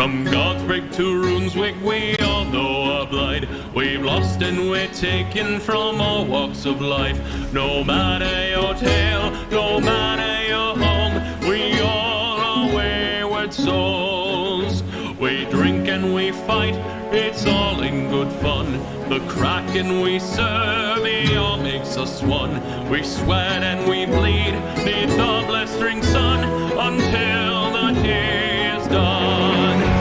From Godsbrig to Runeswick, we all know a blight. We've lost and we're taken from all walks of life. No matter your tale, no matter your home, we all are wayward souls. We drink and we fight, it's all in good fun. The Kraken we serve, it all makes us one. We sweat and we bleed, neath the blistering sun, until the day is done.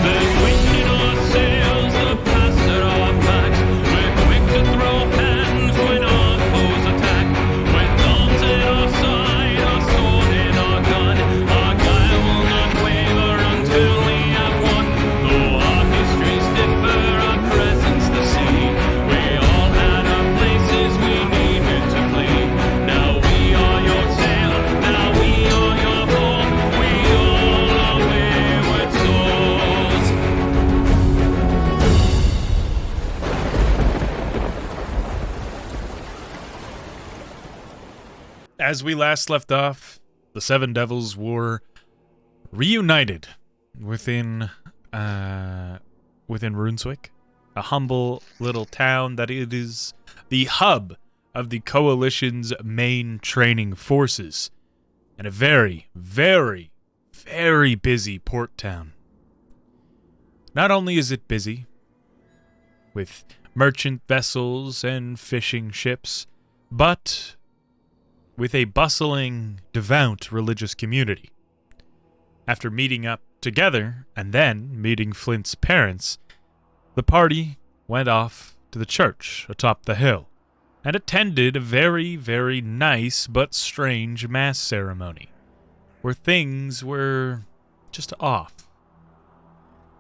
There's wind in our sails, the past at our backs. We're quick to throw hands when our foes attack. With arms at our side, our sword in our gun, our guile will not waver until we have won. Though our histories differ, our presence the same. We all had our places we needed to flee. Now we are your sail, now we are your home. We all are wayward souls. As we last left off, the Seven Devils were reunited within Runeswick, a humble little town that it is the hub of the Coalition's main training forces, and a very, very, very busy port town. Not only is it busy with merchant vessels and fishing ships, but with a bustling, devout religious community. After meeting up together and then meeting Flint's parents, the party went off to the church atop the hill and attended a very, very nice but strange mass ceremony where things were just off.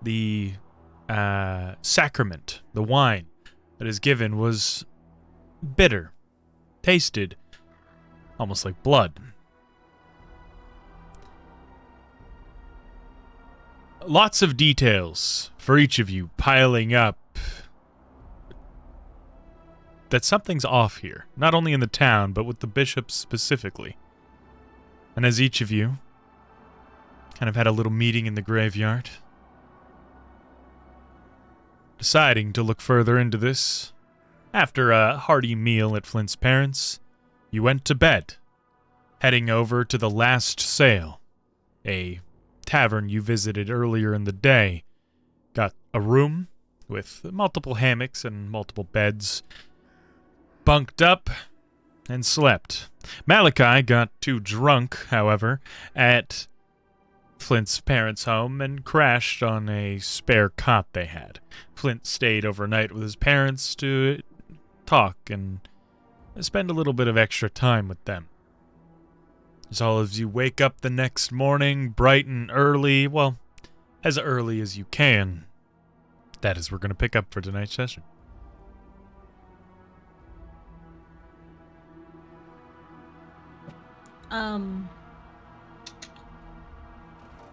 The sacrament, the wine that is given, was bitter, tasted almost like blood. Lots of details for each of you piling up that something's off here, not only in the town, but with the bishops specifically. And as each of you kind of had a little meeting in the graveyard, deciding to look further into this, after a hearty meal at Flint's parents', you went to bed, heading over to the Last Sail, a tavern you visited earlier in the day. Got a room with multiple hammocks and multiple beds, bunked up, and slept. Malachi got too drunk, however, at Flint's parents' home and crashed on a spare cot they had. Flint stayed overnight with his parents to talk and spend a little bit of extra time with them. As all of you wake up the next morning, bright and early, well, as early as you can. That is, we're going to pick up for tonight's session.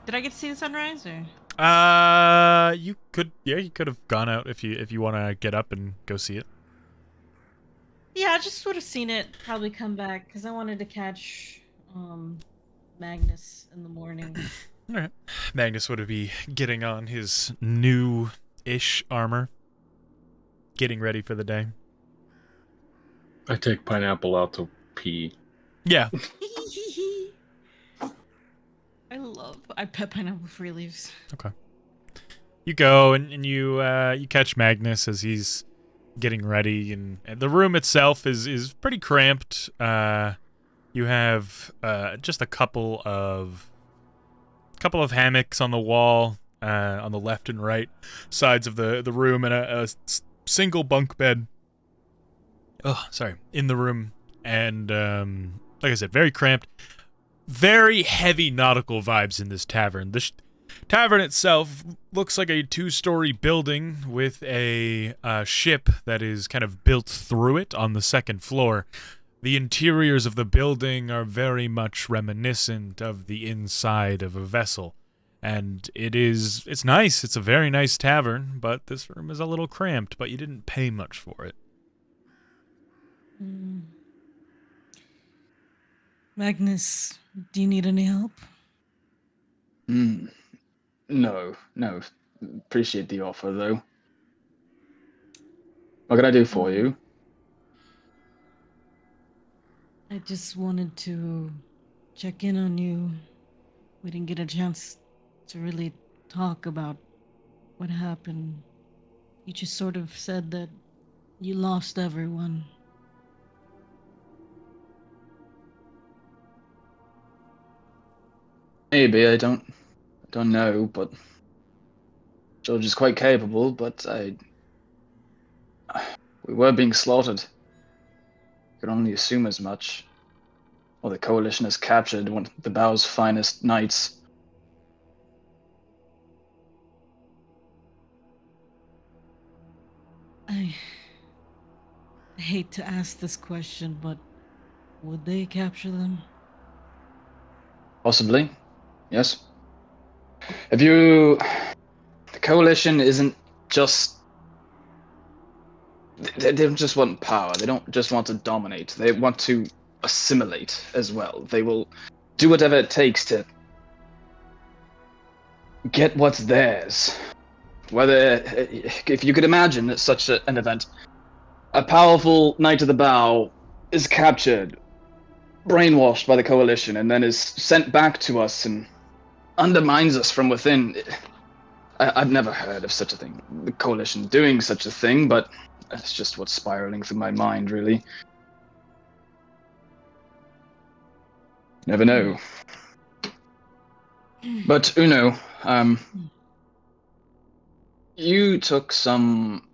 Did I get to see the sunrise, or? You could have gone out if you want to get up and go see it. Yeah, I just would have seen it, probably come back, because I wanted to catch, Magnus in the morning. Alright. Magnus would be getting on his new-ish armor, getting ready for the day. I take Pineapple out to pee. Yeah. I pet Pineapple before he leaves. Okay. You go and you catch Magnus as he's getting ready, and the room itself is pretty cramped. You have just a couple of hammocks on the wall on the left and right sides of the room, and a single bunk bed in the room. And like I said, very cramped, very heavy nautical vibes in this tavern. The tavern itself looks like a 2-story building with a ship that is kind of built through it on the second floor. The interiors of the building are very much reminiscent of the inside of a vessel. And it's nice. It's a very nice tavern, but this room is a little cramped, but you didn't pay much for it. Magnus, do you need any help? No, no. Appreciate the offer, though. What can I do for you? I just wanted to check in on you. We didn't get a chance to really talk about what happened. You just sort of said that you lost everyone. Maybe, I don't know, but George is quite capable, but we were being slaughtered. Could only assume as much. Well, the Coalition has captured one of the Bow's finest knights. I hate to ask this question, but would they capture them? Possibly, yes. If you... The Coalition isn't just... They don't just want power. They don't just want to dominate. They want to assimilate as well. They will do whatever it takes to get what's theirs. Whether, if you could imagine such an event, a powerful Knight of the Bow is captured, brainwashed by the Coalition, and then is sent back to us and undermines us from within. I've never heard of such a thing. The Coalition doing such a thing, but that's just what's spiraling through my mind, really. Never know. But Uno, you took some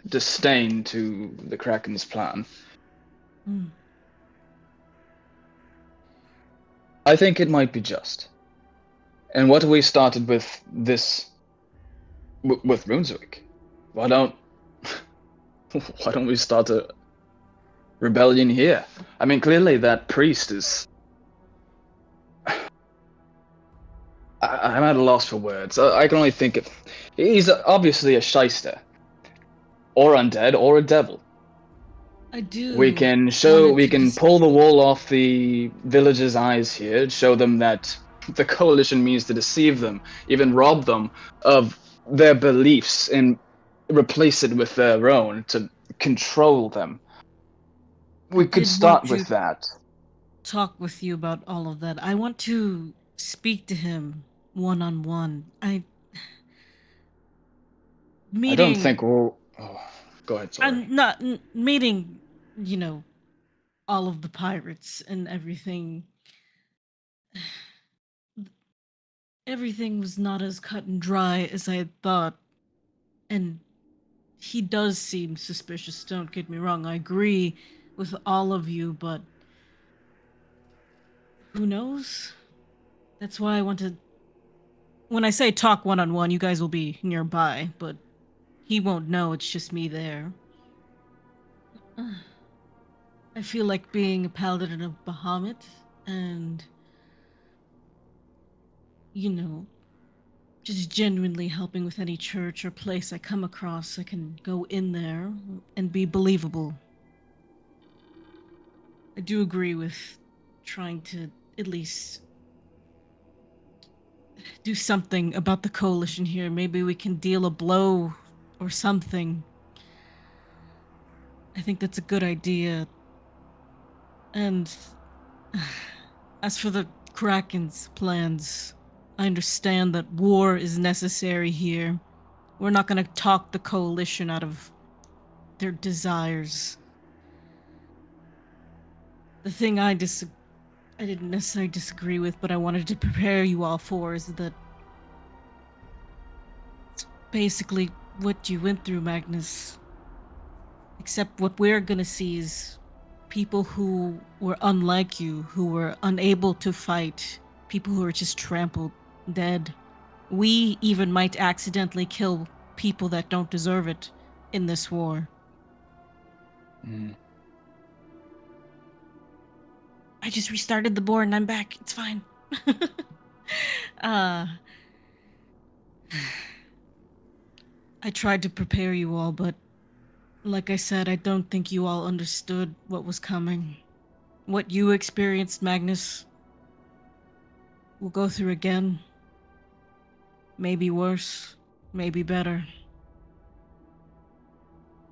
disdain to the Kraken's plan. I think it might be just. And what we started with this, with Runeswick, why don't we start a rebellion here? I mean, clearly that priest is... I'm at a loss for words. I can only think of... He's obviously a shyster. Or undead, or a devil. I do. We can pull the wool off the villagers' eyes here, show them that the Coalition means to deceive them, even rob them of their beliefs, and replace it with their own to control them. We could start with that. Talk with you about all of that. I want to speak to him one-on-one. I don't think we'll... Oh, go ahead, sorry. I'm not meeting, all of the pirates and everything. Everything was not as cut and dry as I had thought. And he does seem suspicious, don't get me wrong. I agree with all of you, but who knows? That's why I want to... When I say talk one-on-one, you guys will be nearby, but he won't know it's just me there. I feel like being a paladin of Bahmut, and just genuinely helping with any church or place I come across. I can go in there and be believable. I do agree with trying to at least do something about the Coalition here. Maybe we can deal a blow or something. I think that's a good idea. And as for the Kraken's plans, I understand that war is necessary here. We're not going to talk the Coalition out of their desires. The thing I didn't necessarily disagree with, but I wanted to prepare you all for, is that it's basically what you went through, Magnus. Except what we're gonna see is people who were unlike you, who were unable to fight, people who are just trampled, dead. We even might accidentally kill people that don't deserve it in this war. I just restarted the board and I'm back. It's fine. I tried to prepare you all, but like I said, I don't think you all understood what was coming. What you experienced, Magnus, we'll go through again. Maybe worse, maybe better.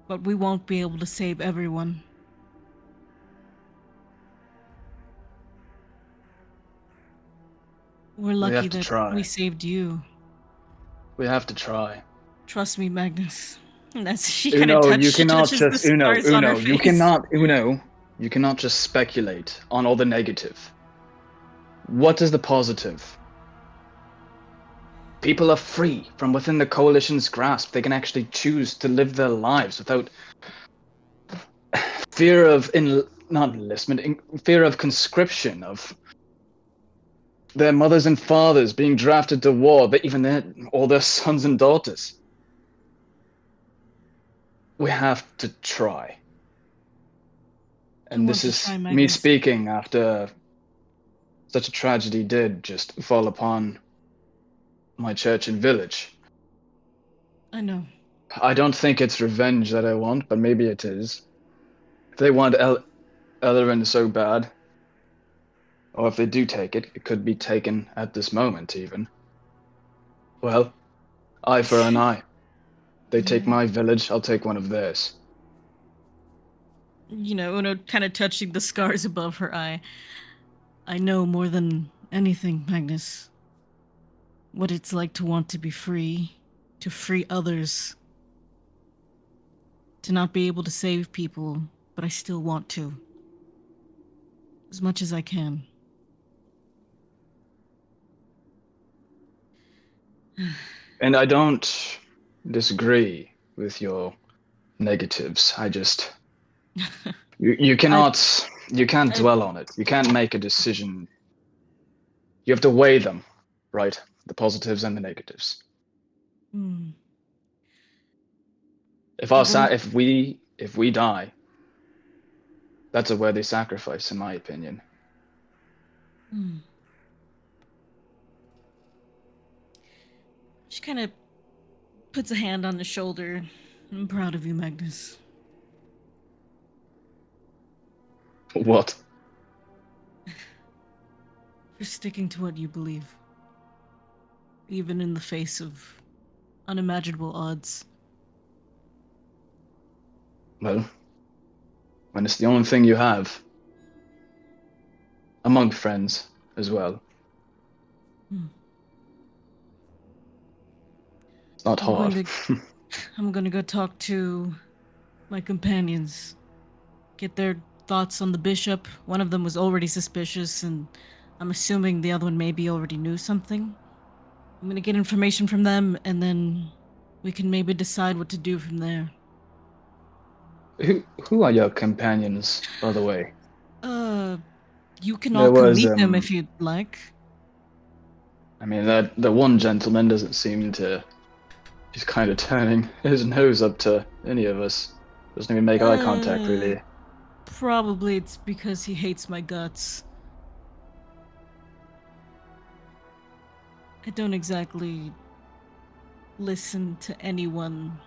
But we won't be able to save everyone. We're We lucky have to that try. we saved you. We have to try. Trust me, Magnus. And as she kind of Uno, you she cannot touches the just Uno, scars on her Uno. You face. cannot Uno. You cannot just speculate on all the negative. What is the positive? People are free from within the coalition's grasp. They can actually choose to live their lives without fear of not enlistment, fear of conscription, of their mothers and fathers being drafted to war, or their sons and daughters. We have to try. And this is me Magnus. speaking after such a tragedy did just fall upon my church and village. I know. I don't think it's revenge that I want, but maybe it is. If they want Ellerin so bad, or if they do take it, it could be taken at this moment even. Well, eye for an eye. They take my village, I'll take one of theirs. Uno kind of touching the scars above her eye. I know more than anything, Magnus, what it's like to want to be free, to free others, to not be able to save people, but I still want to. As much as I can. And I don't disagree with your negatives. I just you can't dwell on it. You can't make a decision. You have to weigh them, right? The positives and the negatives. Hmm. If we die, that's a worthy sacrifice, in my opinion. She kind of puts a hand on the shoulder. I'm proud of you, Magnus. What? For sticking to what you believe. Even in the face of unimaginable odds. Well, when it's the only thing you have, among friends as well. It's not hard. I'm gonna go talk to my companions. Get their thoughts on the bishop. One of them was already suspicious, and I'm assuming the other one maybe already knew something. I'm gonna get information from them, and then we can maybe decide what to do from there. Who are your companions, by the way? You can all come meet them if you'd like. I mean, the one gentleman doesn't seem to... He's kind of turning his nose up to any of us. Doesn't even make eye contact, really. Probably it's because he hates my guts. I don't exactly listen to anyone.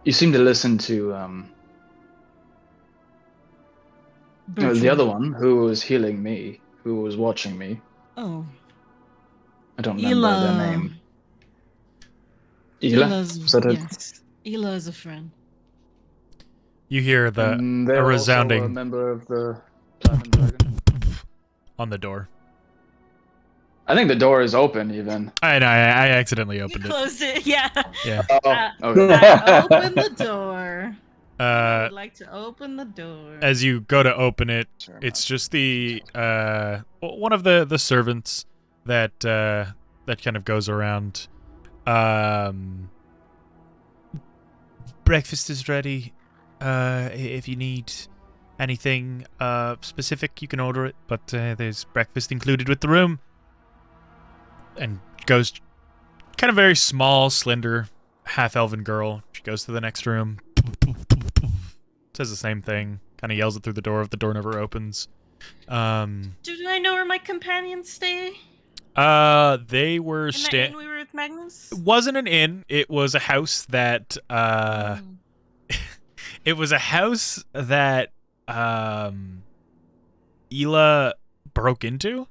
You seem to listen to the other one who was healing me, who was watching me. Oh. I don't remember their name. Ela? Yes. Ela is a friend. You hear a resounding also a member of the Platinum Dragon on the door. I think the door is open, even. I accidentally opened it. Closed it, yeah. Yeah. Open the door. I would like to open the door. As you go to open it, it's just the one of the servants that kind of goes around. Breakfast is ready. If you need anything specific, you can order it, but there's breakfast included with the room. And goes kind of very small, slender, half-elven girl. She goes to the next room. Says the same thing. Kind of yells it through the door if the door never opens. Do I know where my companions stay? They were In the inn we were with Magnus? It wasn't an inn. It was a house that it was a house that Ela broke into.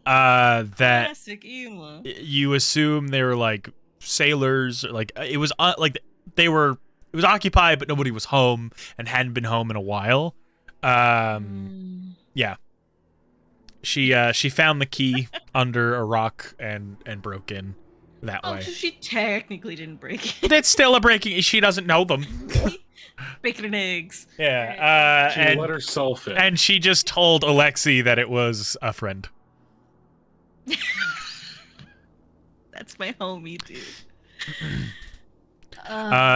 that Classic Ela. you assume they were like sailors, or like it was like it was occupied, but nobody was home and hadn't been home in a while. Yeah. She found the key under a rock and broke in that way. So she technically didn't break it. But it's still a breaking. She doesn't know them. Bacon and eggs. Yeah. She And let herself in. and she just told Alexi that it was a friend. That's my homie, dude.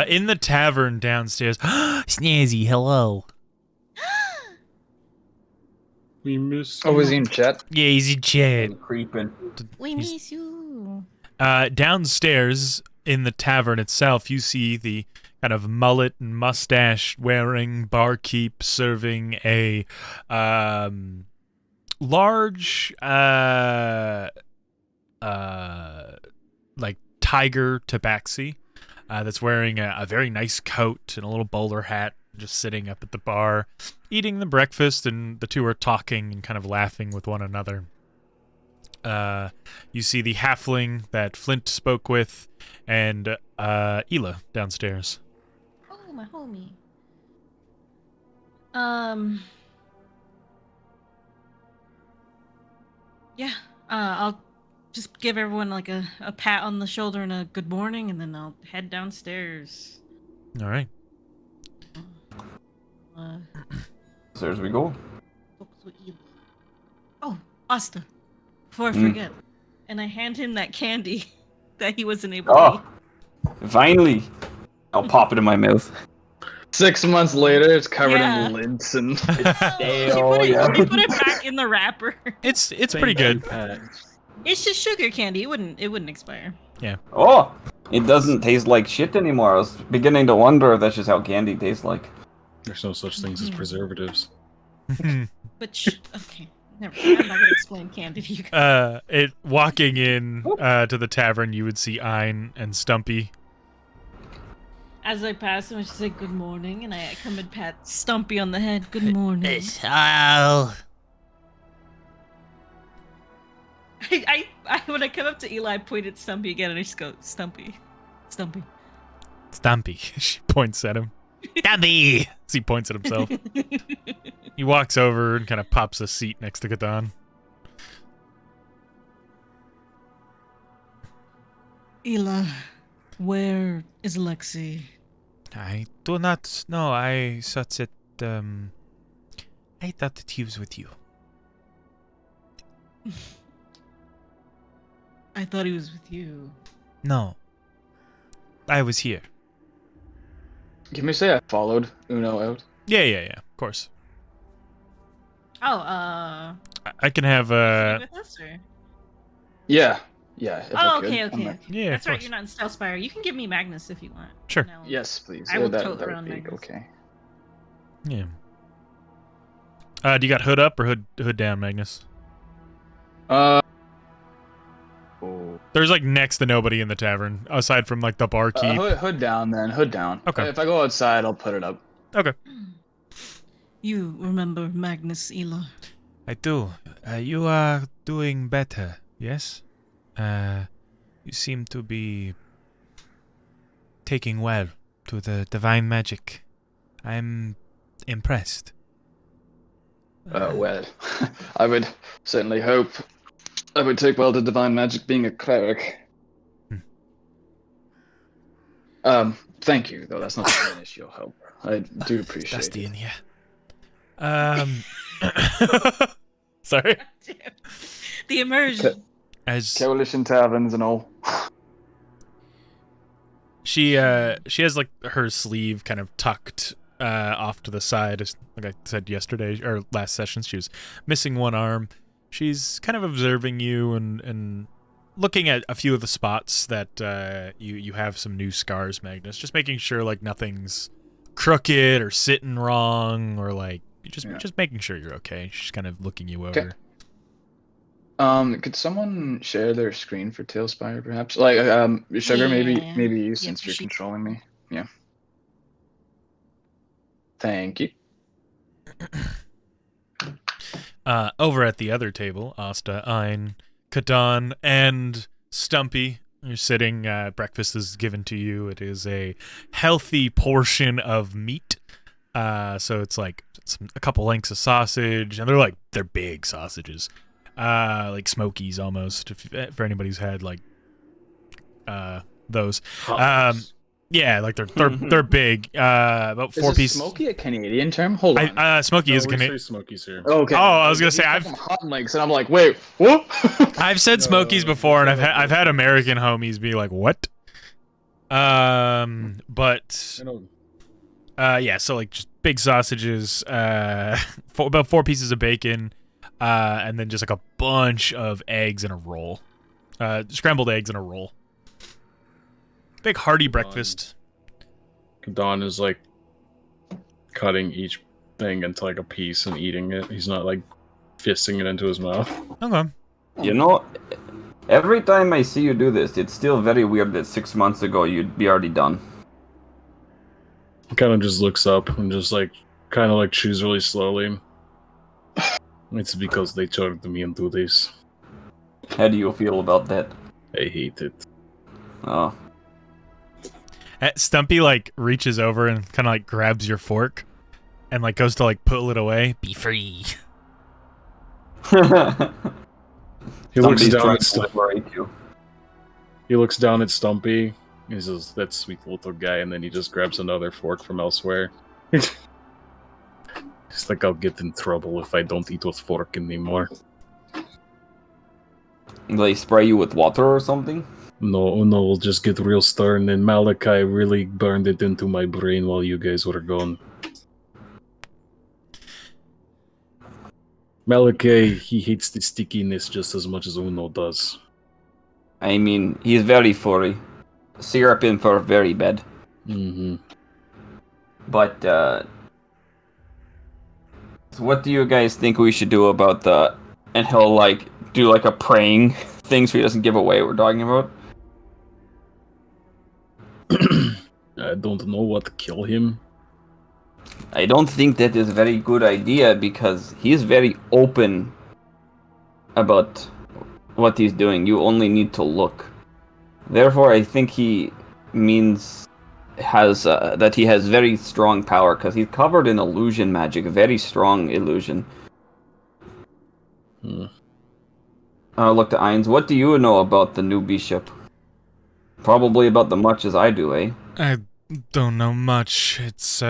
In the tavern downstairs. Snazzy, hello. We miss Oh, was he in chat? Yeah, he's in chat. Creeping. We miss you. Downstairs in the tavern itself, you see the kind of mullet and mustache wearing barkeep serving a large like tiger tabaxi that's wearing a very nice coat and a little bowler hat, just sitting up at the bar eating the breakfast, and the two are talking and kind of laughing with one another. You see the halfling that Flint spoke with, and Ela downstairs. Oh, my homie. Yeah. I'll just give everyone like a pat on the shoulder and a good morning, and then I'll head downstairs. All right. There's we go. Oh, Asta. Before I forget. And I hand him that candy that he wasn't able to eat. Finally. I'll pop it in my mouth. 6 months later, it's covered Yeah. in lints and. She put it back in the wrapper. It's pretty good. It's just sugar candy. It wouldn't expire. Oh, it doesn't taste like shit anymore. I was beginning to wonder if that's just how candy tastes like. There's no such things as preservatives. But okay, never mind. I'm not gonna explain candy to you guys. Walking in to the tavern, you would see Ein and Stumpy. As I pass him, I just say good morning, and I come and pat Stumpy on the head. Good morning. I when I come up to Eli, I point at Stumpy again, and I just go, Stumpy. Stumpy. She points at him. Stumpy! As he points at himself. He walks over and kind of pops a seat next to Gadon. Ela, where is Alexi? I do not know. I thought that he was with you. I thought he was with you. No. I was here. Can we say I followed Uno out? Yeah, of course. Oh, I can have with us, or? Yeah. If I Oh, could. okay. Yeah, That's of right. course. You're not in Stealth Spire. You can give me Magnus if you want. Sure. No. Yes, please. I will that tote would around be Magnus. okay. Yeah. Do you got hood up or hood down, Magnus? Oh. There's like next to nobody in the tavern aside from like the barkeep. Hood down then. Hood down. Okay. If I go outside, I'll put it up. Okay. You remember Magnus, Ela? I do. You are doing better, yes? You seem to be taking well to the divine magic. I'm impressed. Well, I would certainly hope I would take well to divine magic being a cleric. Thank you, though. That's not to diminish your help. I do appreciate Dusty it. in here. Sorry. The immersion. As Coalition taverns and all. she has like her sleeve kind of tucked off to the side, as like I said yesterday or last session. She was missing one arm. She's kind of observing you and looking at a few of the spots that you have some new scars, Magnus. Just making sure like nothing's crooked or sitting wrong, or like just making sure you're okay. She's kind of looking you over. Okay. Could someone share their screen for Tailspire, perhaps? Like, Sugar, Yeah. maybe you, Yeah, since you're she- controlling me. Yeah. Thank you. Over at the other table, Asta, Ein, Kadan, and Stumpy, you're sitting. Breakfast is given to you. It is a healthy portion of meat. So it's like a couple lengths of sausage, and they're big sausages, like Smokies almost. For anybody who's had like those, yeah, like they're big. About 4 pieces. Smoky a Canadian term? Hold on. Smoky is we Canadian. say Smokies here. Okay. Oh, I was gonna say I've hot mics, and I'm like, wait, what? I've said Smokies before, and I've had American homies be like, "What?" But yeah, so like just big sausages, about 4 pieces of bacon, and then just like a bunch of eggs in a roll, scrambled eggs in a roll. Big hearty breakfast. Don is like cutting each thing into like a piece and eating it. He's not like fisting it into his mouth. Okay. You know, every time I see you do this, it's still very weird that 6 months ago you'd be already done. He kind of just looks up and just like kind of like chews really slowly. It's because they turned me into this. How do you feel about that? I hate it. Oh. Stumpy like reaches over and kind of like grabs your fork, and like goes to like pull it away. Be free. He looks down trying at to liberate you. He looks down at Stumpy. He says, "That sweet little guy," and then he just grabs another fork from elsewhere. He's like, "I'll get in trouble if I don't eat with fork anymore." They spray you with water or something? No, we'll just get real stern, and Malachi really burned it into my brain while you guys were gone. Malachi, he hates the stickiness just as much as Uno does. I mean, he's very furry. Syrup in for very bad. Mm-hmm. But, so what do you guys think we should do about the... And he'll, like, do, like, a praying thing so he doesn't give away what we're talking about? I don't know what to kill him. I don't think that is a very good idea because he's very open about what he's doing. You only need to look. Therefore, I think he means that he has very strong power because he's covered in illusion magic, very strong illusion. Look to Ainz. What do you know about the new bishop? Probably about the much as I do, eh? I don't know much. It's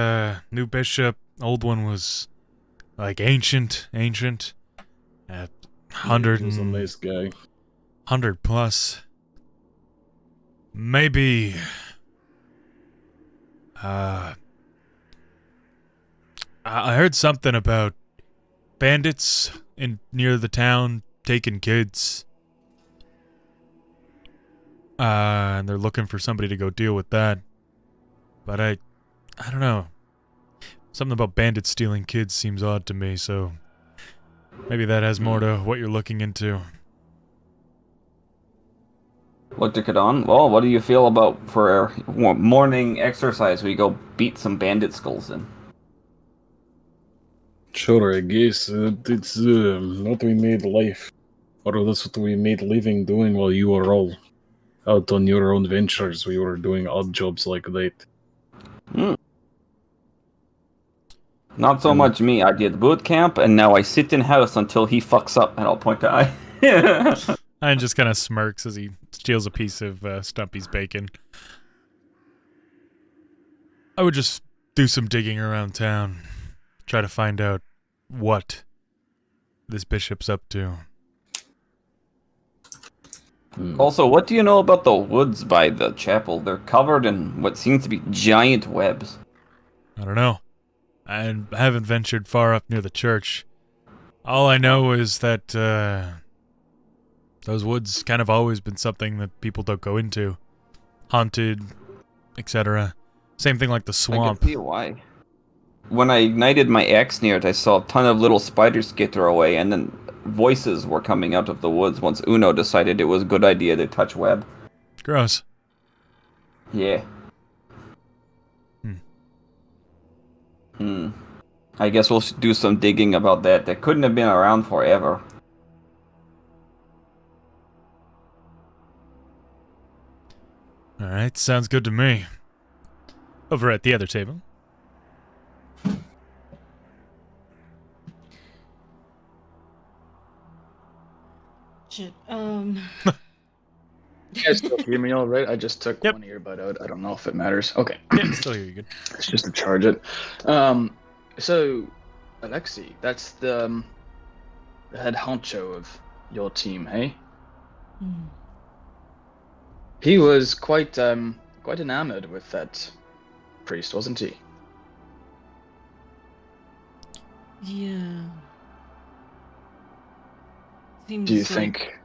new bishop. Old one was like ancient. 100 He was a nice guy. 100 plus. Maybe. I heard something about bandits near the town taking kids. And they're looking for somebody to go deal with that. But I don't know. Something about bandits stealing kids seems odd to me, so maybe that has more to what you're looking into. Look to Kadan. Well, what do you feel about for morning exercise? We go beat some bandit skulls in. Sure, I guess it's what we made life, or that's what we made living doing while you were all out on your own ventures. We were doing odd jobs like that. Not so much me. I did boot camp, and now I sit in house until he fucks up, and I'll point to I. And just kind of smirks as he steals a piece of Stumpy's bacon. I would just do some digging around town. Try to find out what this bishop's up to. Also, what do you know about the woods by the chapel? They're covered in what seems to be giant webs. I don't know. I haven't ventured far up near the church. All I know is that those woods kind of always been something that people don't go into. Haunted, etc. Same thing like the swamp. I can see why. When I ignited my axe near it, I saw a ton of little spiders skitter away, and then voices were coming out of the woods once Uno decided it was a good idea to touch web. Gross. I guess we'll do some digging about that. That couldn't have been around forever. All right, sounds good to me. Over at the other table. Shit. You guys still hear me all right? I just took Yep. one earbud out. I don't know if it matters. Okay. Yeah, still hear you good. It's just to charge it. So, Alexei, that's the head honcho of your team, hey? Hmm. He was quite enamored with that priest, wasn't he? Yeah. Seems Do you like think?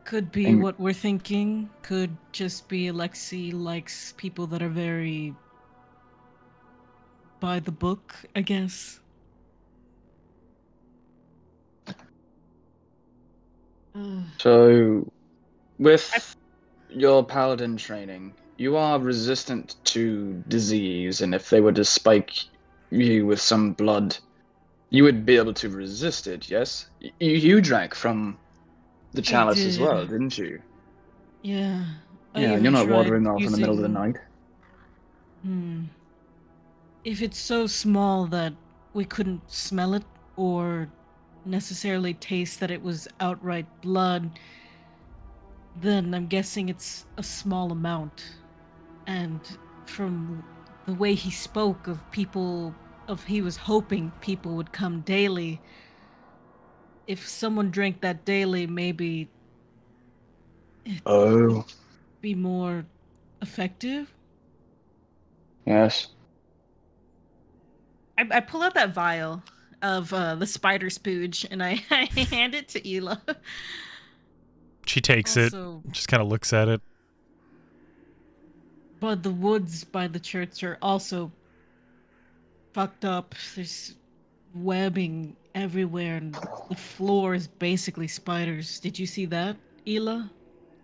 could be And- what we're thinking. Could just be Alexei likes people that are very by the book, I guess. So, with your paladin training, you are resistant to disease, and if they were to spike you with some blood, you would be able to resist it, yes? You drank from the chalice as did. well, didn't you? Yeah. I Yeah, even you're not tried wandering off in the middle of the using- night. If it's so small that we couldn't smell it or necessarily taste that it was outright blood, then I'm guessing it's a small amount. And from the way he spoke of people, he was hoping people would come daily. If someone drank that daily, maybe Oh, be more effective. yes. I pull out that vial of the spider spooge and I hand it to Ela. She takes Also, it, just kind of looks at it. but the woods by the church are also fucked up. There's webbing everywhere and the floor is basically spiders. Did you see that, Ela?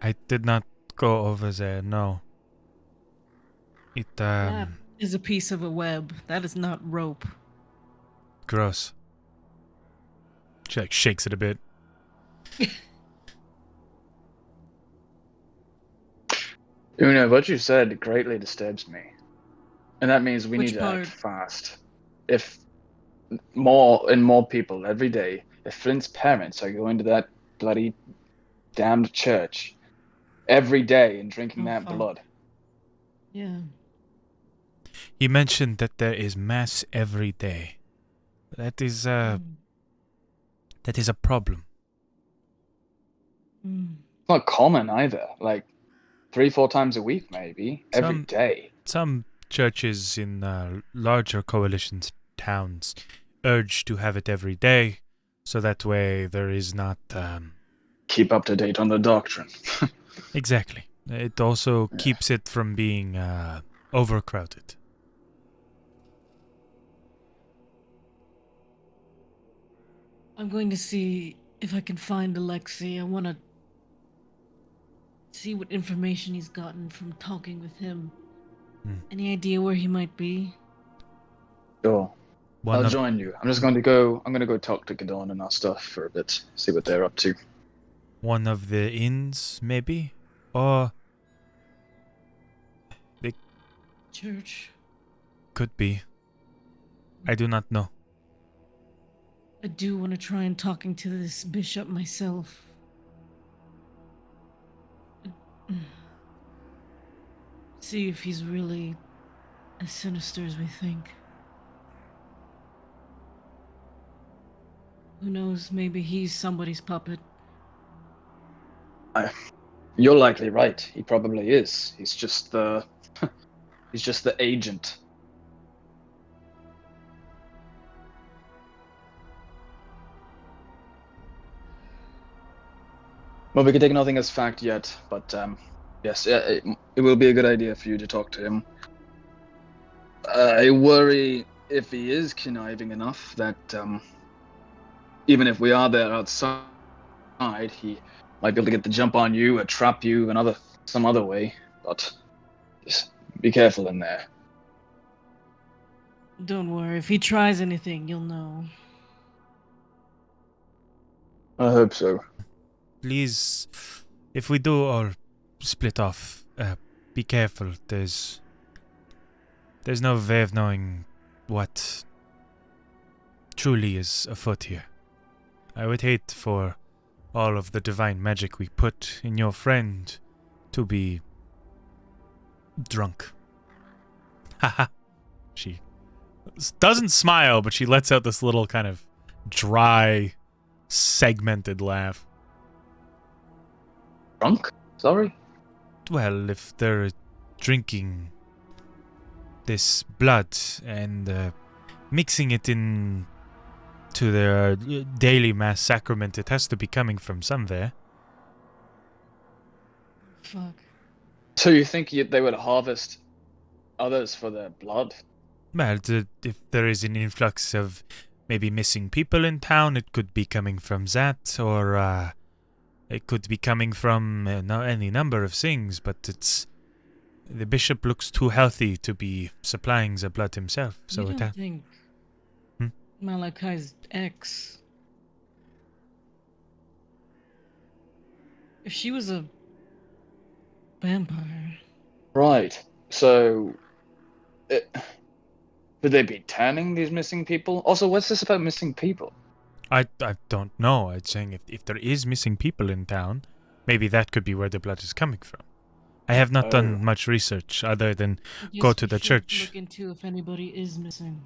I did not go over there, no. It, That is a piece of a web. That is not rope. gross. She, like, shakes it a bit. Una, what you said greatly disturbs me. And that means we Which need to part? act fast. If more people every day, if Flint's parents are going to that bloody damned church every day and drinking Oh, that fuck. blood. Yeah. He mentioned that there is mass every day. That is a problem. It's not common either. Like 3-4 times a week, maybe. Every Some- day. Some churches in larger coalitions towns urge to have it every day, so that way there is not Keep up to date on the doctrine. exactly. It also keeps it from being overcrowded. I'm going to see if I can find Alexei. I want to see what information he's gotten from talking with him. Any idea where he might be? Sure. One I'll of join you. I'm gonna go talk to Gadon and our stuff for a bit. See what they're up to. the inns, maybe, or Church. could be. I do not know. I do want to try and talking to this bishop myself. See if he's really as sinister as we think. Who knows, maybe he's somebody's puppet. You're likely right. He probably is. He's just the he's just the agent. Well, we can take nothing as fact yet, but yes, it will be a good idea for you to talk to him. I worry if he is conniving enough that even if we are there outside, he might be able to get the jump on you or trap you some other way. But just be careful in there. Don't worry. If he tries anything, you'll know. I hope so. Please, if we do all split off, be careful. There's no way of knowing what truly is afoot here. I would hate for all of the divine magic we put in your friend to be drunk. Haha. She doesn't smile, but she lets out this little kind of dry, segmented laugh. Drunk? Sorry? Well, if they're drinking this blood and mixing it in to their daily mass sacrament, it has to be coming from somewhere. Fuck. So you think they would harvest others for their blood? Well, if there is an influx of maybe missing people in town, it could be coming from that, or it could be coming from any number of things, but the bishop looks too healthy to be supplying the blood himself. So You don't think Malachi's ex... If she was a vampire... Right. So... would they be tanning these missing people? Also, what's this about missing people? I don't know. I'm saying if there is missing people in town, maybe that could be where the blood is coming from. I have not done much research other than go to the church. Look into if anybody is missing.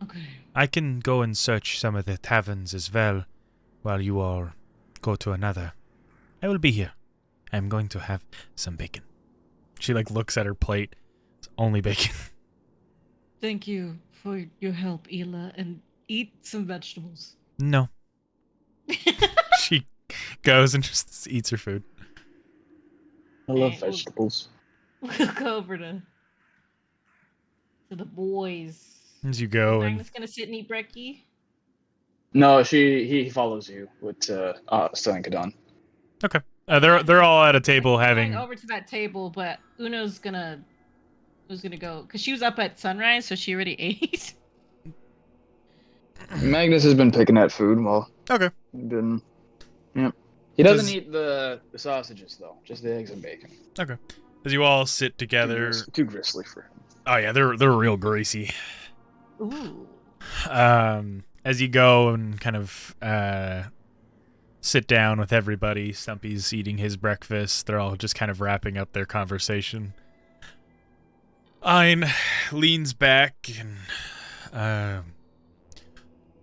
Okay. I can go and search some of the taverns as well, while you all go to another. I will be here. I'm going to have some bacon. She looks at her plate. It's only bacon. Thank you for your help, Ela, and eat some vegetables. No. She goes and just eats her food. I love Okay, vegetables. We'll go over to the boys. As you go and Magnus gonna sit and eat brekkie? No, he follows you with Stellan. okay, they're all at a table having. Going over to that table, but Uno's gonna go because she was up at sunrise, so she already ate. Magnus has been picking at food while Okay. been. Yep. He doesn't Does- eat the sausages though, just the eggs and bacon. Okay. As you all sit together. Too gristly for him. Oh yeah, they're real greasy. Ooh. As you go and kind of sit down with everybody, Stumpy's eating his breakfast. They're all just kind of wrapping up their conversation. Ein leans back and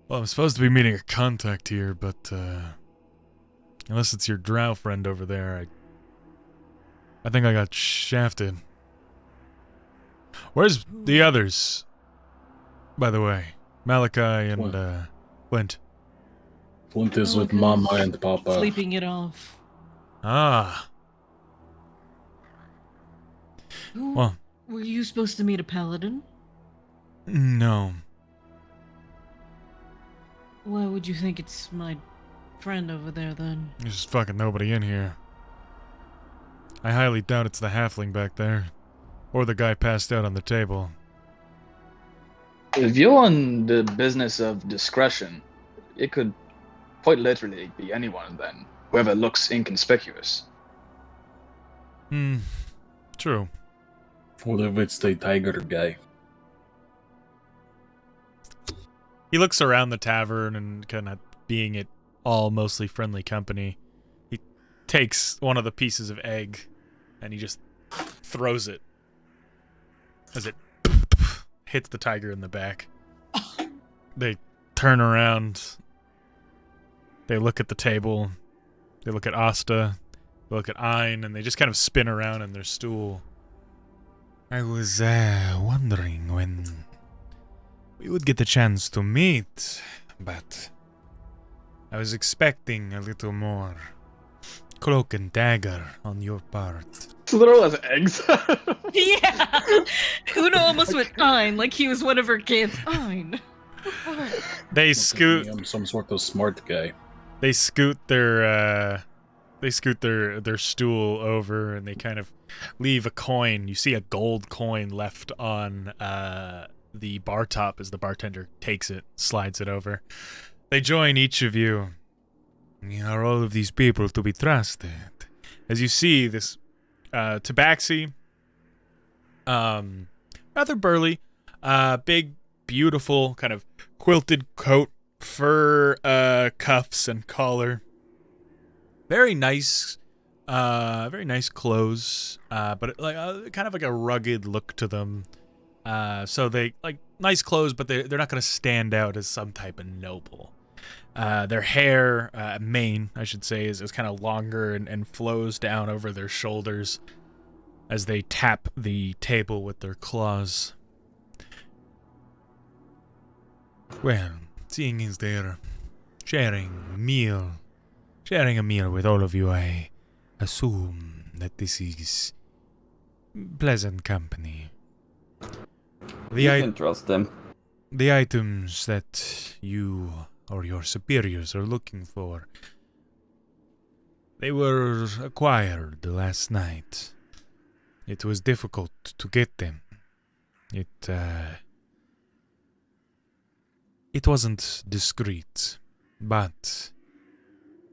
well, I'm supposed to be meeting a contact here, but unless it's your drow friend over there, I think I got shafted. Where's the others? By the way, Malachi and Flint. Flint is with Mama and Papa. Sleeping it off. Ah, well, Were you supposed to meet a paladin? no. Why would you think it's my friend over there then? There's just fucking nobody in here. I highly doubt it's the halfling back there. Or the guy passed out on the table. If you're on the business of discretion, it could quite literally be anyone then, whoever looks inconspicuous. True. What if it's the tiger guy? He looks around the tavern and kind of being it all mostly friendly company. He takes one of the pieces of egg and he just throws it as it hits the tiger in the back. They turn around. They look at the table. They look at Asta. They look at Ein, and they just kind of spin around in their stool. I was wondering when we would get the chance to meet, but I was expecting a little more cloak and dagger on your part. Throw us eggs. Yeah! Uno almost went Ein, like he was one of her kids. Ein. They scoot. I'm some sort of smart guy. They scoot their they scoot their stool over and they kind of leave a coin. You see a gold coin left on the bar top as the bartender takes it, slides it over. They join each of you. Are all of these people to be trusted? As you see this tabaxi, rather burly, big, beautiful, kind of quilted coat, fur cuffs and collar. Very nice clothes, but like kind of like a rugged look to them. So they like nice clothes, but they're not going to stand out as some type of noble. Their hair, mane, I should say, is kind of longer and flows down over their shoulders as they tap the table with their claws. Well, seeing as they're sharing a meal with all of you, I assume that this is pleasant company. You can trust them. The items that you or your superiors are looking for, they were acquired last night. It was difficult to get them. It wasn't discreet, but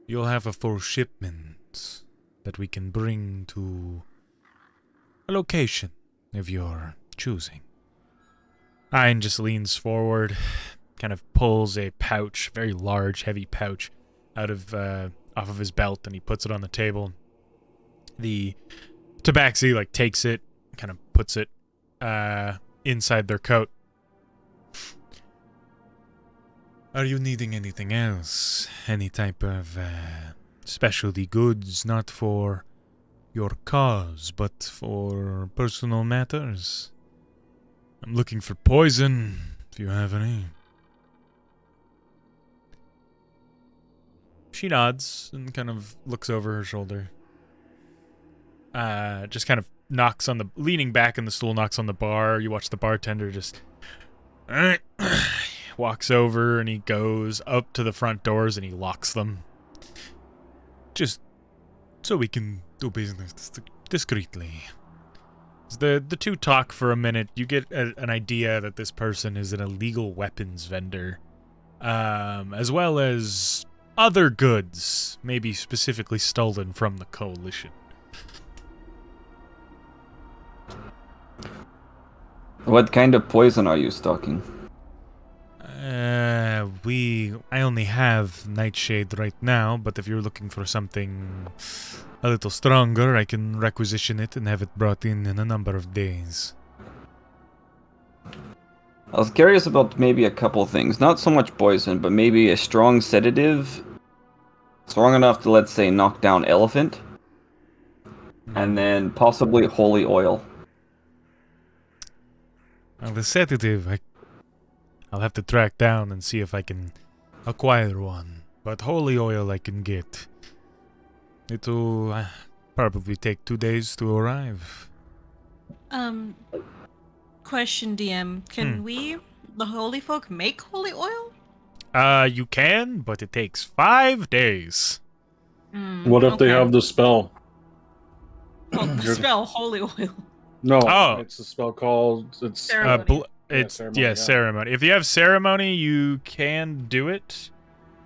you'll have a full shipment that we can bring to a location of your choosing. Ein just leans forward, kind of pulls a pouch, very large, heavy pouch, out of off of his belt, and he puts it on the table. The tabaxi like takes it, kind of puts it inside their coat. Are you needing anything else? Any type of specialty goods, not for your cause, but for personal matters? I'm looking for poison, if you have any. She nods and kind of looks over her shoulder. Just kind of leaning back in the stool, knocks on the bar. You watch the bartender just walks over and he goes up to the front doors and he locks them. Just so we can do business discreetly. As the two talk for a minute, you get an idea that this person is an illegal weapons vendor, as well as other goods, maybe specifically stolen from the Coalition. What kind of poison are you stocking? I only have Nightshade right now, but if you're looking for something a little stronger, I can requisition it and have it brought in a number of days. I was curious about maybe a couple things. Not so much poison, but maybe a strong sedative. Strong enough to, let's say, knock down elephant. And then possibly holy oil. Well, the sedative, I'll have to track down and see if I can acquire one. But holy oil I can get. It'll probably take 2 days to arrive. Question, DM. Can we, the holy folk, make holy oil? You can, but it takes 5 days. What if they have the spell? Oh, the spell holy oil. No, it's a spell called Ceremony. Ceremony. If you have ceremony, you can do it.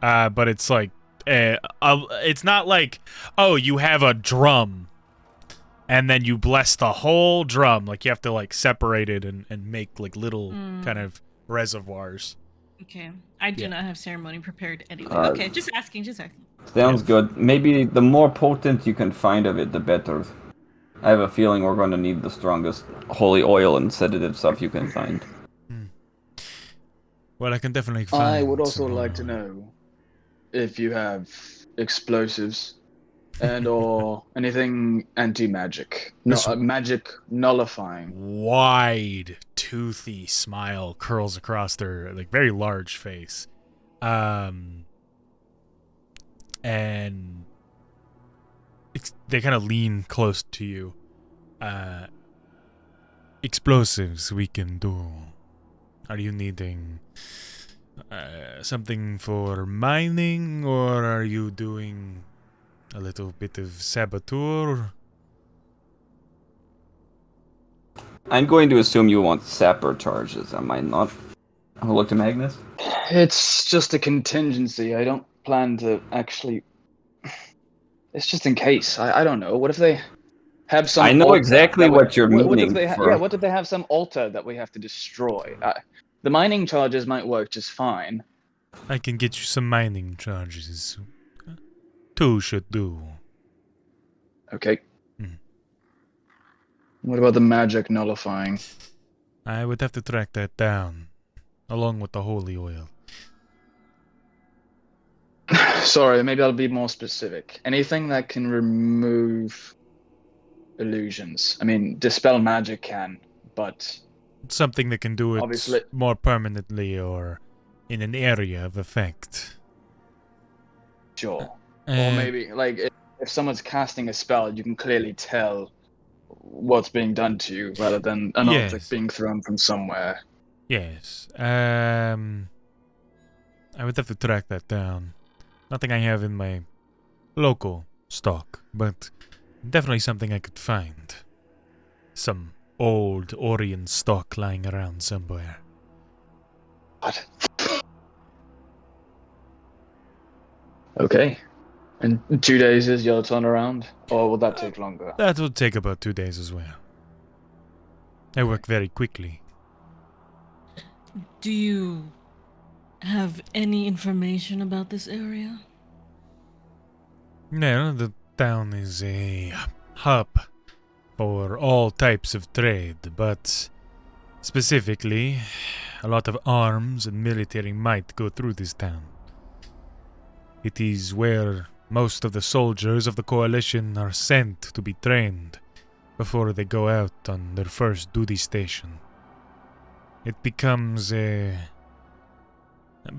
But it's like, it's not like, oh, you have a drum, and then you bless the whole drum. Like you have to like separate it and make like little kind of reservoirs. Okay, I do not have ceremony prepared anyway. Okay, just asking. Sounds good. Maybe the more potent you can find of it, the better. I have a feeling we're going to need the strongest holy oil and sedative stuff you can find. Well, I can definitely find. I would also like to know if you have explosives and or anything anti-magic. No, magic nullifying. Wide, toothy smile curls across their like very large face. And they kind of lean close to you. Explosives we can do. Are you needing something for mining, or are you doing a little bit of saboteur. I'm going to assume you want sapper charges, am I not? I'll look to Magnus. It's just a contingency. I don't plan to actually. It's just in case. I don't know. What if they have some? I know altar exactly that what you're what if meaning they for. yeah? What if they have some altar that we have to destroy? The mining charges might work just fine. I can get you some mining charges. 2 should do. Okay. Hmm. What about the magic nullifying? I would have to track that down, along with the holy oil. Sorry, maybe I'll be more specific. Anything that can remove illusions. I mean, dispel magic can, but Something that can do it Obviously- more permanently or in an area of effect. sure. Or Uh, maybe, like, if someone's casting a spell, you can clearly tell what's being done to you, rather than an Yes. object being thrown from somewhere. Yes. I would have to track that down. Nothing I have in my local stock, but definitely something I could find. Some old Orion stock lying around somewhere. What? Okay. And 2 days is your turnaround? Or will that take longer? That would take about 2 days as well. I work very quickly. Do you have any information about this area? No, the town is a hub for all types of trade, but specifically, a lot of arms and military might go through this town. It is where most of the soldiers of the coalition are sent to be trained before they go out on their first duty station. It becomes a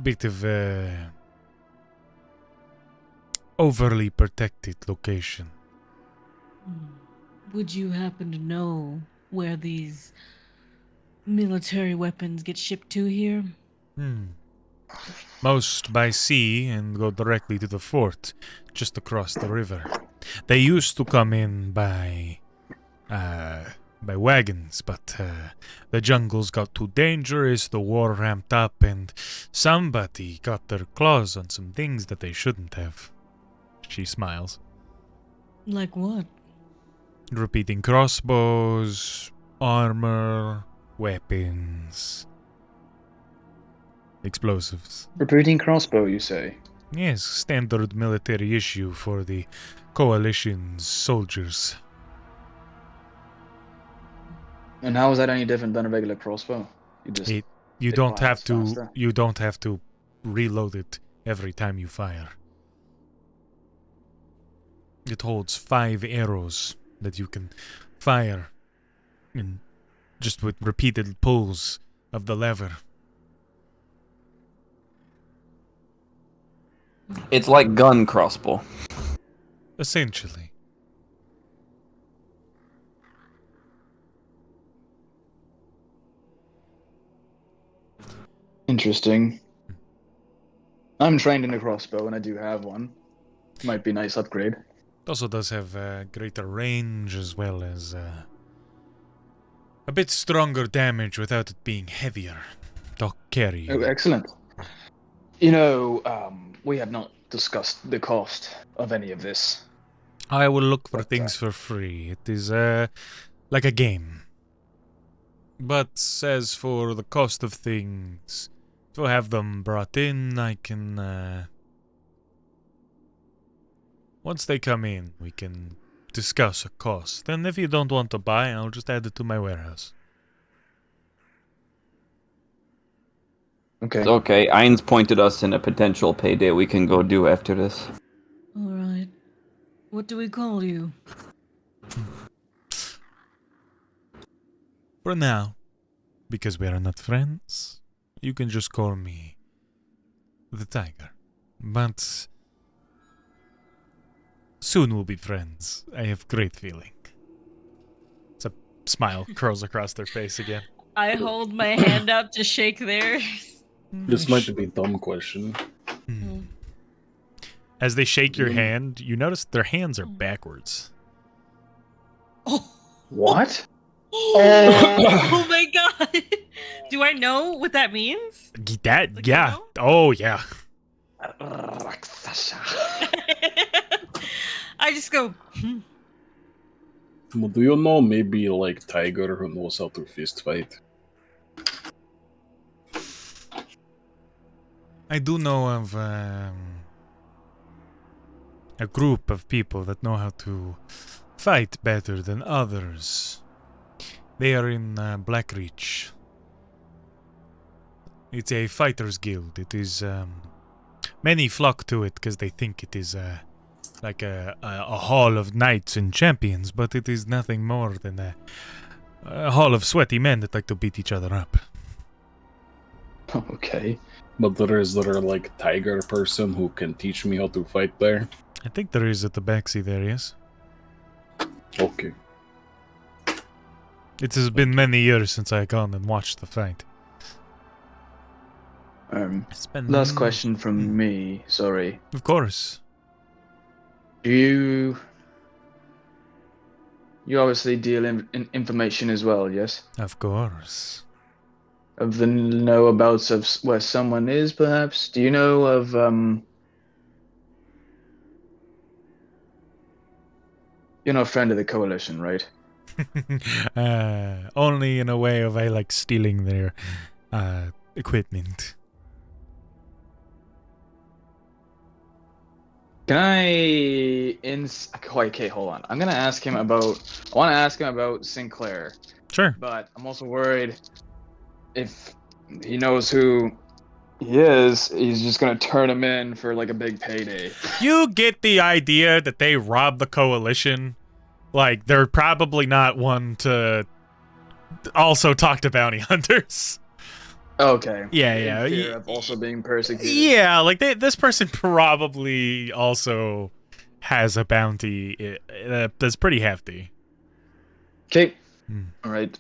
bit of a overly protected location. Would you happen to know where these military weapons get shipped to here? Most by sea and go directly to the fort just across the river. They used to come in by wagons, but the jungles got too dangerous, the war ramped up, and somebody got their claws on some things that they shouldn't have. She smiles. Like what? Repeating crossbows, armor, weapons, explosives. Repeating crossbow, you say? Yes, standard military issue for the coalition's soldiers. And how is that any different than a regular crossbow? You just You it don't have fires to. faster. You don't have to reload it every time you fire. It holds 5 arrows that you can fire, in just with repeated pulls of the lever. It's like gun crossbow. Essentially. Interesting. I'm trained in a crossbow, and I do have one. Might be a nice upgrade. It also does have greater range as well as a bit stronger damage without it being heavier to carry. Oh, excellent. You know, we have not discussed the cost of any of this. I will look for But, things for free. It is like a game. But as for the cost of things, to have them brought in, I can once they come in, we can discuss a cost. And if you don't want to buy, I'll just add it to my warehouse. Okay. It's okay. Ain's pointed us in a potential payday we can go do after this. All right. What do we call you? For now, because we are not friends, you can just call me the Tiger. But soon we'll be friends. I have great feeling. It's a smile curls across their face again. I hold my hand up to shake theirs. This might be a dumb question. As they shake your hand, you notice their hands are backwards. Oh. What? Oh my god. Do I know what that means? That, Like, yeah. you know? Oh, yeah. I just go, Well, do you know maybe like Tiger who knows how to fist fight? I do know of a group of people that know how to fight better than others. They are in Blackreach. It's a fighters guild. It is many flock to it because they think it is like a hall of knights and champions, but it is nothing more than a hall of sweaty men that like to beat each other up. Okay. But is there like Tiger person who can teach me how to fight there? I think there is at the backseat there, yes. Okay. It has been many years since I gone and watched the fight. It's been Last question from me. Sorry. Of course. You obviously deal in information as well, yes? Of course. Of the know-abouts of where someone is, perhaps? Do you know of, You're not a friend of the Coalition, right? Only in a way of I like stealing their equipment. Can I... Okay, hold on. I want to ask him about Sinclair. Sure. But I'm also worried if he knows who he is, he's just gonna turn him in for like a big payday. You get the idea that they robbed the Coalition. Like, they're probably not one to also talk to bounty hunters. Okay. Yeah. In fear of also being persecuted. Yeah, like this person probably also has a bounty that's pretty hefty. Okay. Hmm. All right.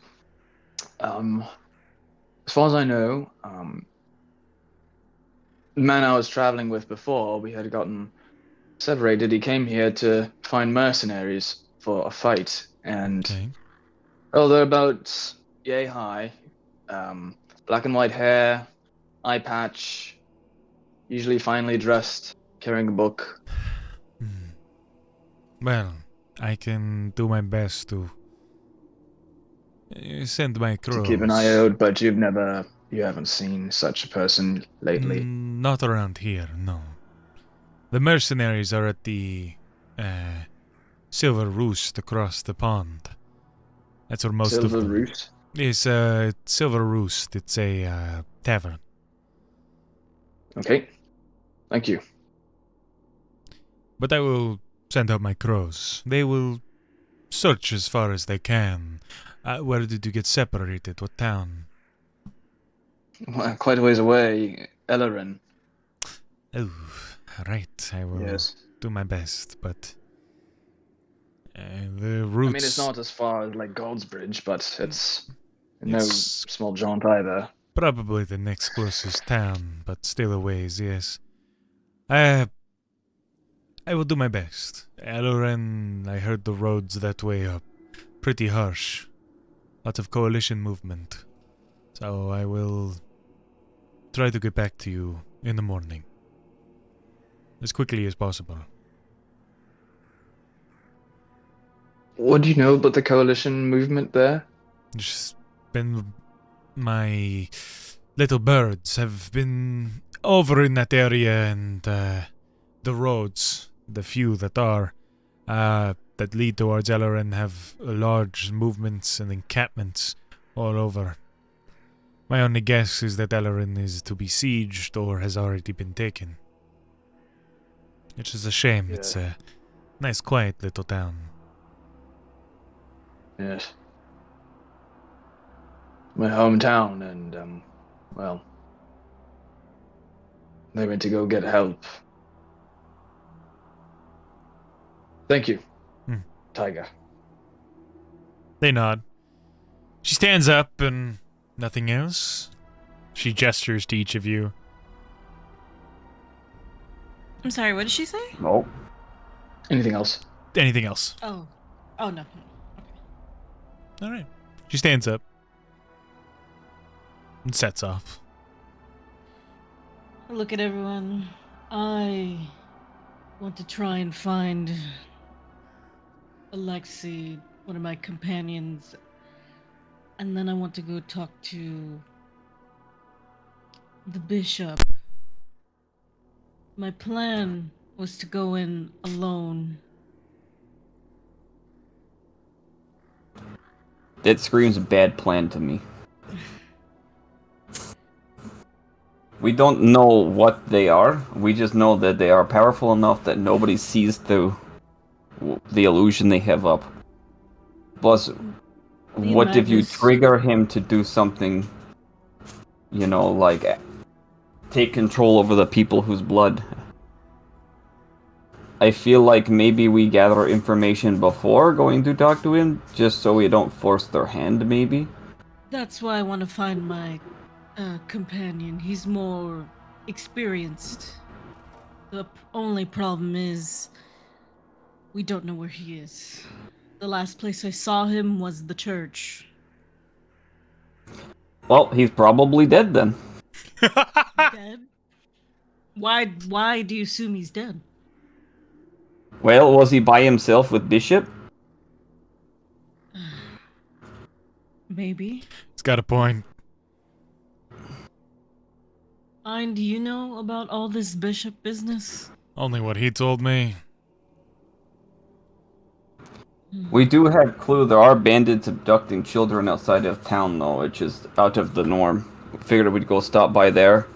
As far as I know, the man I was traveling with before, we had gotten separated. He came here to find mercenaries for a fight, and Okay. well, they're about yay high, black and white hair, eye patch, usually finely dressed, carrying a book. Well, I can do my best to send my To crows. keep an eye out, but you haven't seen such a person lately. Not around here, no. The mercenaries are at the Silver Roost across the pond. That's where most of Silver them... Roost? It's Silver Roost. It's a tavern. Okay. Thank you. But I will send out my crows. They will search as far as they can. Where did you get separated? What town? Well, quite a ways away, Ellerin. Oh, right. I will Yes. do my best, but... the roots... I mean, it's not as far as like Godsbridge, but it's no It's- small jaunt either. Probably the next closest town, but still a ways, yes. I will do my best. Aloran, I heard the roads that way are pretty harsh. Lots of coalition movement. So I will try to get back to you in the morning. As quickly as possible. What do you know about the coalition movement there? Just been... My little birds have been over in that area, and the roads, the few that are, that lead towards Ellerin have large movements and encampments all over. My only guess is that Ellerin is to be sieged or has already been taken. Which is a shame. Yeah. It's a nice, quiet little town. Yes. My hometown, and well, they went to go get help. Thank you, Tiger. They nod. She stands up and nothing else. She gestures to each of you. I'm sorry, what did she say? Nope. Anything else? Anything else? Oh. Oh, no. All right. She stands up and sets off. Look at everyone. I want to try and find Alexei, one of my companions, and then I want to go talk to the bishop. My plan was to go in alone. That screams a bad plan to me. We don't know what they are. We just know that they are powerful enough that nobody sees through the illusion they have up. Plus, what if you Magnus- trigger him to do something, you know, like take control over the people whose blood? I feel like maybe we gather information before going to talk to him, just so we don't force their hand, maybe? That's why I want to find my companion. He's more experienced. The only problem is we don't know where he is. The last place I saw him was the church. Well, he's probably dead then. Dead? Why do you assume he's dead? Well, was he by himself with Bishop? Maybe. He's got a point. And do you know about all this bishop business? Only what he told me. We do have clue there are bandits abducting children outside of town, though, which is out of the norm. We figured we'd go stop by there,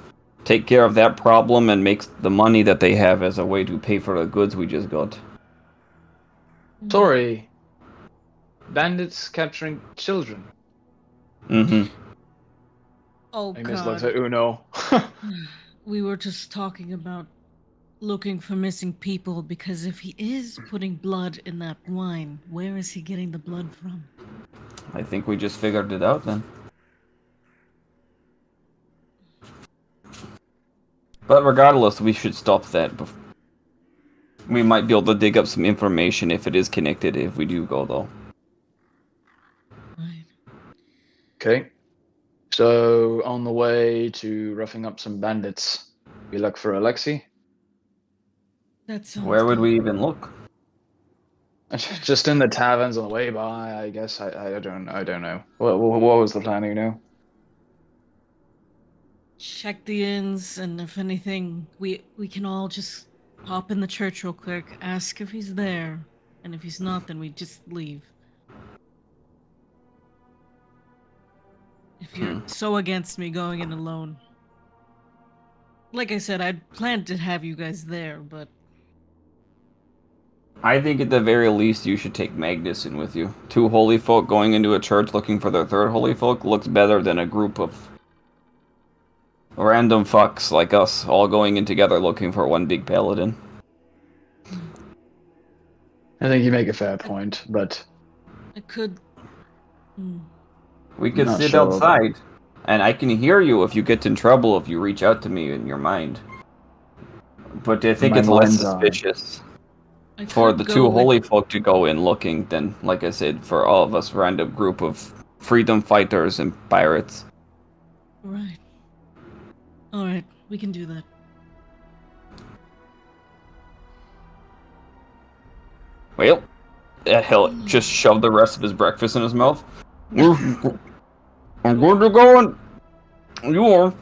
take care of that problem, and make the money that they have as a way to pay for the goods we just got. Sorry. Bandits capturing children. Mm-hmm. Oh Agnes looks god. at Uno. We were just talking about looking for missing people because if he is putting blood in that wine, where is he getting the blood from? I think we just figured it out then. But regardless, we should stop that. We might be able to dig up some information if it is connected, if we do go, though. Right. Okay. So, on the way to roughing up some bandits, we look for Alexei. That sounds Where would good. we even look? Just in the taverns on the way by, I guess. I don't know. What was the plan, Uno? Check the inns, and if anything, we can all just hop in the church real quick, ask if he's there, and if he's not, then we just leave. If you're so against me going in alone. Like I said, I'd planned to have you guys there, but I think at the very least you should take Magnus in with you. Two holy folk going into a church looking for their third holy folk looks better than a group of random fucks like us all going in together looking for one big paladin. I think you make a fair point, but I could. We could Not sit sure. outside, and I can hear you if you get in trouble if you reach out to me in your mind. But I think My it's less mind's eye. suspicious I for could the go two with- holy folk to go in looking than, like I said, for all of us random group of freedom fighters and pirates. Right. Alright, we can do that. Well, hell, just shoved the rest of his breakfast in his mouth. I'm going to go and... You are.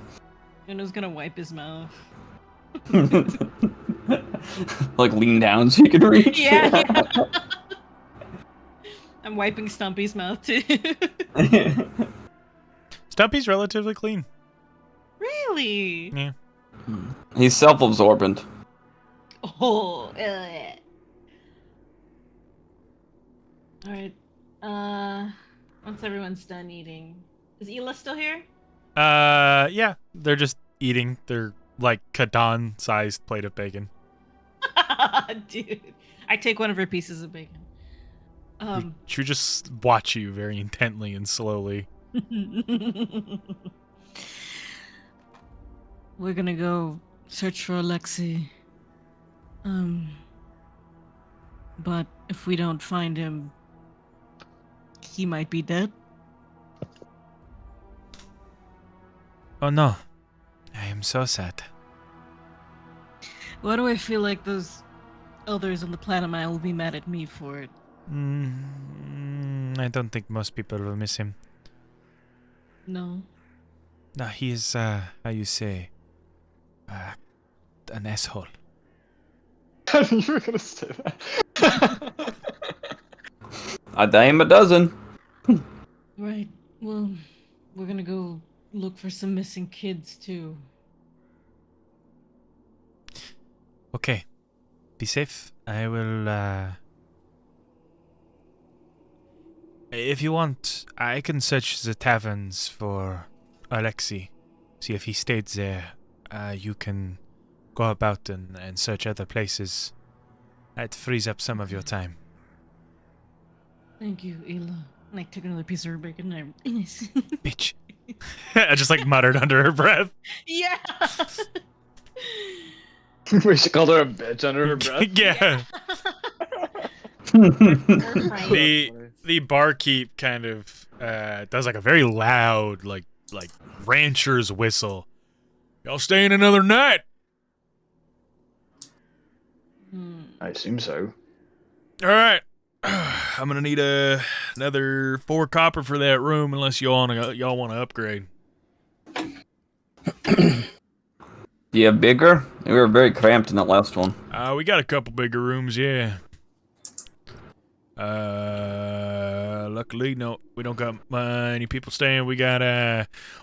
Uno's gonna wipe his mouth. Like lean down so you can reach. Yeah. I'm wiping Stumpy's mouth too. Stumpy's relatively clean. Really? Yeah. He's self-absorbent. Oh. Alright. Once everyone's done eating. Is Ela still here? Yeah. They're just eating their, like, Catan-sized plate of bacon. Dude. I take one of her pieces of bacon. She just watch you very intently and slowly. We're gonna go search for Alexei. But if we don't find him, he might be dead. Oh no. I am so sad. Why do I feel like those others on the planet mine will be mad at me for it? I don't think most people will miss him. No. No, he is, how you say, an asshole. You were gonna say that. A dime a dozen. Right. Well, we're gonna go look for some missing kids too. Okay. Be safe. I will, if you want, I can search the taverns for Alexei. See if he stayed there. You can go about and search other places. That frees up some of your time. Thank you, Ela. And I took another piece of her bacon and I... Bitch. I just like muttered under her breath. Yeah! We should call her a bitch under her breath. Yeah. Right. The barkeep kind of does like a very loud like rancher's whistle. Y'all staying another night? I assume so. All right. I'm gonna need another 4 copper for that room, unless y'all want to upgrade. Yeah, bigger? We were very cramped in that last one. We got a couple bigger rooms, yeah. Luckily, no, we don't got any people staying. We got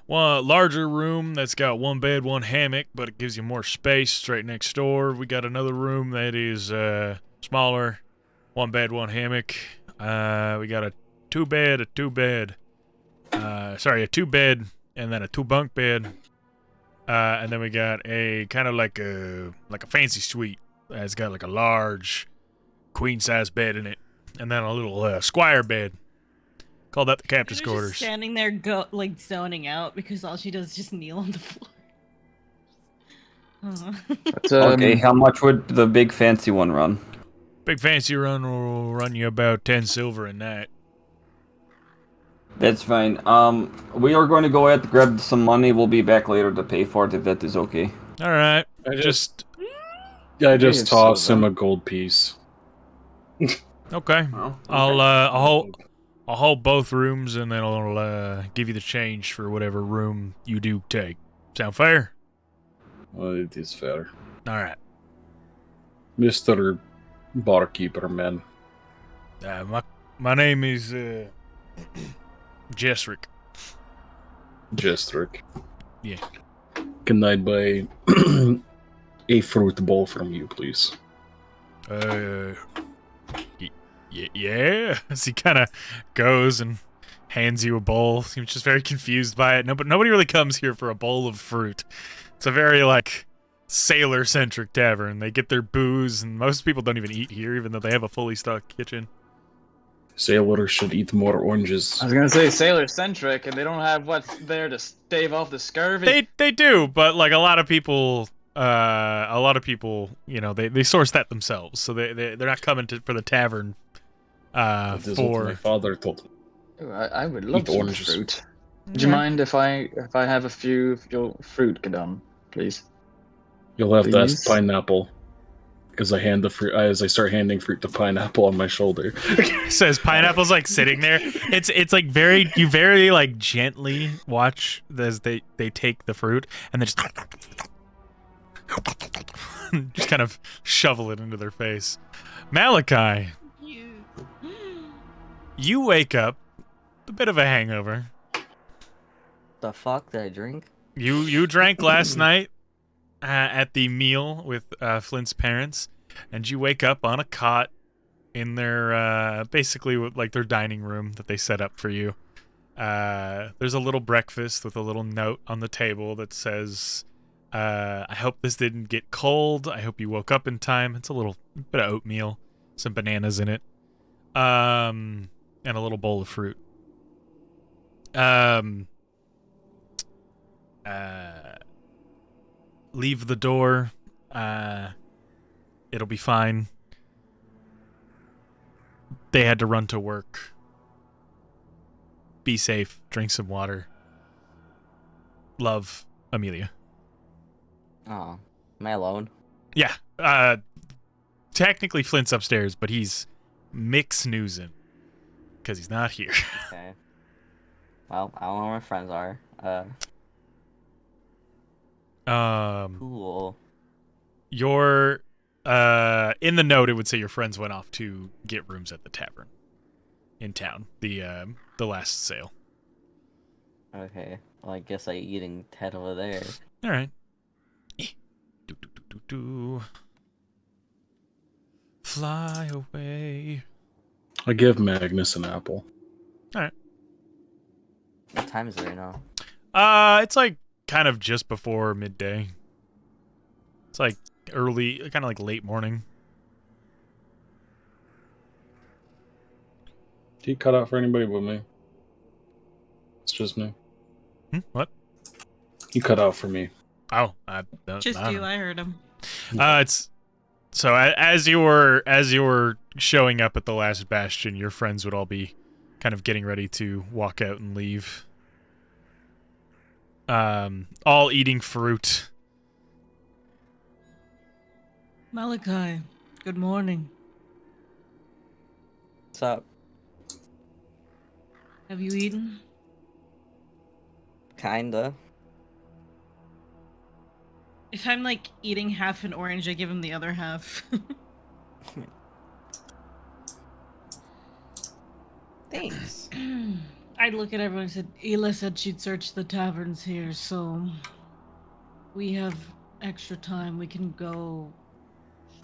one larger room that's got 1 bed, 1 hammock, but it gives you more space right next door. We got another room that is smaller, 1 bed, 1 hammock. We got a 2 bed, a 2 bed. A 2 bed and then a 2 bunk bed. And then we got a kind of like a fancy suite that's got like a large queen size bed in it. And then a little squire bed. Call that the captain's You're quarters. just standing there, zoning out because all she does is just kneel on the floor. But, Okay, how much would the big fancy one run? Big fancy run will run you about 10 silver a night. That's fine. We are going to go ahead and grab some money. We'll be back later to pay for it if that is okay. All right. I Just I it's just toss him silver. a gold piece. okay. Oh, I'll hold both rooms and then I'll give you the change for whatever room you do take. Sound fair? Well, it is fair. All right. Mr. Barkeeper, man. My name is Jesrick. Jestrick. Yeah. Can I buy a fruit bowl from you, please? Yeah. As he kind of goes and hands you a bowl. He's just very confused by it. No, but nobody really comes here for a bowl of fruit. It's a very like sailor-centric tavern. They get their booze, and most people don't even eat here, even though they have a fully stocked kitchen. Sailors should eat more oranges. I was gonna say sailor-centric, and they don't have what's there to stave off the scurvy. They do, but like a lot of people, you know, they source that themselves, so they're not coming for the tavern. That is what my father told me. Ooh, I would love Eat some oranges. fruit. Would you mind if I have a few of your fruit, Gadon, please? You'll have to Please? ask Pineapple. Because I hand the fruit as I start handing fruit to Pineapple on my shoulder. Says Pineapple's like sitting there. It's like very like gently watch as they take the fruit and then just kind of shovel it into their face. Malachi, you wake up with a bit of a hangover. The fuck did I drink? You drank last night at the meal with Flint's parents, and you wake up on a cot in their basically like their dining room that they set up for you. There's a little breakfast with a little note on the table that says, "I hope this didn't get cold. I hope you woke up in time." It's a little bit of oatmeal, some bananas in it, and a little bowl of fruit. Leave the door. It'll be fine. They had to run to work. Be safe. Drink some water. Love, Amelia. Oh, am I alone? Yeah. Technically Flint's upstairs, but he's mix-snoozing. Because he's not here. Okay. Well, I don't know where my friends are. Cool. Your in the note it would say your friends went off to get rooms at the tavern in town. The last sale. Okay. Well, I guess I eating Ted over there. All right. Do. Fly away. I give Magnus an apple. All right. What time is it right now? It's like kind of just before midday. It's like early, kind of like late morning. Do you cut out for anybody but me? It's just me. What? You cut out for me. Oh, Just I you. don't know. I heard him. It's so as you were showing up at the last bastion, your friends would all be kind of getting ready to walk out and leave. All eating fruit. Malachi, good morning. What's up? Have you eaten? Kinda. If I'm like eating half an orange, I give him the other half. Thanks. I'd look at everyone and said, Ela said she'd search the taverns here, so we have extra time. We can go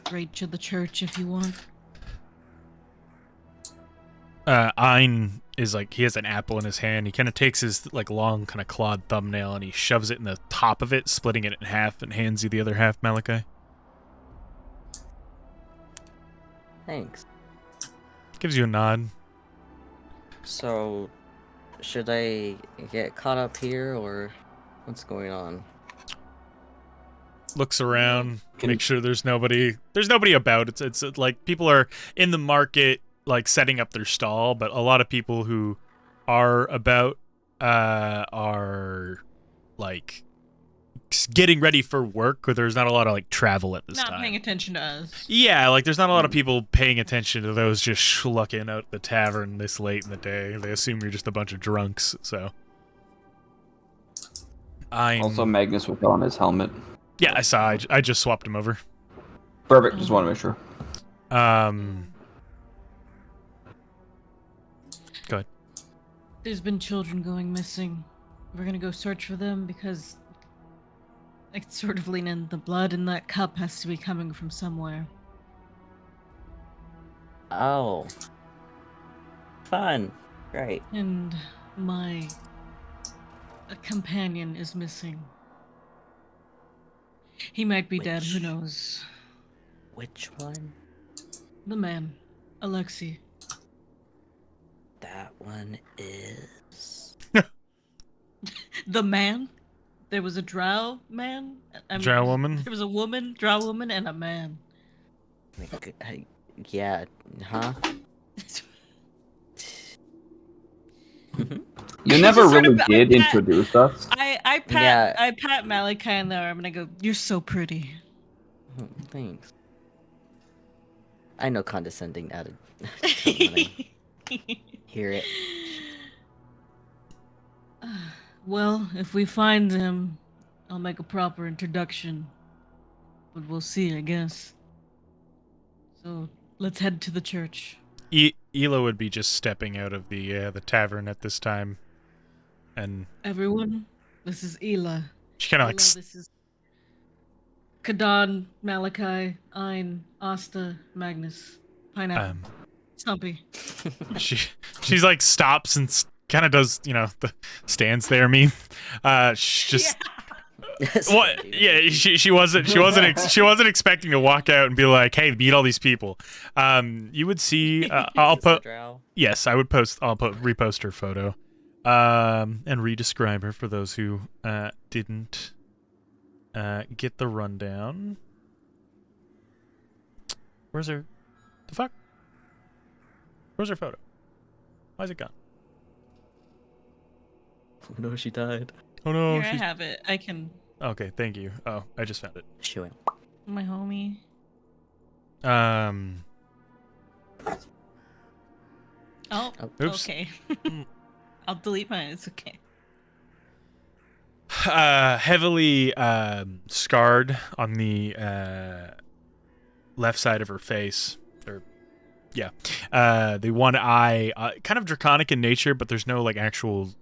straight to the church if you want. Ein is like, he has an apple in his hand. He kind of takes his like long kind of clawed thumbnail and he shoves it in the top of it, splitting it in half, and hands you the other half, Malachi. Thanks. Gives you a nod. So, should I get caught up here, or what's going on? Looks around, Can- make sure there's nobody about. It's like people are in the market, like setting up their stall, but a lot of people who are about are like getting ready for work, or there's not a lot of like travel at this Not time. paying attention to us. Yeah, like there's not a lot of people paying attention to those just schlucking out the tavern this late in the day. They assume you're just a bunch of drunks, so. Also, Magnus was on his helmet. Yeah, I saw. I just swapped him over. Perfect. Just want to make sure. Go ahead. There's been children going missing. We're gonna go search for them because I can sort of lean in. The blood in that cup has to be coming from somewhere. Oh. Fun. Great. And my companion is missing. He might be dead, who knows? Which one? The man, Alexei. That one is... The man? There was a drow man? Drow woman? There was a woman, drow woman, and a man. Yeah, huh? You never Just sort really of- did introduce us. I pat Malachi in the arm and I go, "You're so pretty." Thanks. I know condescending added. Hear it. Well, if we find him, I'll make a proper introduction. But we'll see, I guess. So let's head to the church. Ela would be just stepping out of the tavern at this time, and Everyone, this is Ela. she kind of Ela, like this is Kadan, Malachi, Ein, Asta, Magnus, Pineapple, Stumpy. she's like stops and kind of does the stands there meme. Just what? Yeah, she wasn't expecting to walk out and be like, "Hey, meet all these people." You would see. I'll repost her photo, and re-describe her for those who didn't get the rundown. Where's her? The fuck? Where's her photo? Why's it gone? Oh no, she died. Oh no, Here, I she's... have it. I can. Okay, thank you. Oh, I just found it. She went. My homie. Oh, Oops. okay. I'll delete mine. It's okay. Heavily scarred on the left side of her face. Or, yeah. The one eye, kind of draconic in nature, but there's no like actual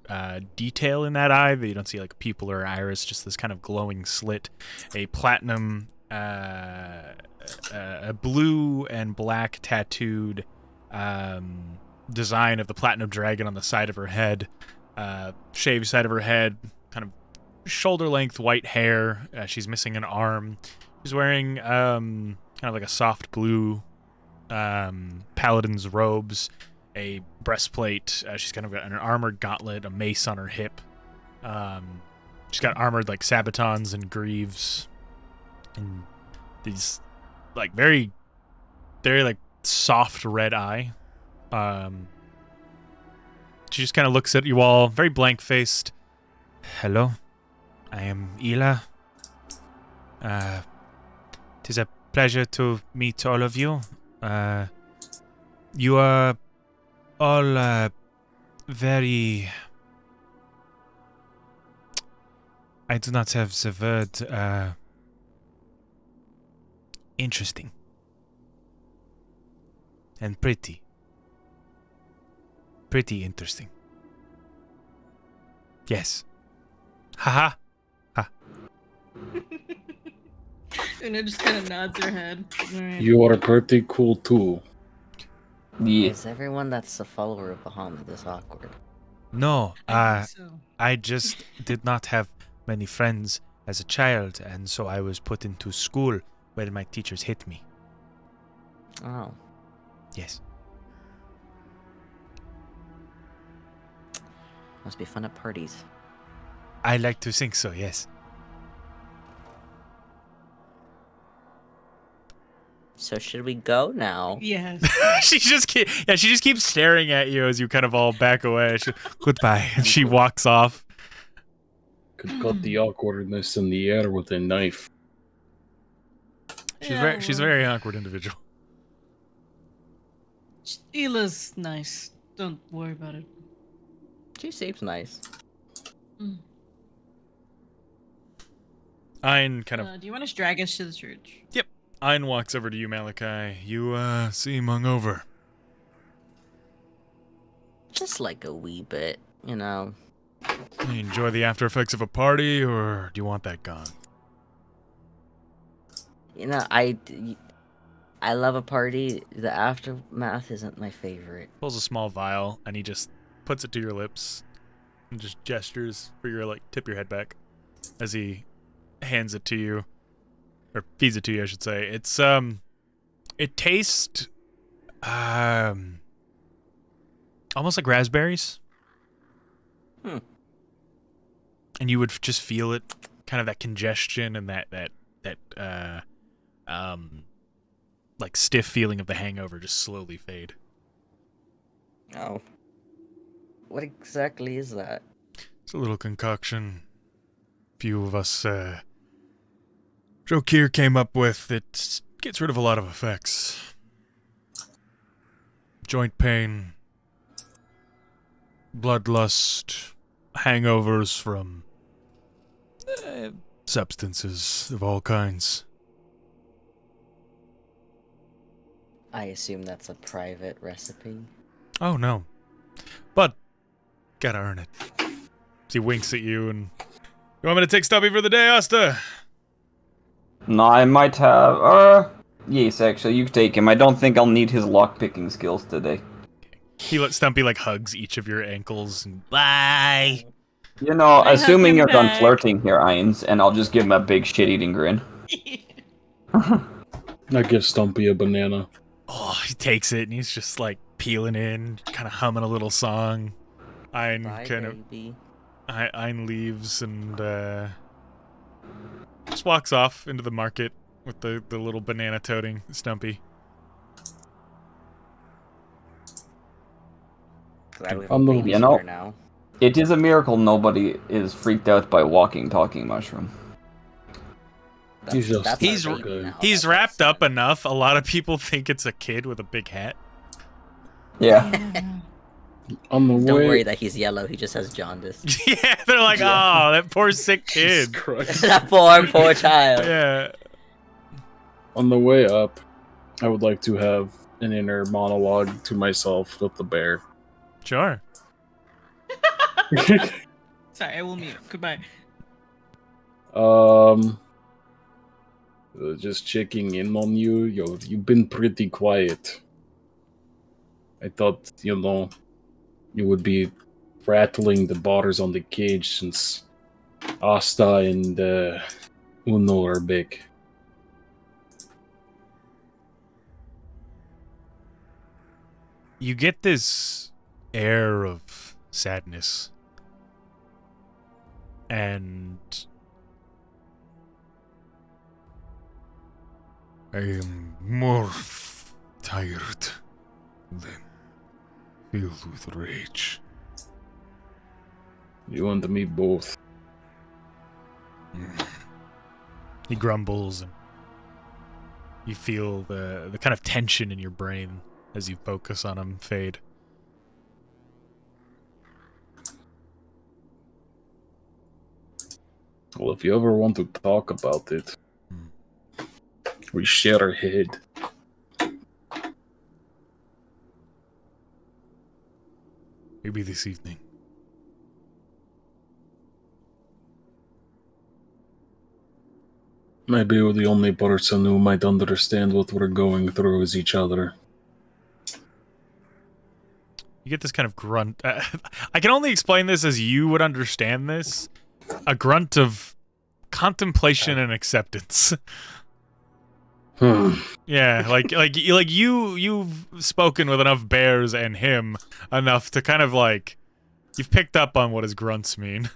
detail in that eye. You don't see like pupil or iris, just this kind of glowing slit. A platinum, a blue and black tattooed design of the platinum dragon on the side of her head. Shaved side of her head, kind of shoulder-length white hair. She's missing an arm. She's wearing kind of like a soft blue paladin's robes, a breastplate. She's kind of got an armored gauntlet, a mace on her hip. She's got armored like sabatons and greaves, and these like very like soft red eye. She just kind of looks at you all, very blank-faced. Hello, I am Ela. Tis a pleasure to meet all of you. You are all very... I do not have the word. Interesting. And pretty. Pretty interesting. Yes. Haha. Una just kind of nods her head. Alright. You are pretty cool too. Yeah. Is everyone that's a follower of Bahmut this awkward? No, I think so. I just did not have many friends as a child, and so I was put into school where my teachers hit me. Oh. Yes. Must be fun at parties. I like to think so, yes. So should we go now? Yes. she just keeps staring at you as you kind of all back away. Goodbye. And she walks off. Could cut the awkwardness in the air with a knife. She's a very awkward individual. Ela's nice. Don't worry about it. She seems nice. Ein kind of... Do you want to drag us to the church? Yep. Ein walks over to you, Malachi. You, seem hungover. Just like a wee bit, you know. You enjoy the after effects of a party, or do you want that gone? You know, I love a party. The aftermath isn't my favorite. Pulls a small vial, and he just puts it to your lips and just gestures for your, like, tip your head back as he hands it to you. Or feeds it to you, I should say. It's, it tastes, almost like raspberries. Hmm. And you would just feel it, kind of that congestion and that like stiff feeling of the hangover just slowly fade. Oh. What exactly is that? It's a little concoction. Few of us, Jokir came up with. It gets rid of a lot of effects. Joint pain, bloodlust, hangovers from substances of all kinds. I assume that's a private recipe. Oh, no. But, gotta earn it. He winks at you and... You want me to take Stubby for the day, Asta? No, I might have. Yes, actually, you take him. I don't think I'll need his lockpicking skills today. He let Stumpy like hugs each of your ankles and bye. You know, I hug assuming him you're done back. flirting here, Irons, and I'll just give him a big shit-eating grin. I give Stumpy a banana. Oh, he takes it and he's just like peeling in, kind of humming a little song. Ein Bye, kind of baby. Ein leaves and just walks off into the market with the little banana toting Stumpy. Glad we have On a the- babysitter You know- now. It is a miracle nobody is freaked out by walking, talking mushroom. He's just- That's He's- our baby now. He's That's our wrapped up son. enough. A lot of people think it's a kid with a big hat. Yeah. On the Don't way, worry that he's yellow. He just has jaundice. Yeah, they're like, oh, that poor sick Jesus kid. Christ. That poor child. Yeah. On the way up, I would like to have an inner monologue to myself with the bear. Sure. Sorry, I will mute. Goodbye. Just checking in on you. You've been pretty quiet. I thought, you would be rattling the bars on the cage since Asta and Uno are big. You get this air of sadness. And I am more tired than filled with rage. You and me both. He grumbles, and you feel the kind of tension in your brain as you focus on him fade. Well, if you ever want to talk about it, we share a head. Maybe this evening. Maybe the only person who might understand what we're going through is each other. You get this kind of grunt. I can only explain this as you would understand this. A grunt of contemplation and acceptance. Yeah, like you've spoken with enough bears and him enough to kind of like you've picked up on what his grunts mean.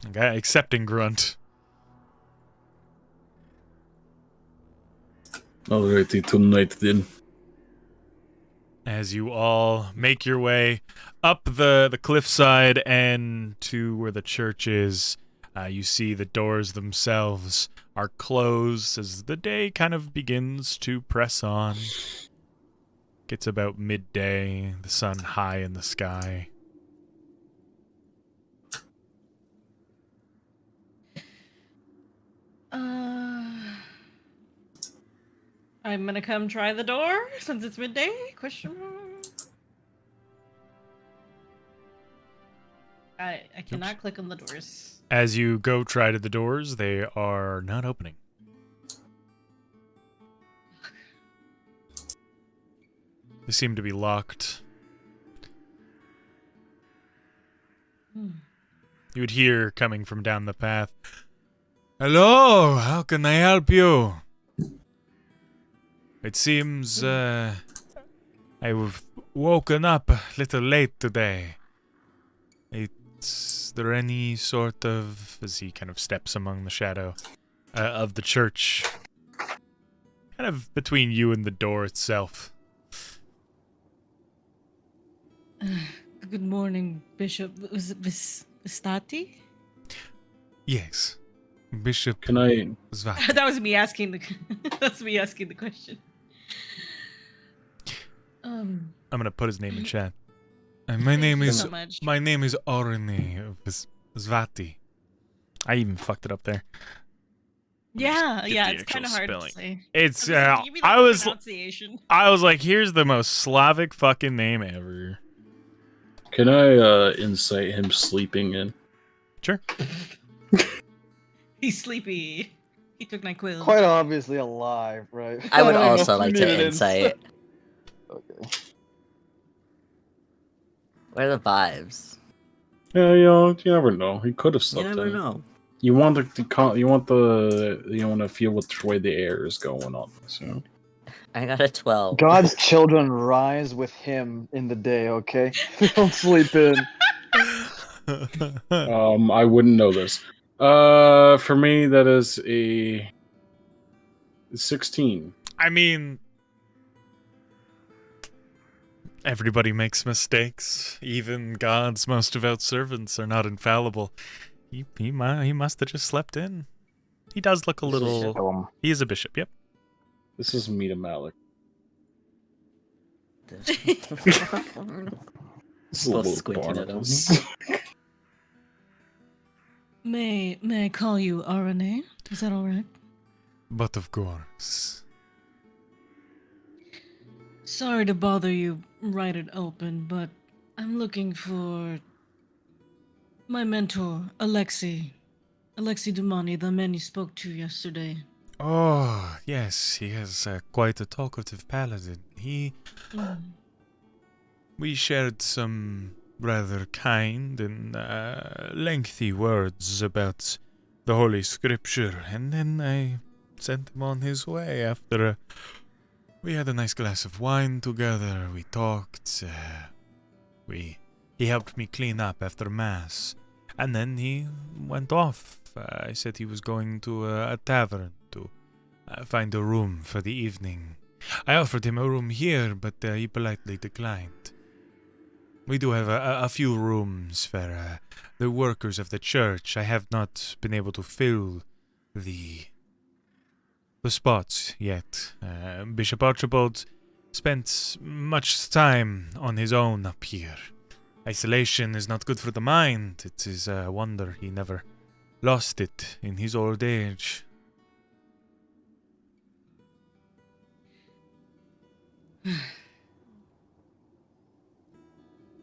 Okay, accepting grunt. Alrighty, tonight then. As you all make your way up the cliffside and to where the church is, you see the doors themselves are closed as the day kind of begins to press on. Gets about midday, the sun high in the sky. I'm gonna come try the door since it's midday? Question mark. I cannot click on the doors. As you go try to the doors, they are not opening. They seem to be locked. You would hear coming from down the path, "Hello, how can I help you? It seems I've woken up a little late today. Is there any sort of..." as he kind of steps among the shadow of the church, kind of between you and the door itself. Good morning, Bishop. Was it Vistati? Yes, Bishop Can I... Zvati. That was me asking the. That's me asking the question. I'm gonna put his name in chat. My name you is so much. my name is Orne Zvati. I even fucked it up there. Yeah, Get yeah, the it's actual kind of hard spelling. to say. It's I was like, give me the I was pronunciation. like, here's the most Slavic fucking name ever. Can I incite him sleeping in? Sure. He's sleepy. He took my quill. Quite obviously alive, right? I would don't know also if like we to needed insight. Okay. What are the vibes? Yeah, you never know. He could have You slept never in. know. You want to feel which way the air is going on this, you know? I got a 12. God's children rise with him in the day, okay? Don't sleep in. I wouldn't know this. For me, that is a 16. I mean, Everybody makes mistakes. Even God's most devout servants are not infallible. He must have just slept in. He does look a little... He is a bishop, yep. This is Meet Malik. This is a Both little squinting at him. Barnabas. May I call you RNA? Is that alright? But of course. Sorry to bother you right at open, but I'm looking for my mentor, Alexei. Alexei Dumani, the man you spoke to yesterday. Oh, yes, he is quite a talkative paladin. We shared some rather kind and lengthy words about the Holy Scripture, and then I sent him on his way after we had a nice glass of wine together. We talked. He helped me clean up after Mass, and then he went off. I said he was going to a tavern to find a room for the evening. I offered him a room here, but he politely declined. We do have a few rooms for the workers of the church. I have not been able to fill the spots yet. Bishop Archibald spent much time on his own up here. Isolation is not good for the mind. It is a wonder he never lost it in his old age.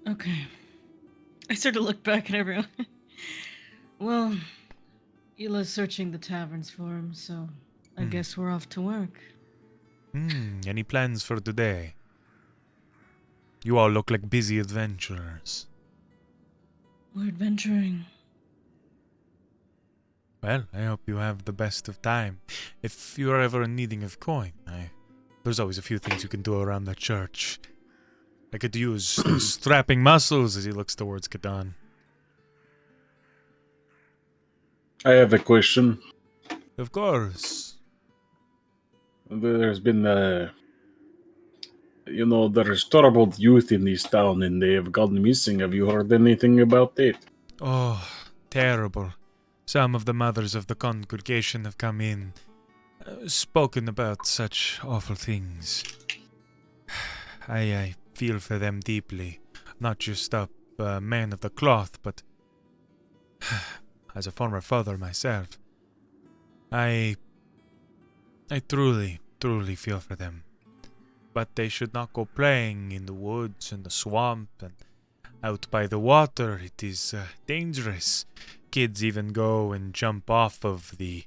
Okay. I sort of look back at everyone. Well, Ila's searching the taverns for him, so I guess we're off to work. Any plans for today? You all look like busy adventurers. We're adventuring. Well, I hope you have the best of time. If you are ever in needing of coin, there's always a few things you can do around the church. I could use those strapping muscles as he looks towards Kadan. I have a question. Of course. There's been, there's troubled youth in this town and they have gone missing. Have you heard anything about it? Oh, terrible. Some of the mothers of the congregation have come in, spoken about such awful things. I feel for them deeply, not just a man of the cloth, but as a former father myself. I truly feel for them. But they should not go playing in the woods and the swamp and out by the water. It is dangerous. Kids even go and jump off of the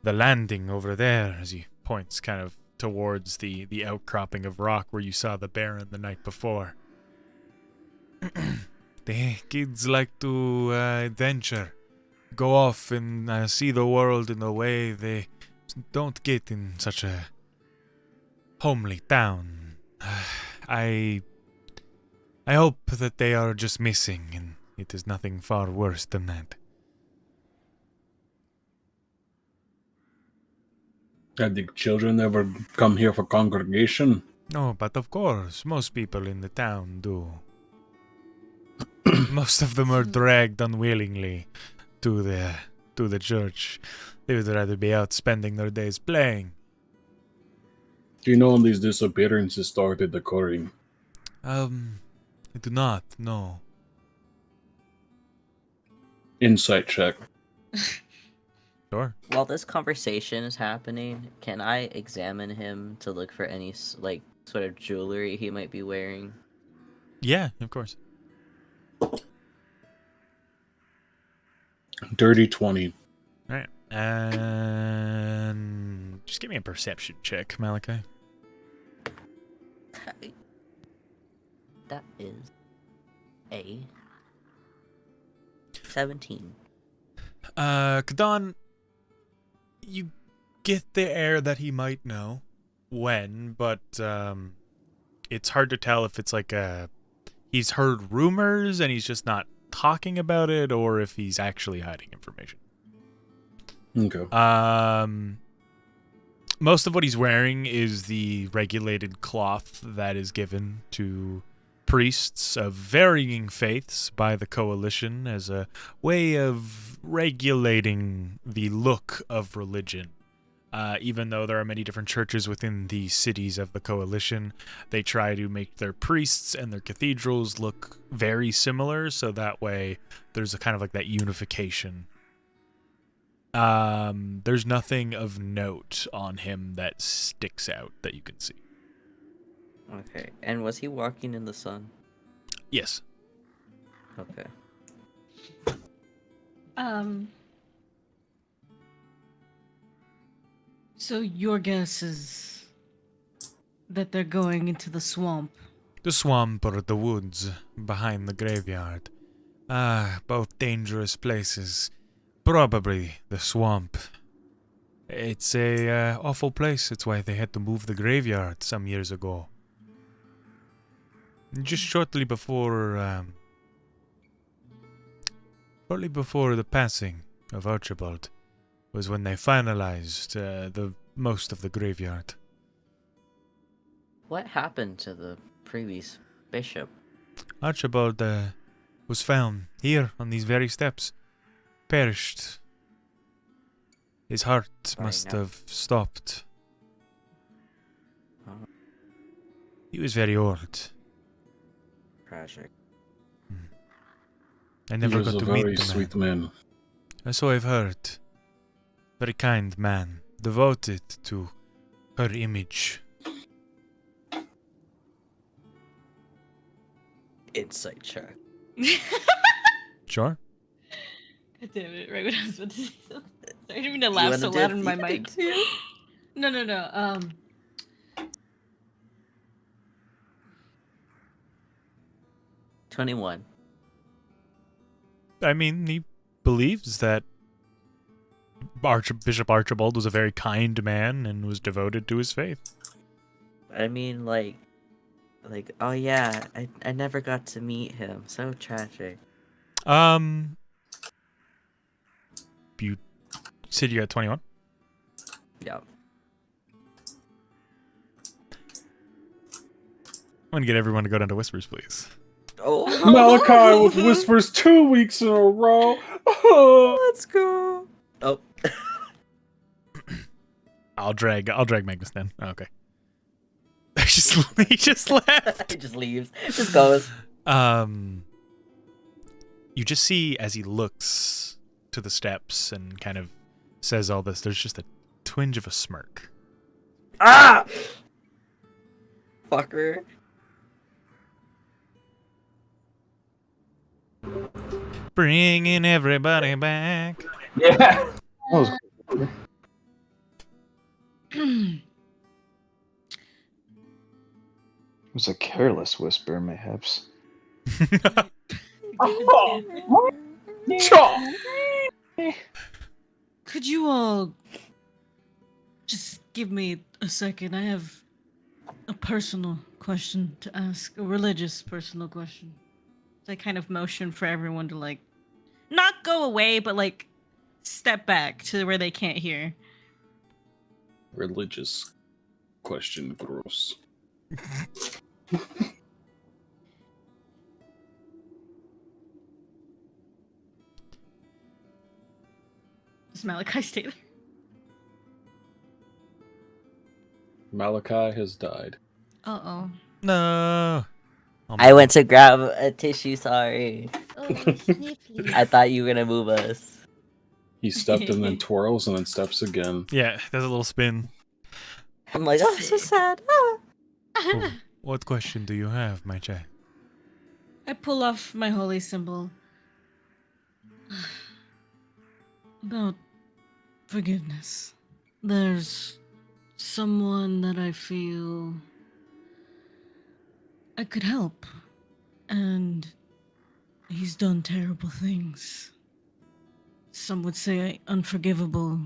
landing over there, as he points kind of towards the outcropping of rock where you saw the Baron the night before. The kids like to adventure, go off and see the world in a way they don't get in such a homely town. I hope that they are just missing, and it is nothing far worse than that. Have the children ever come here for congregation? No, but of course, most people in the town do. Most of them are dragged unwillingly to the church. They would rather be out spending their days playing. Do you know when these disappearances started occurring? I do not know. Insight check. Sure. While this conversation is happening, can I examine him to look for any sort of jewelry he might be wearing? Yeah, of course. Dirty 20. All right. And just give me a perception check, Malachi. That is a 17. Kadan, you get the air that he might know when, but it's hard to tell if it's like he's heard rumors and he's just not talking about it, or if he's actually hiding information. Okay. Most of what he's wearing is the regulated cloth that is given to priests of varying faiths by the coalition as a way of regulating the look of religion. Even though there are many different churches within the cities of the coalition, they try to make their priests and their cathedrals look very similar, so that way there's a kind of like that unification. There's nothing of note on him that sticks out that you can see. Okay. And was he walking in the sun? Yes. Okay. So your guess is that they're going into the swamp. The swamp or the woods behind the graveyard. Both dangerous places. Probably the swamp. It's a awful place. It's why they had to move the graveyard some years ago. Just shortly before the passing of Archibald was when they finalized the most of the graveyard. What happened to the previous bishop? Archibald was found here on these very steps, perished. His heart Sorry, must no. have stopped. Oh. He was very old. Tragic. I never he was got a to meet very the sweet man. man. So I've heard. Very kind man, devoted to her image. Insight check. Sure. God damn it, right when I was about to say something. Sorry, I didn't mean to You laugh wanna so do loud it? in You my can do mic. it too. No. 21. I mean, he believes that Bishop Archibald was a very kind man and was devoted to his faith. I mean, like, oh yeah, I never got to meet him. So tragic. You said you got 21? Yeah. I'm gonna get everyone to go down to Whispers, please. Oh, Malachi with whispers 2 weeks in a row. let's go. Oh, I'll drag Magnus then. Oh, okay. He just left. he just leaves. Just goes. You just see as he looks to the steps and kind of says all this, there's just a twinge of a smirk. Ah! Fucker. Bringing everybody back. Yeah. It was a careless whisper, mayhaps. Could you all just give me a second? I have a personal question to ask, a religious personal question. I kind of motion for everyone to like not go away, but like step back to where they can't hear. Religious question, gross. Does Malachi stay there? Malachi has died. Uh-oh. No. I went to grab a tissue. Sorry. Oh, sniffly. I thought you were gonna move us. He stepped and then twirls and then steps again. Yeah, there's a little spin. I'm like, oh, so sad. Ah. Oh, what question do you have, my child? I pull off my holy symbol. About forgiveness. There's someone that I feel I could help. And he's done terrible things. Some would say unforgivable.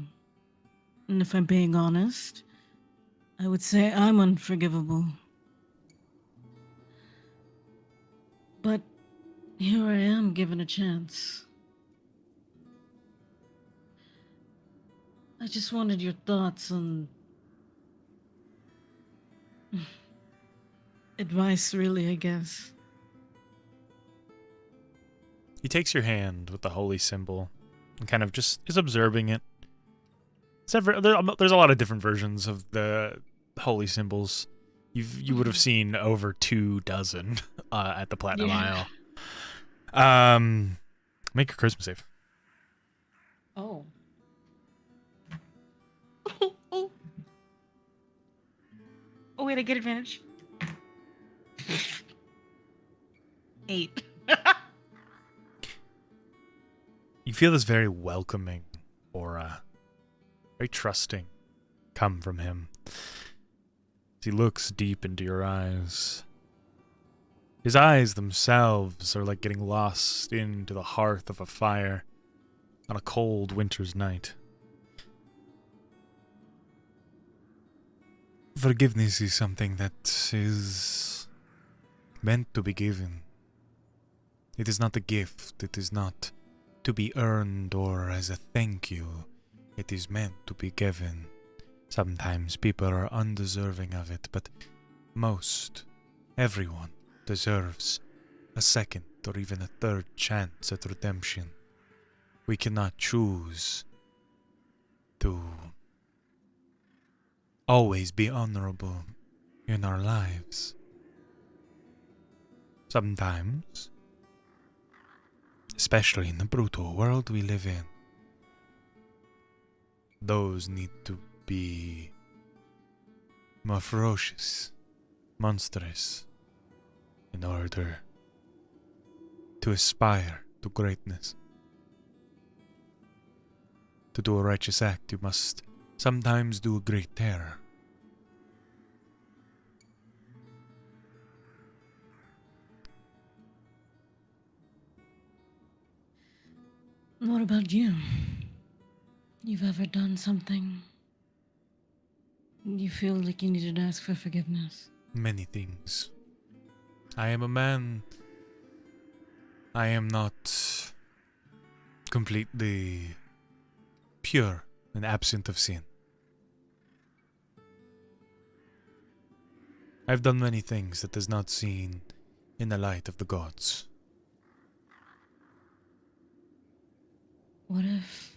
And if I'm being honest, I would say I'm unforgivable. But here I am given a chance. I just wanted your thoughts on advice, really, I guess. He takes your hand with the holy symbol and kind of just is observing it. There's a lot of different versions of the holy symbols. You would have seen over 24 at the Platinum Yeah. Isle. Make a charisma save. Oh. Oh wait, I get advantage. 8. You feel this very welcoming aura, very trusting, come from him. As he looks deep into your eyes. His eyes themselves are like getting lost into the hearth of a fire on a cold winter's night. Forgiveness is something that is meant to be given. It is not a gift. It is not to be earned or as a thank you. It is meant to be given. Sometimes people are undeserving of it, but everyone deserves a second or even a third chance at redemption. We cannot choose to always be honorable in our lives. Sometimes, especially in the brutal world we live in, those need to be more ferocious, monstrous, in order to aspire to greatness. To do a righteous act, you must sometimes do a great terror. What about you? You've ever done something you feel like you needed to ask for forgiveness? Many things. I am a man. I am not completely pure and absent of sin. I've done many things that is not seen in the light of the gods. What if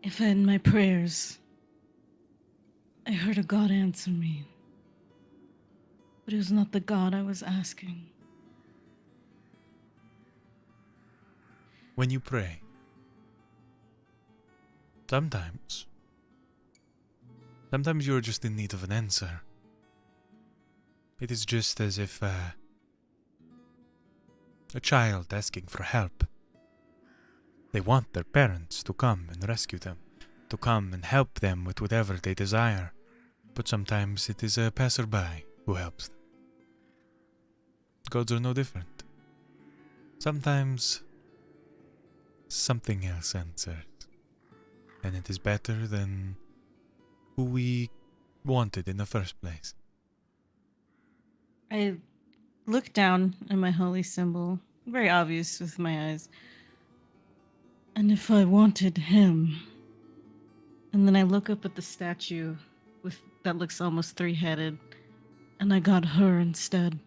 if in my prayers I heard a God answer me, but it was not the God I was asking? When you pray, sometimes you are just in need of an answer. It is just as if a child asking for help. They want their parents to come and rescue them, to come and help them with whatever they desire. But sometimes it is a passerby who helps them. Gods are no different. Sometimes something else answers, and it is better than who we wanted in the first place. I look down at my holy symbol, very obvious with my eyes. And if I wanted him, and then I look up at the statue that looks almost 3-headed, and I got her instead.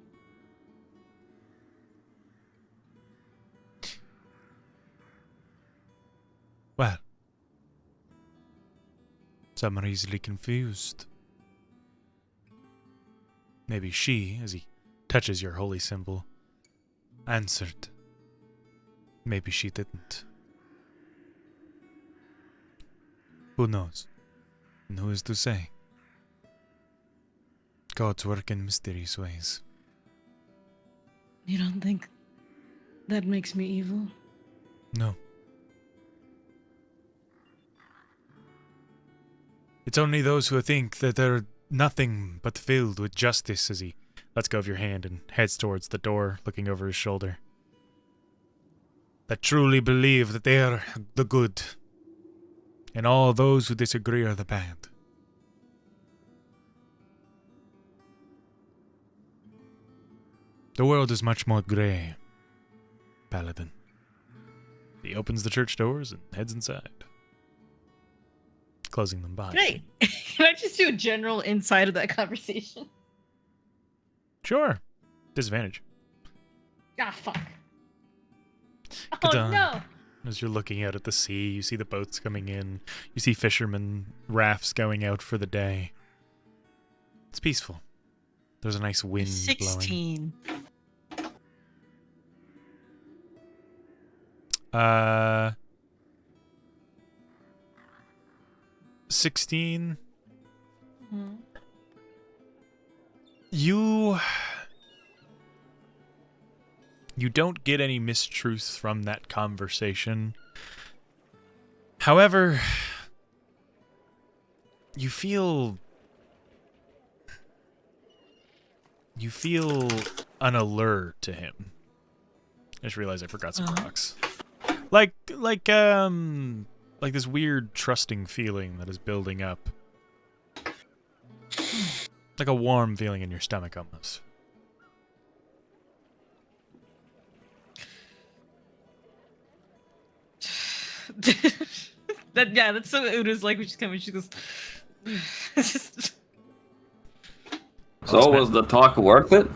Well, some are easily confused. Maybe she, as he touches your holy symbol, answered. Maybe she didn't. Who knows? And who is to say? Gods work in mysterious ways. You don't think that makes me evil? No. It's only those who think that they're nothing but filled with justice, as he lets go of your hand and heads towards the door, looking over his shoulder, that truly believe that they are the good, and all those who disagree are the bad. The world is much more grey, Paladin. He opens the church doors and heads inside. closing them behind. Great. Can I just do a general inside of that conversation? Sure. Disadvantage. Ah, fuck. Good Oh on. no! As you're looking out at the sea, you see the boats coming in. You see fishermen rafts going out for the day. It's peaceful. There's a nice wind blowing. 16. 16. Hmm. You don't get any mistruths from that conversation. However, you feel an allure to him. I just realized I forgot some rocks. Like this weird trusting feeling that is building up. Like a warm feeling in your stomach almost. That's so Una's like when she's coming. She goes. So was the talk worth it?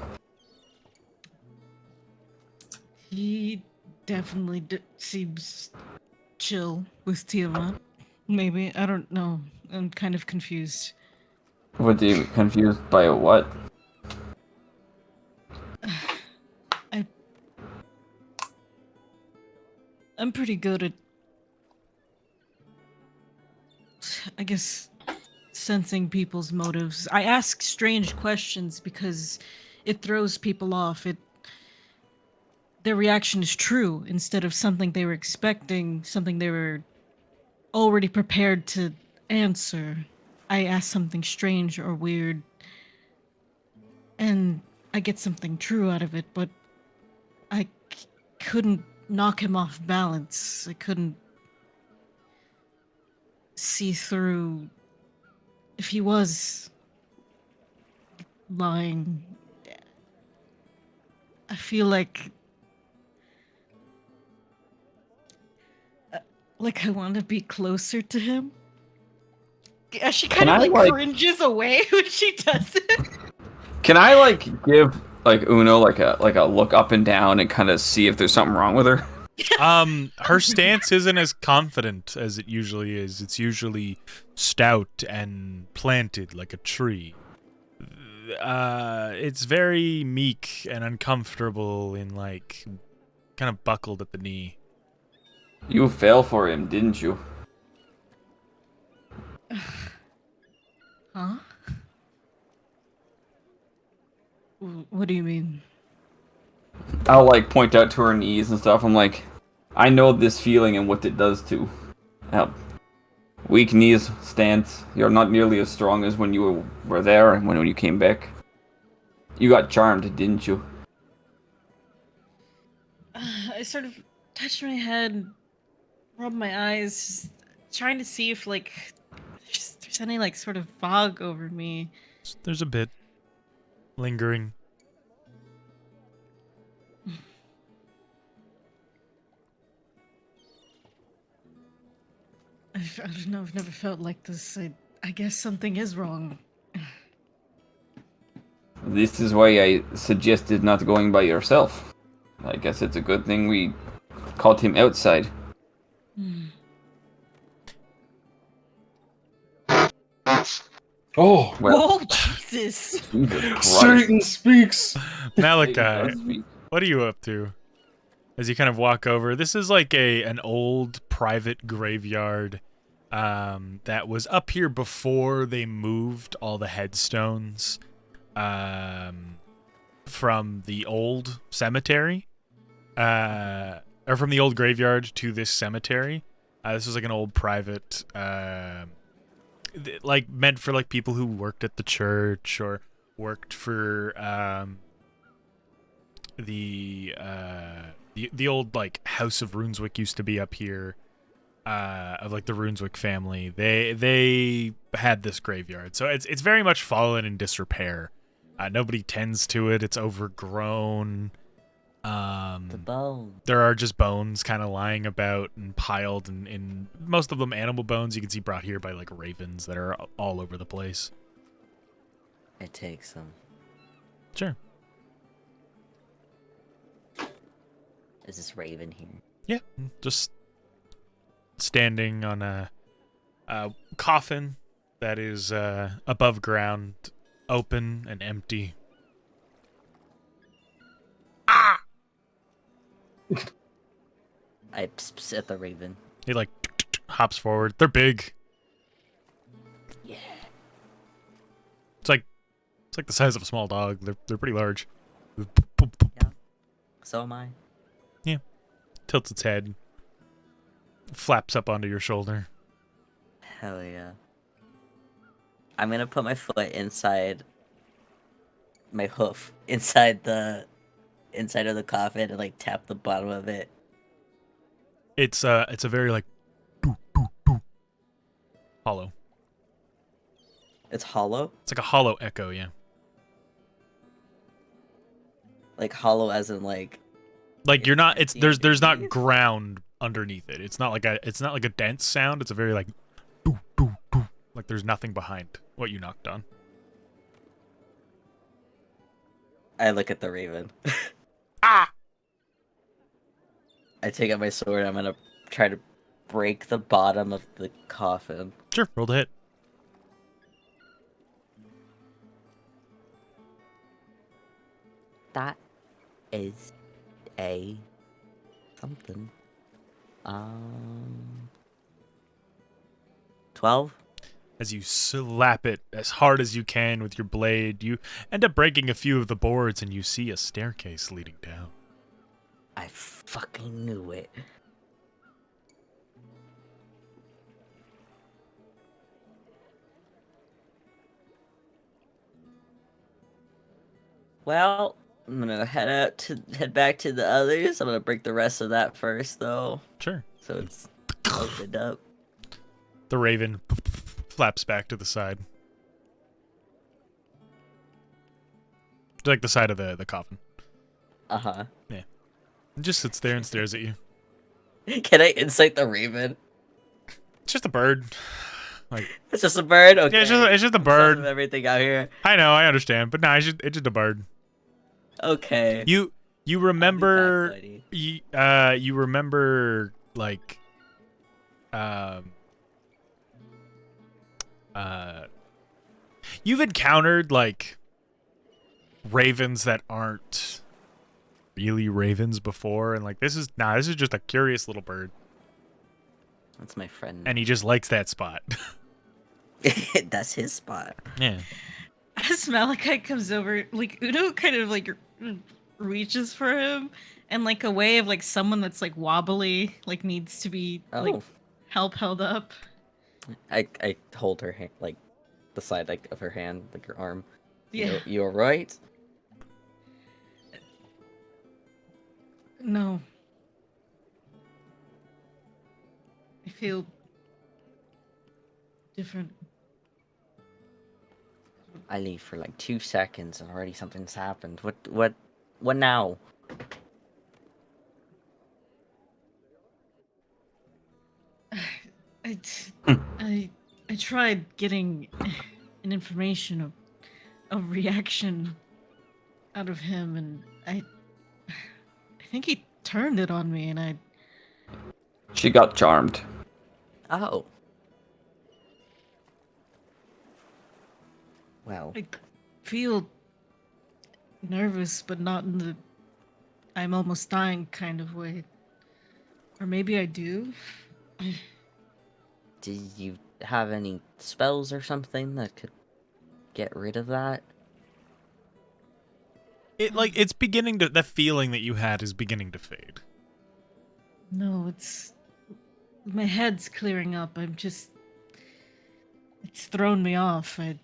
He definitely seems chill with Tiamat. Maybe I don't know. I'm kind of confused. What, you confused by what? I'm pretty good at, I guess, sensing people's motives. I ask strange questions because it throws people off. Their reaction is true instead of something they were expecting, something they were already prepared to answer. I ask something strange or weird, and I get something true out of it, but I couldn't knock him off balance. I couldn't see through if he was lying. I feel like I want to be closer to him. She kind of cringes away when she does it. Can I give Uno like a look up and down and kind of see if there's something wrong with her? Her stance isn't as confident as it usually is. It's usually stout and planted like a tree. It's very meek and uncomfortable and kind of buckled at the knee. You fell for him, didn't you? Huh? What do you mean? I'll point out to her knees and stuff. I'm like, I know this feeling and what it does to weak knees stance. You're not nearly as strong as when you were there and when you came back. You got charmed, didn't you? I sort of touched my head, rubbed my eyes, trying to see if there's any sort of fog over me. There's a bit lingering. I don't know, I've never felt like this. I guess something is wrong. This is why I suggested not going by yourself. I guess it's a good thing we caught him outside. Oh, Well, Oh, Jesus! Satan speaks. Malachi, what are you up to? As you kind of walk over, this is like an old private graveyard that was up here before they moved all the headstones from the old cemetery, or from the old graveyard to this cemetery. This was like an old private, meant for people who worked at the church or worked for the old House of Runeswick used to be up here, of the Runeswick family. They had this graveyard, so it's very much fallen in disrepair. Nobody tends to it. It's overgrown. The bone. There are just bones kind of lying about and piled, in most of them animal bones. You can see brought here by like ravens that are all over the place. It takes them. Sure. Is this raven here? Yeah, just standing on a coffin that is above ground, open and empty. Ah! I pss at the raven. He like hops forward. They're big. Yeah. It's like the size of a small dog. They're pretty large. Yeah. So am I. Yeah. Tilts its head. Flaps up onto your shoulder. Hell yeah. I'm gonna put my foot inside my hoof inside of the coffin and like tap the bottom of it. It's a very like boo boo boo hollow. It's hollow? It's like a hollow echo, yeah. Like hollow as in like You're not there's not ground underneath it. It's not like a dense sound. It's a very like boo boo boo. Like there's nothing behind what you knocked on. I look at the raven. Ah! I take out my sword. I'm gonna try to break the bottom of the coffin. Sure, roll to hit. That is a something. 12? As you slap it as hard as you can with your blade, you end up breaking a few of the boards and you see a staircase leading down. I fucking knew it. Well, I'm gonna head back to the others. I'm gonna break the rest of that first, though. Sure. So it's opened up. The raven flaps back to the side. Like the side of the coffin. Uh-huh. Yeah. It just sits there and stares at you. Can I insight the raven? It's just a bird. Like It's just a bird? Okay. yeah, it's just a I'm bird. sussing everything out here. I know, I understand, but nah, it's just a bird. Okay. You remember I'll be back, buddy. you remember like you've encountered like ravens that aren't really ravens before, and like this is just a curious little bird, That's my friend. and he just likes that spot. That's his spot. Yeah. As Malachite comes over, like Udo kind of like reaches for him, and like a way of like someone that's like wobbly, like needs to be like Oh. help held up. I hold her hand, like the side like of her hand, like her arm. Yeah. You're right. No. I feel different. I leave for like 2 seconds and already something's happened. What now? I tried getting an information of reaction out of him, and I think he turned it on me, and She got charmed. Oh. Well, I feel nervous, but not in the I'm almost dying kind of way. Or maybe I do. did you have any spells or something that could get rid of that? It's beginning to, the feeling that you had is beginning to fade. No, my head's clearing up. It's thrown me off. I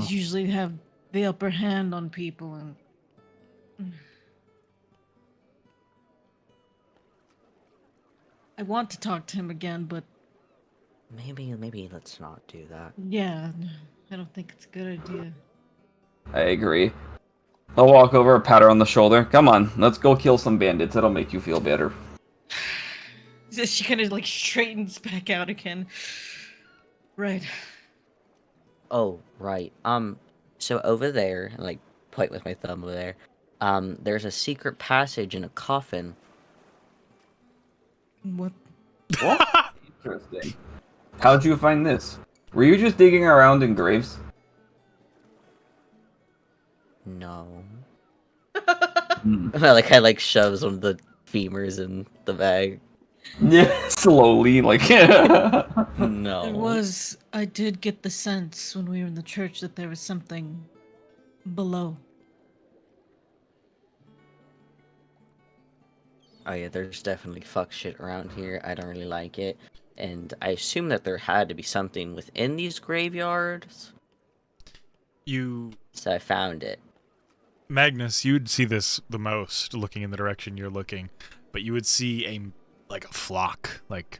usually have the upper hand on people, and I want to talk to him again, but Maybe let's not do that. yeah, I don't think it's a good idea. I agree. I'll walk over, pat her on the shoulder. Come on, let's go kill some bandits. It'll make you feel better. She kind of like straightens back out again. Right. Oh, right. So over there, like, point with my thumb over there, there's a secret passage in a coffin. What? What? Interesting. How'd you find this? Were you just digging around in graves? No. Hmm. I like shoves one of the femurs in the bag. Yeah, slowly, like. No. I did get the sense when we were in the church that there was something below. Oh yeah, there's definitely fuck shit around here. I don't really like it. And I assume that there had to be something within these graveyards. So I found it. Magnus, you'd see this the most looking in the direction you're looking, but you would see a flock, like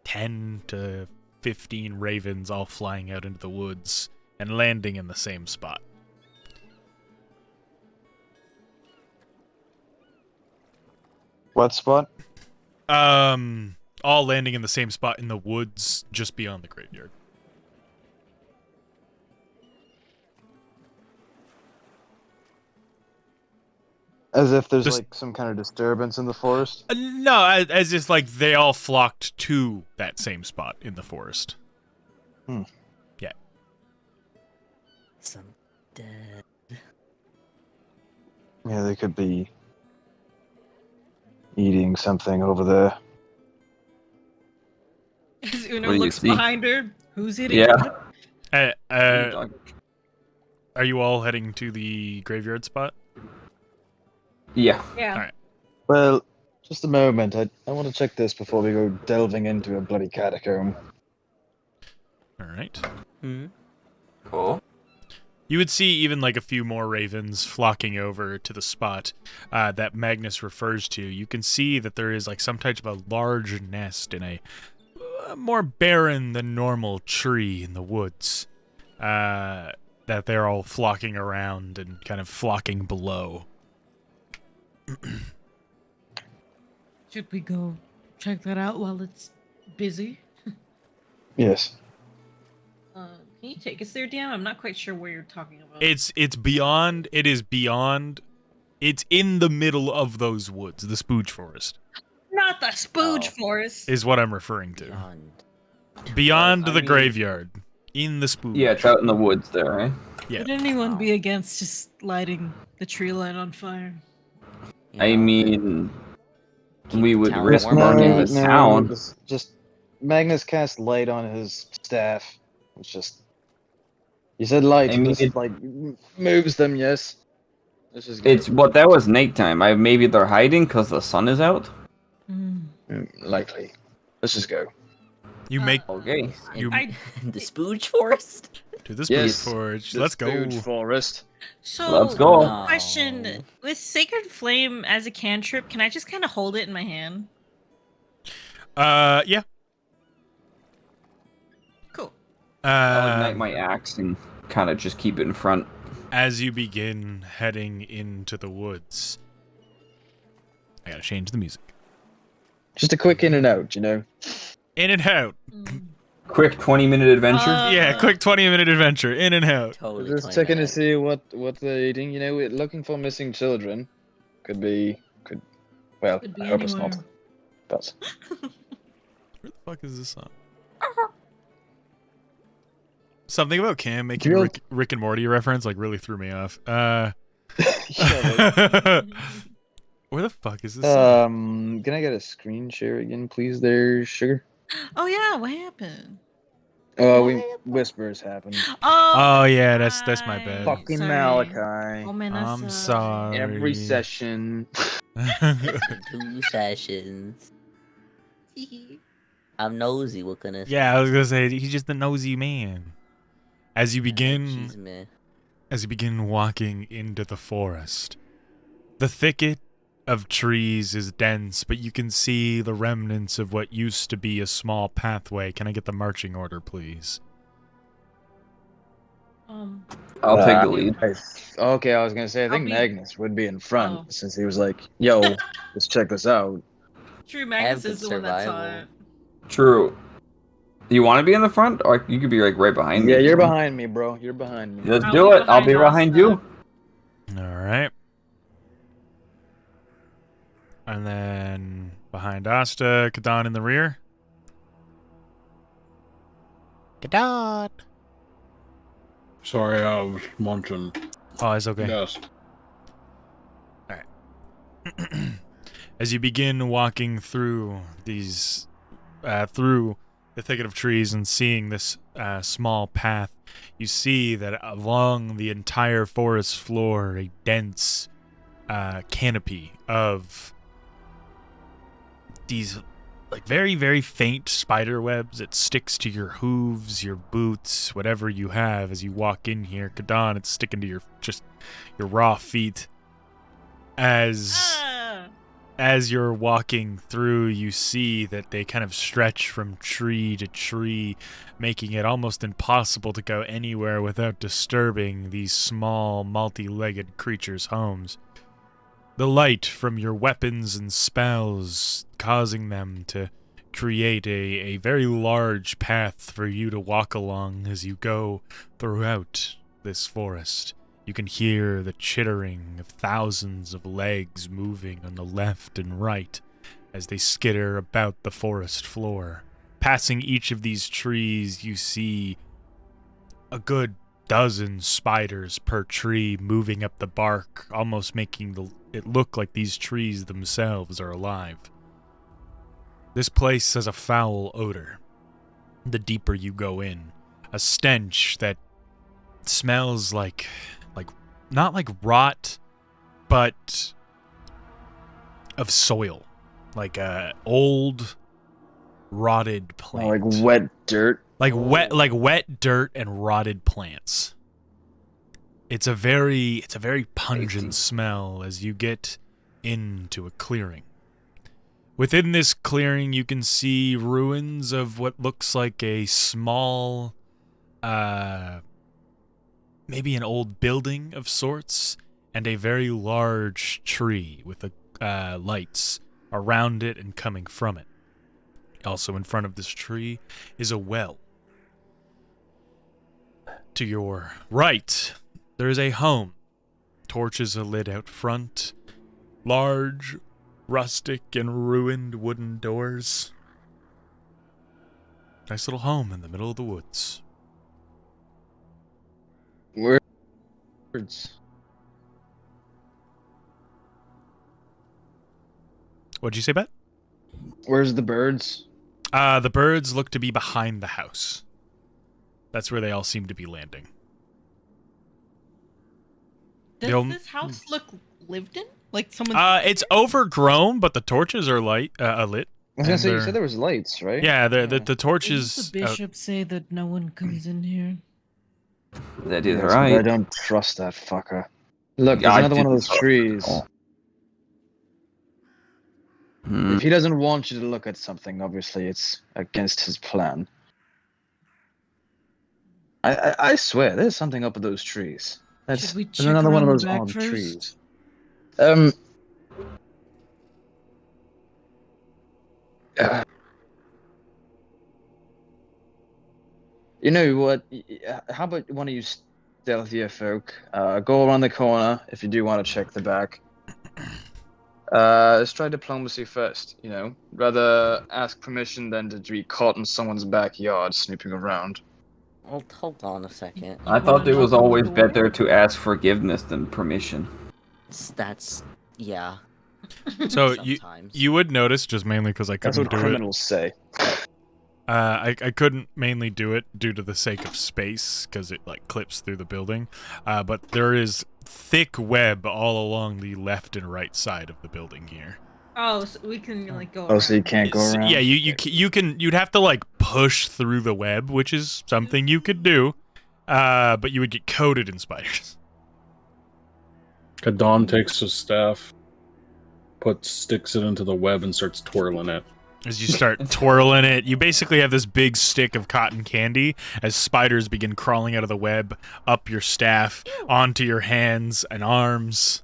10 to 15 ravens all flying out into the woods and landing in the same spot. What spot? All landing in the same spot in the woods just beyond the graveyard. As if there's Just- like some kind of disturbance in the forest. No, as if like they all flocked to that same spot in the forest. Yeah. Some dead. Yeah, they could be eating something over there. As What Una do you looks see? behind her, who's eating? Yeah. Are you all heading to the graveyard spot? Yeah. Yeah. Alright. Well, just a moment. I want to check this before we go delving into a bloody catacomb. All right. Hmm? Cool. You would see even like a few more ravens flocking over to the spot that Magnus refers to. You can see that there is like some type of a large nest in a more barren than normal tree in the woods that they're all flocking around and kind of flocking below. Should we go check that out while it's busy? Yes. Can you take us there, Dan? I'm not quite sure where you're talking about. It's beyond. It is beyond. It's in the middle of those woods, the spooge forest, Not the spooge Oh. forest. is what I'm referring to. Beyond. Beyond I the mean- graveyard, in the spooge. Yeah, it's out in the woods there, right? Yeah. Would anyone be against just lighting the tree line on fire? I mean, we would town risk warm. burning the town. Just Magnus cast light on his staff. It's just. You said light. I mean, just like moves them. Yes. Let's just go. It's what that was nighttime. Maybe they're hiding because the sun is out. Likely. Let's just go. You make Okay. You- The spooge forest? to the spooge Yes, forest. The Let's go. spooge forest. So, Let's go. No. question: with Sacred Flame as a cantrip, can I just kind of hold it in my hand? Yeah. Cool. I'll ignite my axe and kind of just keep it in front. As you begin heading into the woods, I gotta change the music. Just a quick in and out, you know. In and out. Quick 20-minute adventure. Yeah, quick 20-minute adventure. In and out. Totally. Just 20 checking to minutes. see what they're eating. You know, we're looking for missing children. Could. Well, Could be I hope it's not. anywhere. But Where the fuck is this song? Something about Cam making Drill- Rick and Morty reference like really threw me off. Shut Where the fuck is this song? can I get a screen share again, please? There, sugar. Oh yeah, what happened? Whispers happened. Oh, Oh yeah, that's my right. bad. Fucking Sorry. Malachi. Oh man, I'm sorry. Every session. 2 sessions. I'm nosy. What can I say? Yeah, I was gonna say he's just a nosy man. As you begin Cheeseman. as you begin walking into the forest. The thicket of trees is dense, but you can see the remnants of what used to be a small pathway. Can I get the marching order, please? I'll take the lead. Okay, I was gonna say I think be- Magnus would be in front Oh. since he was like, "Yo, let's check this out." True, have Magnus good is the one that saw survival. it. True. Do you want to be in the front, or you could be like right behind me? Yeah, if you you're want. behind me, bro. You're behind me. Let's I'll do be it. I'll be behind behind you. Asta. All right. And then behind Asta, Kadan in the rear. Kadan. Sorry, I was munching. Oh, it's okay. Yes. As you begin walking through these, through the thicket of trees and seeing this small path, you see that along the entire forest floor, a dense canopy of these like very, very faint spider webs that sticks to your hooves, your boots, whatever you have as you walk in here. Kadan, it's sticking to your raw feet. As you're walking through, you see that they kind of stretch from tree to tree, making it almost impossible to go anywhere without disturbing these small, multi-legged creatures' homes. The light from your weapons and spells causing them to create a very large path for you to walk along as you go throughout this forest. You can hear the chittering of thousands of legs moving on the left and right as they skitter about the forest floor. Passing each of these trees, you see a good dozen spiders per tree moving up the bark, almost making it look like these trees themselves are alive. This place has a foul odor. The deeper you go in, a stench that smells like not like rot, but of soil, like old rotted plant, Like wet dirt. like wet dirt and rotted plants. It's a very pungent smell as you get into a clearing. Within this clearing, you can see ruins of what looks like a small, maybe an old building of sorts, and a very large tree with lights around it and coming from it. Also in front of this tree is a well. To your right, there is a home. Torches are lit out front. Large, rustic, and ruined wooden doors. Nice little home in the middle of the woods. Words. What'd you say, Bet? Where's the birds? The birds look to be behind the house. That's where they all seem to be landing. Does this house look lived in? Like someone? It's overgrown, but the torches are lit. I was gonna say, you said there was lights, right? Yeah, the torches. Didn't the bishop say that no one comes in here? That is Yes, right. but I don't trust that fucker. Look, Yeah, there's I another one of didn't those trust trees. him at all. If he doesn't want you to look at something, obviously it's against his plan. I swear, there's something up with those trees. Should we There's check another one of around those the back odd first? trees. You know what? How about one of you stealthier folk go around the corner if you do want to check the back. Let's try diplomacy first, you know? Rather ask permission than to be caught in someone's backyard snooping around. Well, hold on a second. I thought it was knock on the always door? better to ask forgiveness than permission. That's yeah. So Sometimes. you would notice, just mainly because I That's couldn't what do it. criminals say. I couldn't mainly do it due to the sake of space, because it like clips through the building. But there is thick web all along the left and right side of the building here. Oh, so we can like go. Oh, so you around. can't go around? Yeah, you'd have to like push through the web, which is something you could do. But you would get coated in spiders. Kadan takes his staff, sticks it into the web, and starts twirling it. As you start twirling it, you basically have this big stick of cotton candy as spiders begin crawling out of the web, up your staff, onto your hands and arms.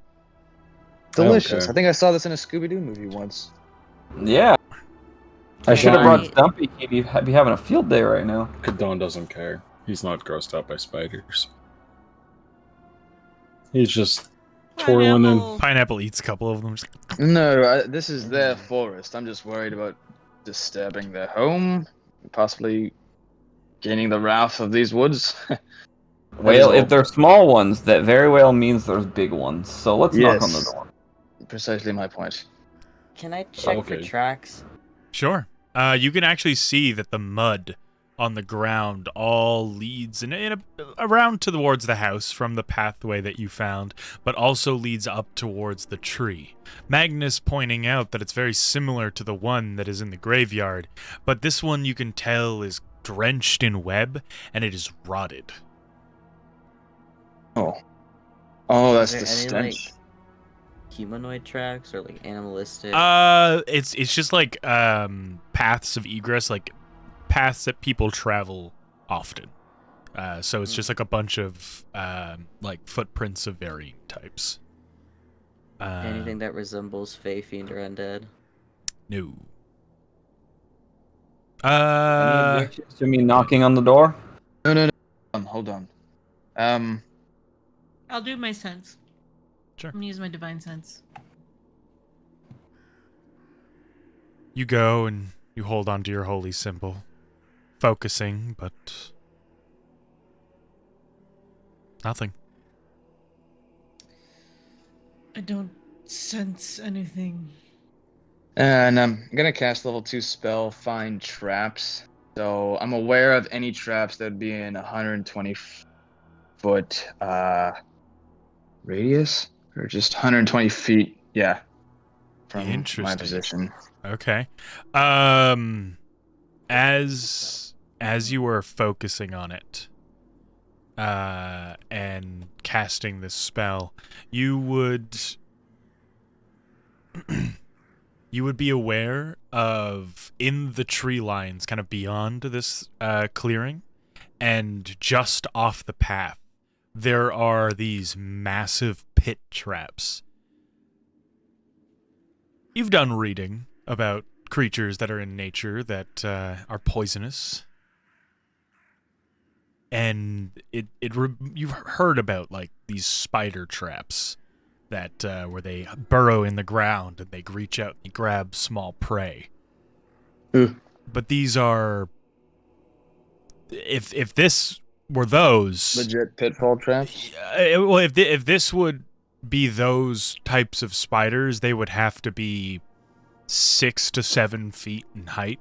Delicious. Okay. I think I saw this in a Scooby-Doo movie once. Yeah. I should have brought Right. Stumpy. He'd be having a field day right now. Kadon doesn't care. He's not grossed out by spiders. He's just twirling in. Pineapple. Pineapple eats a couple of them. No, this is their forest. I'm just worried about disturbing their home, possibly gaining the wrath of these woods. Well, if they're small ones, that very well means there's big ones. So let's knock on the Yes. door. Precisely my point. Can I check for Okay. tracks? Sure. You can actually see that the mud on the ground all leads around towards the house from the pathway that you found, but also leads up towards the tree. Magnus pointing out that it's very similar to the one that is in the graveyard, but this one you can tell is drenched in web and it is rotted. Oh, Is that's there the any, stench. humanoid tracks or like animalistic? It's just like paths of egress, like paths that people travel often. So it's just like a bunch of like footprints of varying types. Anything that resembles Fey, Fiend, or Undead? No. Any objections to me knocking on the door? No. Hold on. I'll do my sense. Sure. I'm gonna use my divine sense. You go and you hold onto your holy symbol, focusing, but nothing. I don't sense anything. And I'm gonna cast level 2 spell, Find Traps. So I'm aware of any traps that would be in 120 foot radius, or just 120 feet. Yeah, from my Interesting. position. Okay. As you were focusing on it, and casting this spell, you would be aware of, in the tree lines kind of beyond this clearing and just off the path, there are these massive pit traps. You've done reading about creatures that are in nature that are poisonous. And you've heard about like these spider traps that where they burrow in the ground and they reach out and grab small prey. But these are, if this were those, Legit pitfall traps. well, if this would be those types of spiders, they would have to be 6 to 7 feet in height.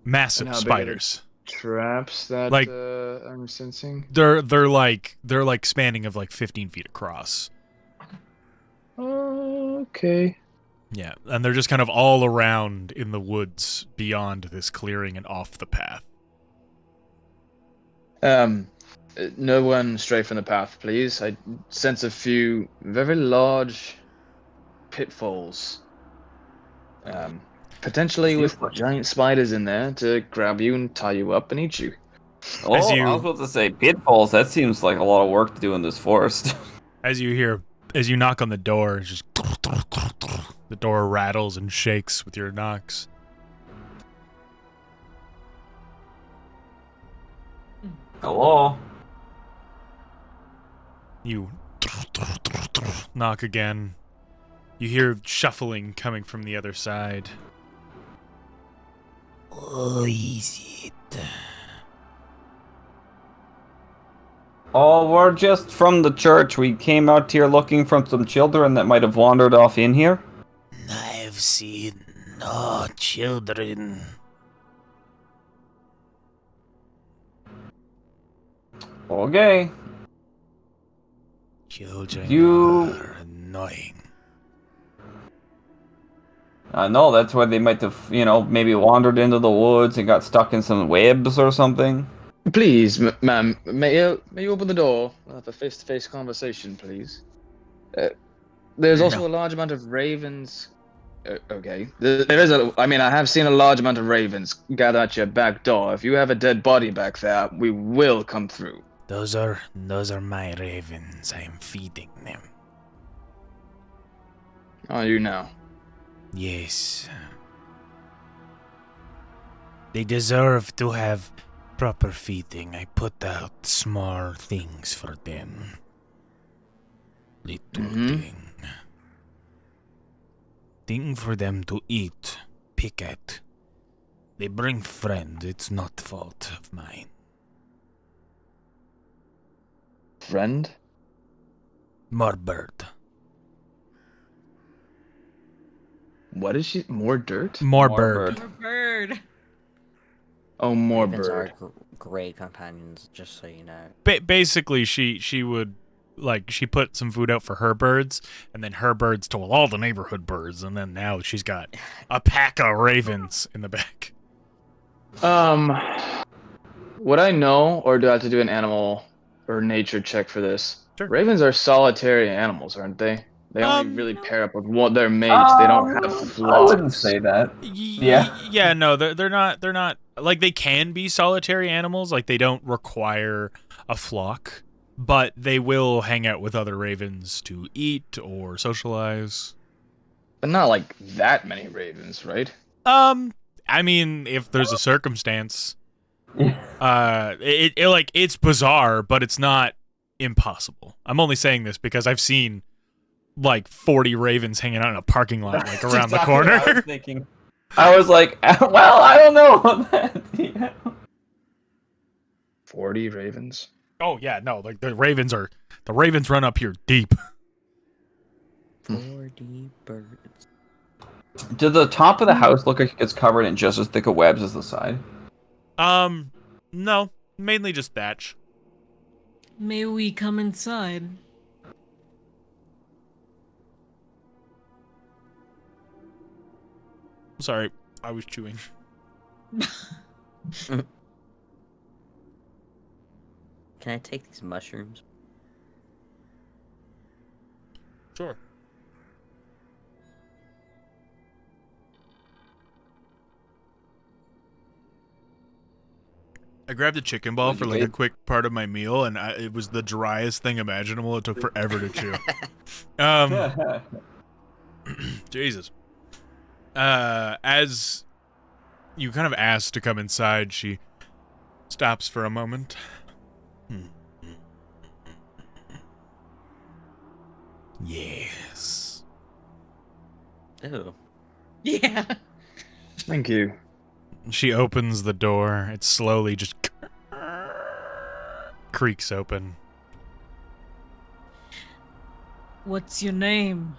Massive And how big are they? spiders. Traps that Like- I'm sensing. They're like spanning of like 15 feet across. Okay. Yeah, and they're just kind of all around in the woods beyond this clearing and off the path. No one stray from the path, please. I sense a few very large pitfalls. Potentially with giant spiders in there to grab you and tie you up and eat you. Oh, As you- I was about to say pitfalls. That seems like a lot of work to do in this forest. As you knock on the door, it's just the door rattles and shakes with your knocks. Hello. You knock again. You hear shuffling coming from the other side. Who is it? Oh, we're just from the church. We came out here looking for some children that might have wandered off in here. I've seen no children. Okay. Children You- are annoying. No, that's why they might have, maybe wandered into the woods and got stuck in some webs or something. Please, ma'am, may you open the door? We'll have a face-to-face conversation, please. There's also a large amount of ravens Okay. There is a. I mean, I have seen a large amount of ravens gather at your back door. If you have a dead body back there, we will come through. Those are my ravens. I am feeding them. Oh, you know. Yes. They deserve to have proper feeding. I put out small things for them. Little thing for them to eat, pick at. They bring friend. It's not fault of mine. Friend? More bird. What is she? More dirt? More bird. Or bird. Oh, more Ravens bird. are great companions, just so you know. Basically, she would, like, she put some food out for her birds, and then her birds told all the neighborhood birds, and then now she's got a pack of ravens in the back. Would I know, or do I have to do an animal or nature check for this? Sure. Ravens are solitary animals, aren't they? They only really pair up with what their mates. They don't have I flocks. wouldn't say that. Yeah. Yeah, no, they're not, like, they can be solitary animals, like, they don't require a flock, but they will hang out with other ravens to eat or socialize. But not like that many ravens, right? I mean, if there's a circumstance, it's bizarre, but it's not impossible. I'm only saying this because I've seen like 40 ravens hanging out in a parking lot, like around the Exactly what I corner. was thinking. I was like, well, I don't know about that. Yeah. 40 ravens? Oh yeah, no, like the ravens run up here deep. 40 birds. Did the top of the house look like it's covered in just as thick of webs as the side? No, mainly just thatch. May we come inside? Sorry, I was chewing. Can I take these mushrooms? Sure. I grabbed a chicken ball What'd for you like a eat? quick part of my meal, and it was the driest thing imaginable. It took forever to chew. Jesus. As you kind of asked to come inside, she stops for a moment. Yes. Ew. Yeah. Thank you. She opens the door. It slowly just creaks open. What's your name?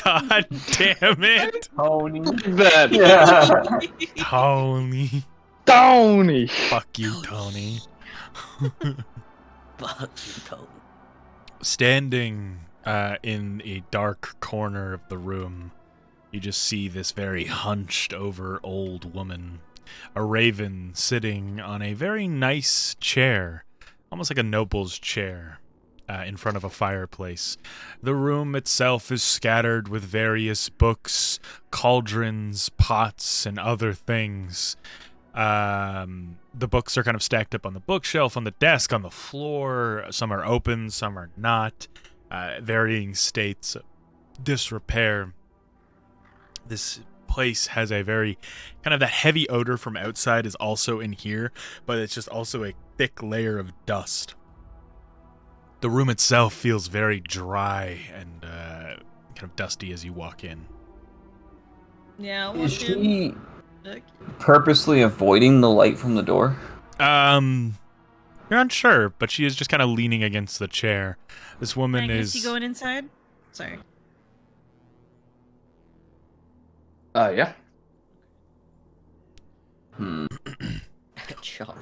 God damn it. Tony. That. Yeah. Tony. Tony! Fuck you, Tony. Fuck you, Tony. Standing in a dark corner of the room, you just see this very hunched over old woman. A raven sitting on a very nice chair, almost like a noble's chair, in front of a fireplace. The room itself is scattered with various books, cauldrons, pots, and other things. The books are kind of stacked up on the bookshelf, on the desk, on the floor. Some are open, some are not. Varying states of disrepair. This place has a very kind of that heavy odor from outside is also in here, but it's just also a thick layer of dust. The room itself feels very dry and kind of dusty as you walk in. Yeah. Is she purposely avoiding the light from the door? You're unsure, but she is just kind of leaning against the chair. This woman Magnus, is. you going inside? Sorry. Yeah. Chop.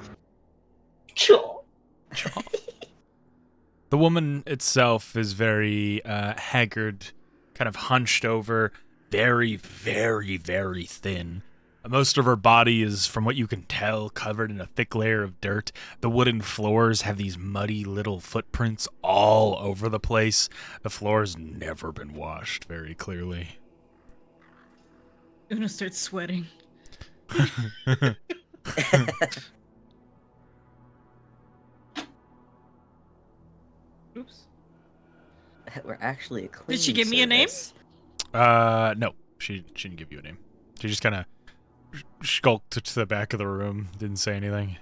The woman itself is very haggard, kind of hunched over, very, very, very thin. Most of her body is, from what you can tell, covered in a thick layer of dirt. The wooden floors have these muddy little footprints all over the place. The floor's never been washed, very clearly. Una starts sweating. Oops. We're actually a cleaning Did she give me a name? service. No, she didn't give you a name. She just kind of skulked to the back of the room, didn't say anything.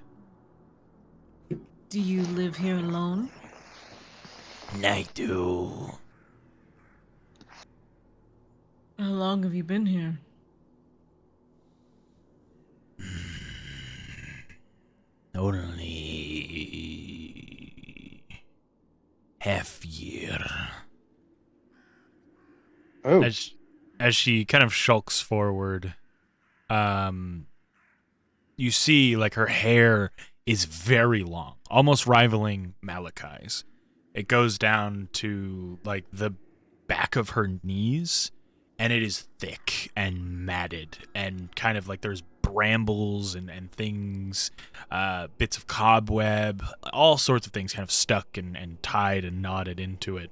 Do you live here alone? I do. How long have you been here? Only half year. Oh, As she kind of shulks forward, you see like her hair is very long, almost rivaling Malachi's. It goes down to like the back of her knees, and it is thick and matted, and kind of like there's brambles and things, bits of cobweb, all sorts of things kind of stuck and tied and knotted into it.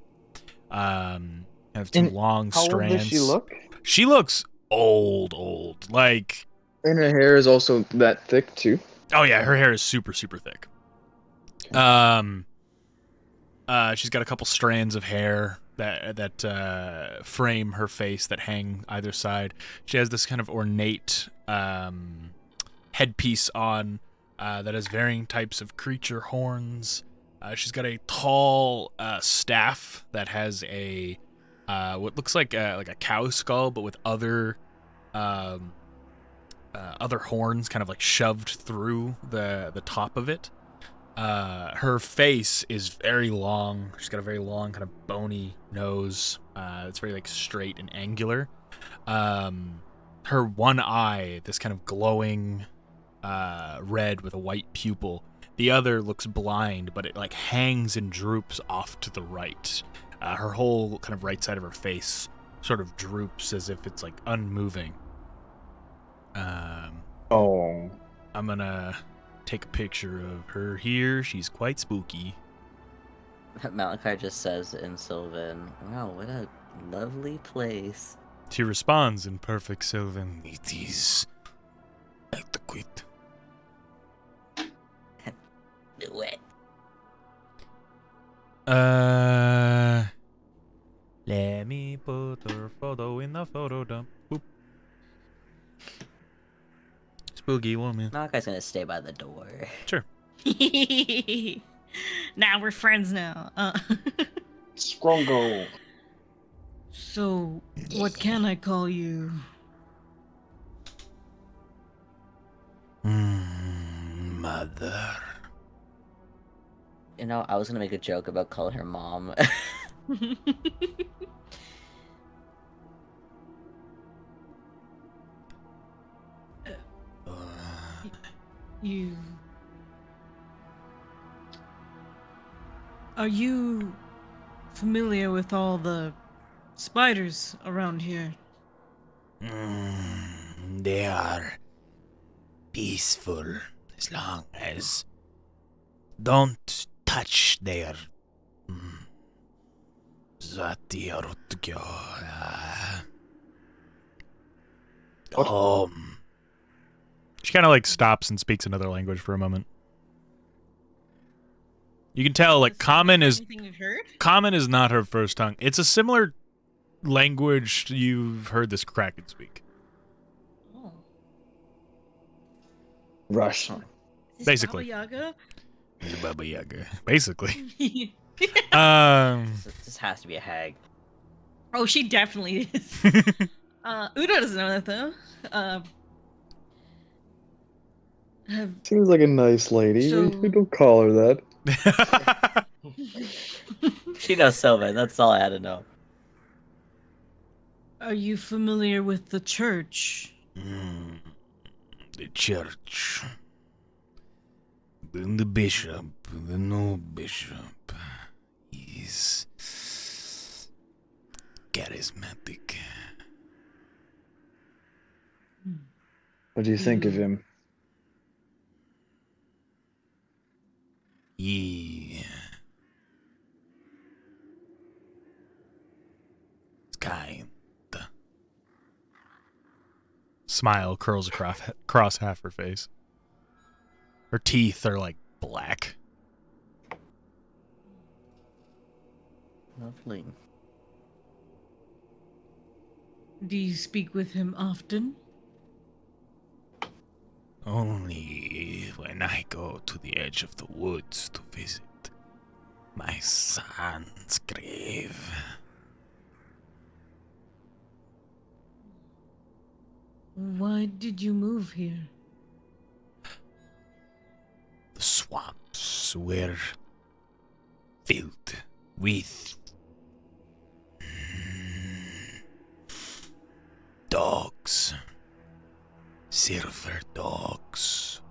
Kind of two And long how old strands. does she look? She looks old. Like, And her hair is also that thick too. oh yeah, her hair is super thick. She's got a couple strands of hair that frame her face that hang either side. She has this kind of ornate headpiece on that has varying types of creature horns. She's got a tall staff that has a what looks like a cow skull, but with other horns kind of like shoved through the top of it. Her face is very long. She's got a very long, kind of bony nose. It's very like straight and angular. Her one eye, this kind of glowing red with a white pupil. The other looks blind, but it like hangs and droops off to the right. Her whole kind of right side of her face sort of droops as if it's like unmoving. Oh. I'm gonna take a picture of her here. She's quite spooky. Malachi just says in Sylvan, "Wow, what a lovely place." She responds in perfect Sylvan. It is adequate. Do it. Let me put her photo in the photo dump. Boop. Spooky woman. Malachi's gonna stay by the door. Sure. Now we're friends now. Scrungo. So, what can I call you? Mother. You know, I was gonna make a joke about calling her mom. You. Are you familiar with all the spiders around here? They are peaceful as long as don't touch their home. She kind of like stops and speaks another language for a moment. You can tell like common is Anything you've heard? common is not her first tongue. It's a similar language you've heard this Kraken speak. Oh. Russian. Is Basically. Baba Baba Yaga, basically. Yaga? This has to be a hag. Oh, she definitely is. Udo doesn't know that though. Seems like a nice lady. So- We don't call her that. She knows Sylvan, that's all I had to know. Are you familiar with the church? The church. And the bishop, the new bishop, is charismatic. What do you think of him? He is kind. smile curls across half her face. Her teeth are like black. Lovely. Do you speak with him often? Only when I go to the edge of the woods to visit my son's grave. Why did you move here? The swamps were filled with dogs. Silver dogs.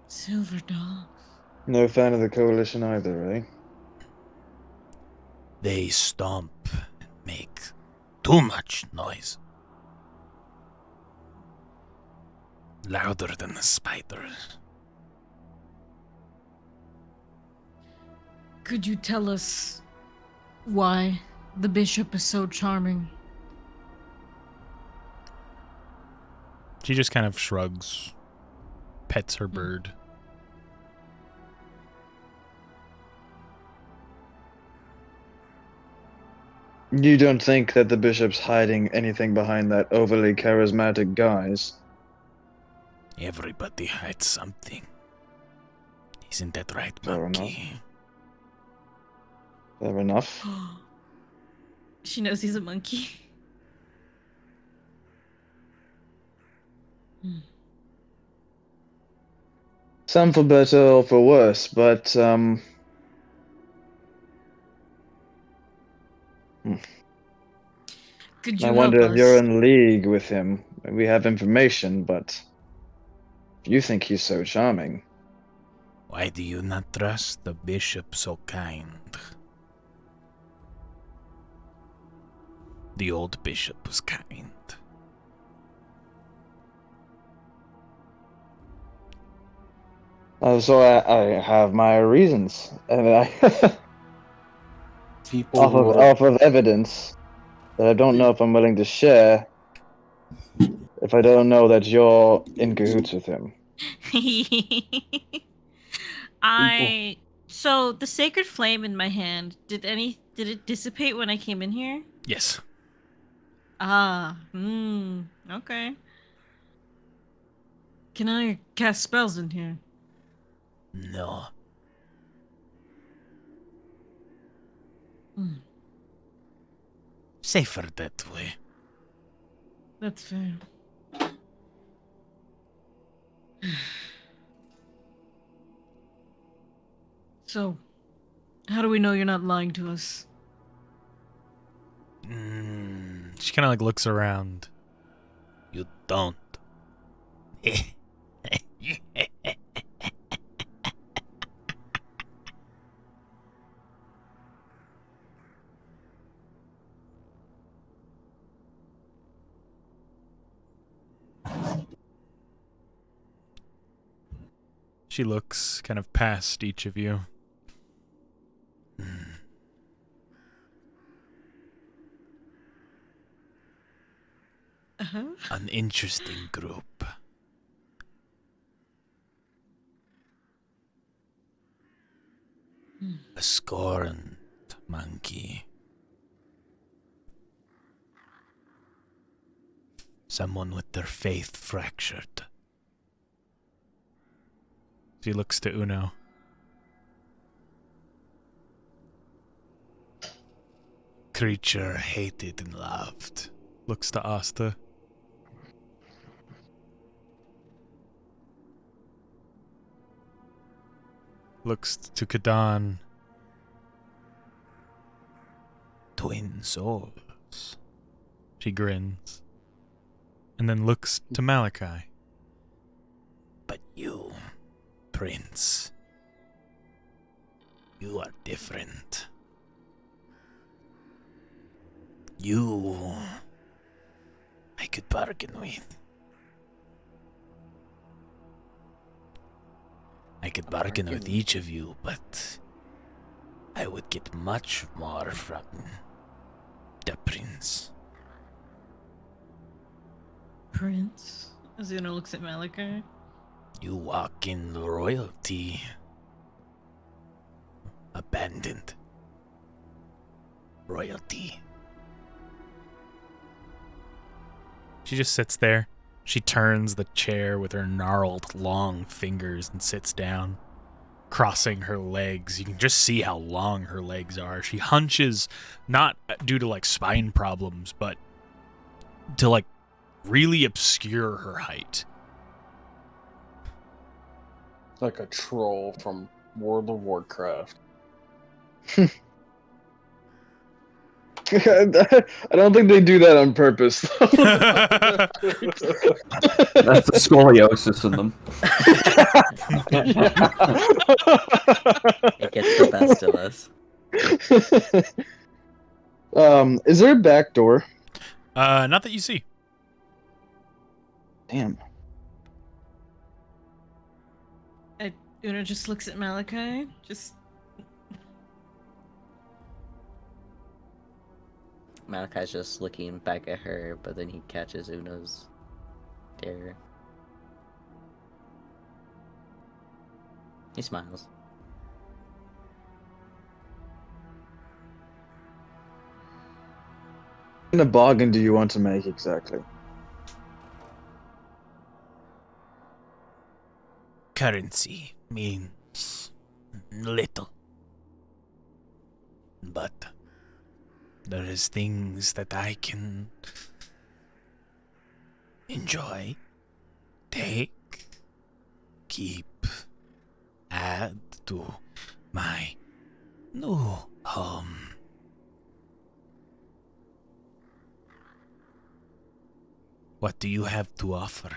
Silver dogs. No fan of the coalition either, eh? They stomp and make too much noise. Louder than the spiders. Could you tell us why the bishop is so charming? She just kind of shrugs, pets her bird. You don't think that the bishop's hiding anything behind that overly charismatic guise? Everybody hides something. Isn't that right, Fair monkey? Fair enough. She knows he's a monkey. Some for better or for worse, but Could you I wonder help if you're us? in league with him. We have information, but if you think he's so charming. Why do you not trust the bishop so kind? The old bishop was kind. So I have my reasons, and People off of evidence that I don't know if I'm willing to share. If I don't know that you're in cahoots with him. So the sacred flame in my hand, did it dissipate when I came in here? Yes. Okay. Can I cast spells in here? No. Safer that way. That's fair. So, how do we know you're not lying to us? She kind of like looks around. You don't. She looks kind of past each of you. An interesting group. A scorned monkey. Someone with their faith fractured. She looks to Uno. Creature hated and loved. Looks to Asta. Looks to Kadan. Twin souls. She grins. And then looks to Malachi. But you, Prince, you are different. You, I could bargain with. I could bargain with each of you, but I would get much more from the Prince. Prince. Azuna looks at Malachi. You walk in royalty. Abandoned. Royalty. She just sits there. She turns the chair with her gnarled, long fingers and sits down, crossing her legs. You can just see how long her legs are. She hunches, not due to like spine problems, but to like really obscure her height. Like a troll from World of Warcraft. I don't think they do that on purpose. That's the scoliosis in them. It gets the best of us. Is there a back door? Not that you see. Damn. Una just looks at Malachi. Malachi's just looking back at her, but then he catches Una's stare. He smiles. What kind of bargain do you want to make exactly? Currency means little. But there is things that I can enjoy, take, keep, add to my new home. What do you have to offer?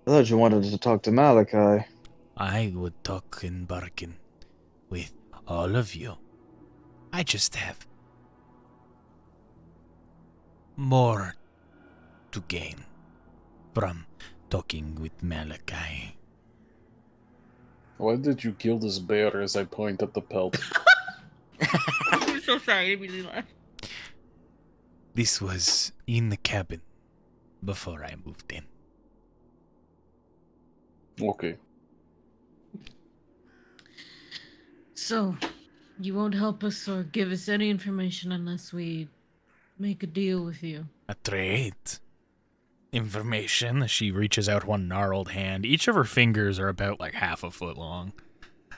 I thought you wanted to talk to Malachi. I would talk and bargain with all of you. I just have more to gain from talking with Malachi. Why did you kill this bear as I point at the pelt? I'm so sorry, I didn't really laugh. This was in the cabin before I moved in. Okay. So, you won't help us or give us any information unless we make a deal with you. A trade. Information. She reaches out one gnarled hand. Each of her fingers are about like half a foot long.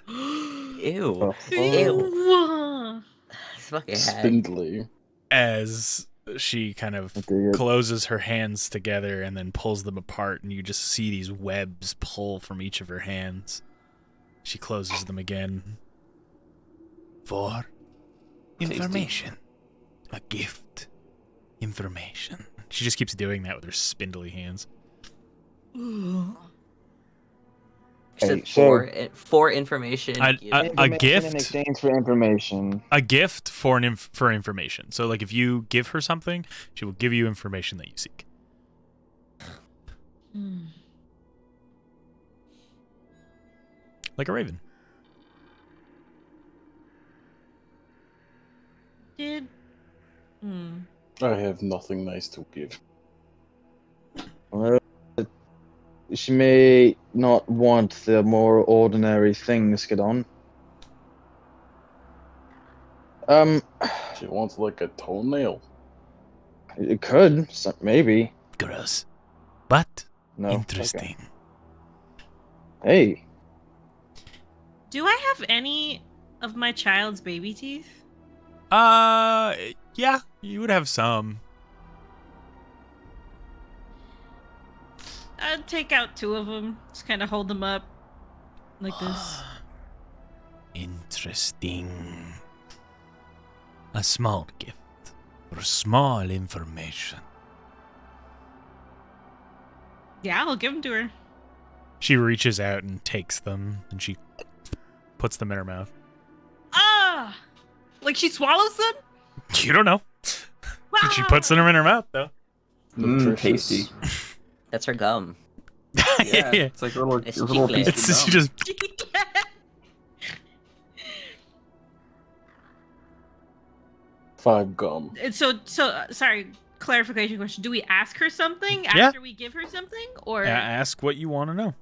Ew. Ew. Ew. It's fucking hag. Spindly. As she kind of closes her hands together and then pulls them apart, and you just see these webs pull from each of her hands. She closes them again. For information. A gift. Information. She just keeps doing that with her spindly hands. She said Hey, so- for information. A Information gift. in exchange for information. A gift for for information. So, like, if you give her something, she will give you information that you seek. Like a raven. I have nothing nice to give. Well, she may not want the more ordinary things, Skidon. She wants like a toenail. It could, maybe. Gross. But No. interesting. Okay. Hey, Do I have any of my child's baby teeth? Yeah, you would have some. I'd take out 2 of them. Just kind of hold them up like this. Interesting. A small gift for small information. Yeah, I'll give them to her. She reaches out and takes them, and she puts them in her mouth. Ah! Like she swallows them? You don't know. She puts them in her mouth, though. Nutritious. Tasty. That's her gum. Yeah, it's like a little, It's a little chicle. piece of It's she gum. just 5 gum. And so sorry. Clarification question: do we ask her something Yeah. after we give her something, or Ask what you want to know.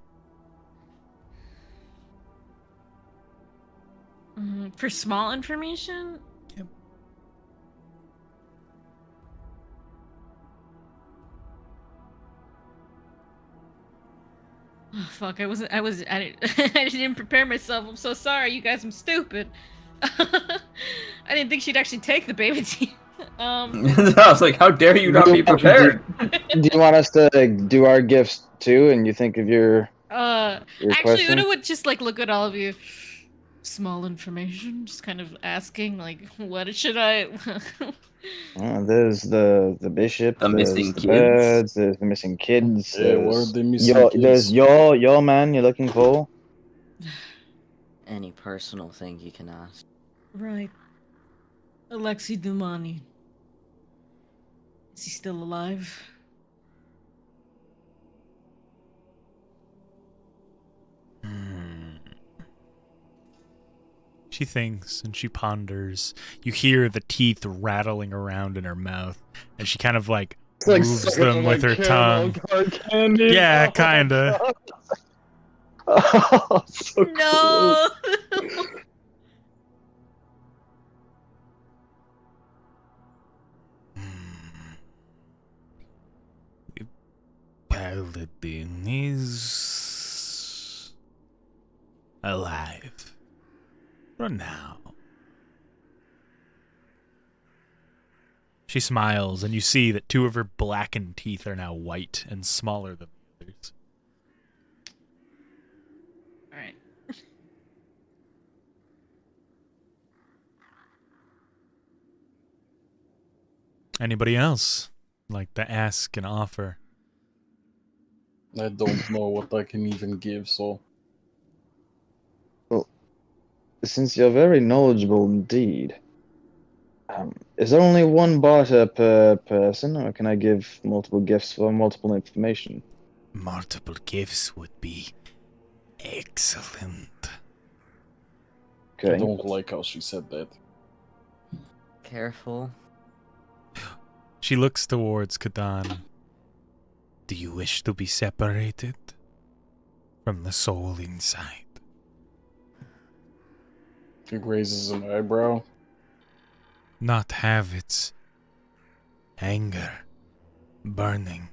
For small information? Yep. Oh, fuck! I didn't, I didn't prepare myself. I'm so sorry, you guys. I'm stupid. I didn't think she'd actually take the baby teeth. I was like, how dare you not be prepared? Do you want us to do our gifts too? And you think of your Actually, question? Una would just like look at all of you. Small information, just kind of asking, like, what should I? There's the bishop. The there's missing the kids. birds. There's the missing kids. Yeah, what are There's the missing kids? There's your man you're looking for. Any personal thing you can ask. Right. Alexei Dumani. Is he still alive? She thinks and she ponders. You hear the teeth rattling around in her mouth, and she kind of like moves them with her tongue. Yeah, kinda. Oh, so No. Paladin is alive. For now. She smiles, and you see that 2 of her blackened teeth are now white and smaller than the others. All right. Anybody else like to ask and offer? I don't know what I can even give, so... Since you're very knowledgeable indeed, is there only one barter per person, or can I give multiple gifts for multiple information? Multiple gifts would be excellent. Okay. I don't like how she said that. Careful. She looks towards Kadan. Do you wish to be separated from the soul inside? He raises an eyebrow. Not have its anger, burning,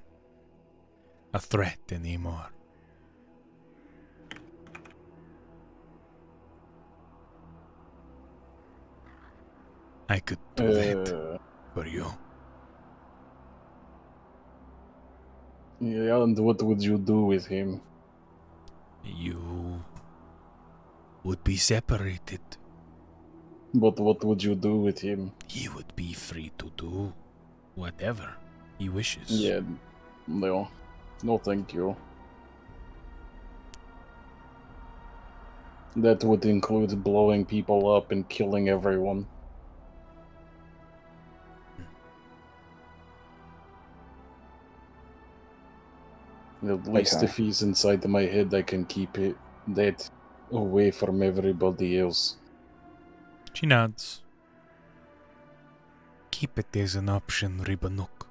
a threat anymore. I could do that for you. Yeah, and what would you do with him? You would be separated. But what would you do with him? He would be free to do whatever he wishes. Yeah, no. No, thank you. That would include blowing people up and killing everyone. At least Okay. if he's inside my head, I can keep that away from everybody else. She nods. Keep it as an option, Ribanuk.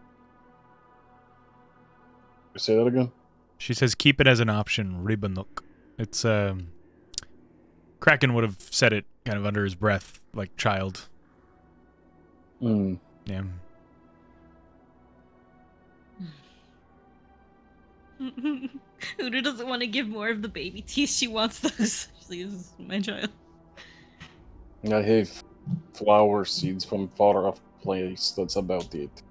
Say that again? She says, keep it as an option, Ribanuk. It's, Kraken would have said it kind of under his breath, like child. Hmm. Yeah. Una doesn't want to give more of the baby teeth. She wants those. She's like, this is my child. I have flower seeds from far off place. That's about it.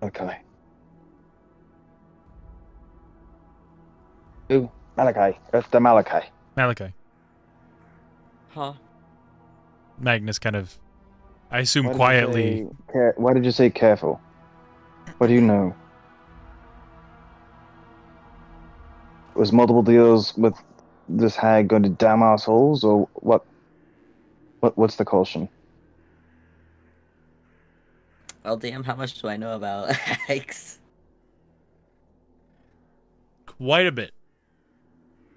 Okay. Ooh, Malachi. That's the Malachi. Malachi. Huh? Magnus kind of, I assume Why did you quietly. Why did you say careful? What do you know? Was multiple deals with this hag going to damn our souls, or what? What's the caution? Well, damn, how much do I know about hags? Quite a bit.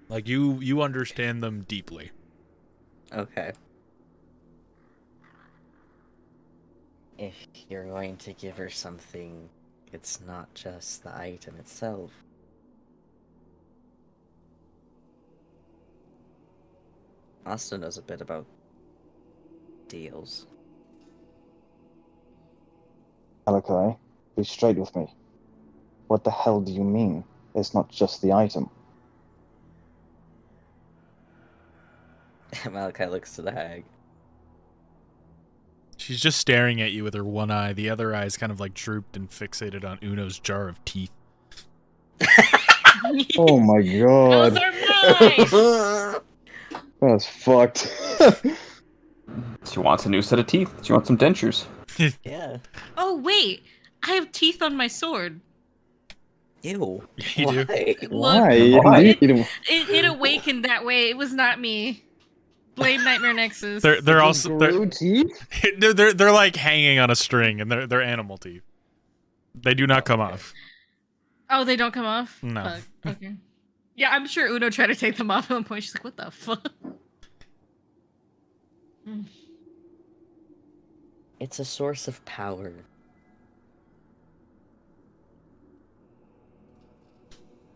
Like, you understand them deeply. Okay. If you're going to give her something, it's not just the item itself. Asta knows a bit about deals. Malachi, be straight with me. What the hell do you mean? It's not just the item. Malachi looks to the hag. She's just staring at you with her one eye. The other eye is kind of like drooped and fixated on Uno's jar of teeth. Oh my god. Those are mine! That's fucked. She wants a new set of teeth. She wants some dentures. Yeah. Oh, wait. I have teeth on my sword. Ew. You do. Why? Why? Why? Indeed. It awakened that way. It was not me. Blame NightmareNexus. They're also Grew teeth? they're like hanging on a string, and they're animal teeth. They do not come off. Oh, they don't come off? No. Fuck. Okay. Yeah, I'm sure Uno tried to take them off at one point. She's like, what the fuck? It's a source of power.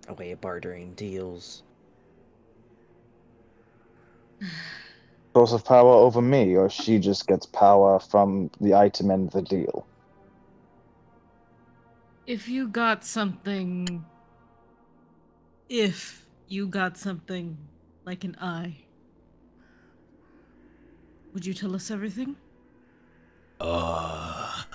A way of bartering deals. Source of power over me, or she just gets power from the item and the deal? If you got something like an eye, would you tell us everything? Oh.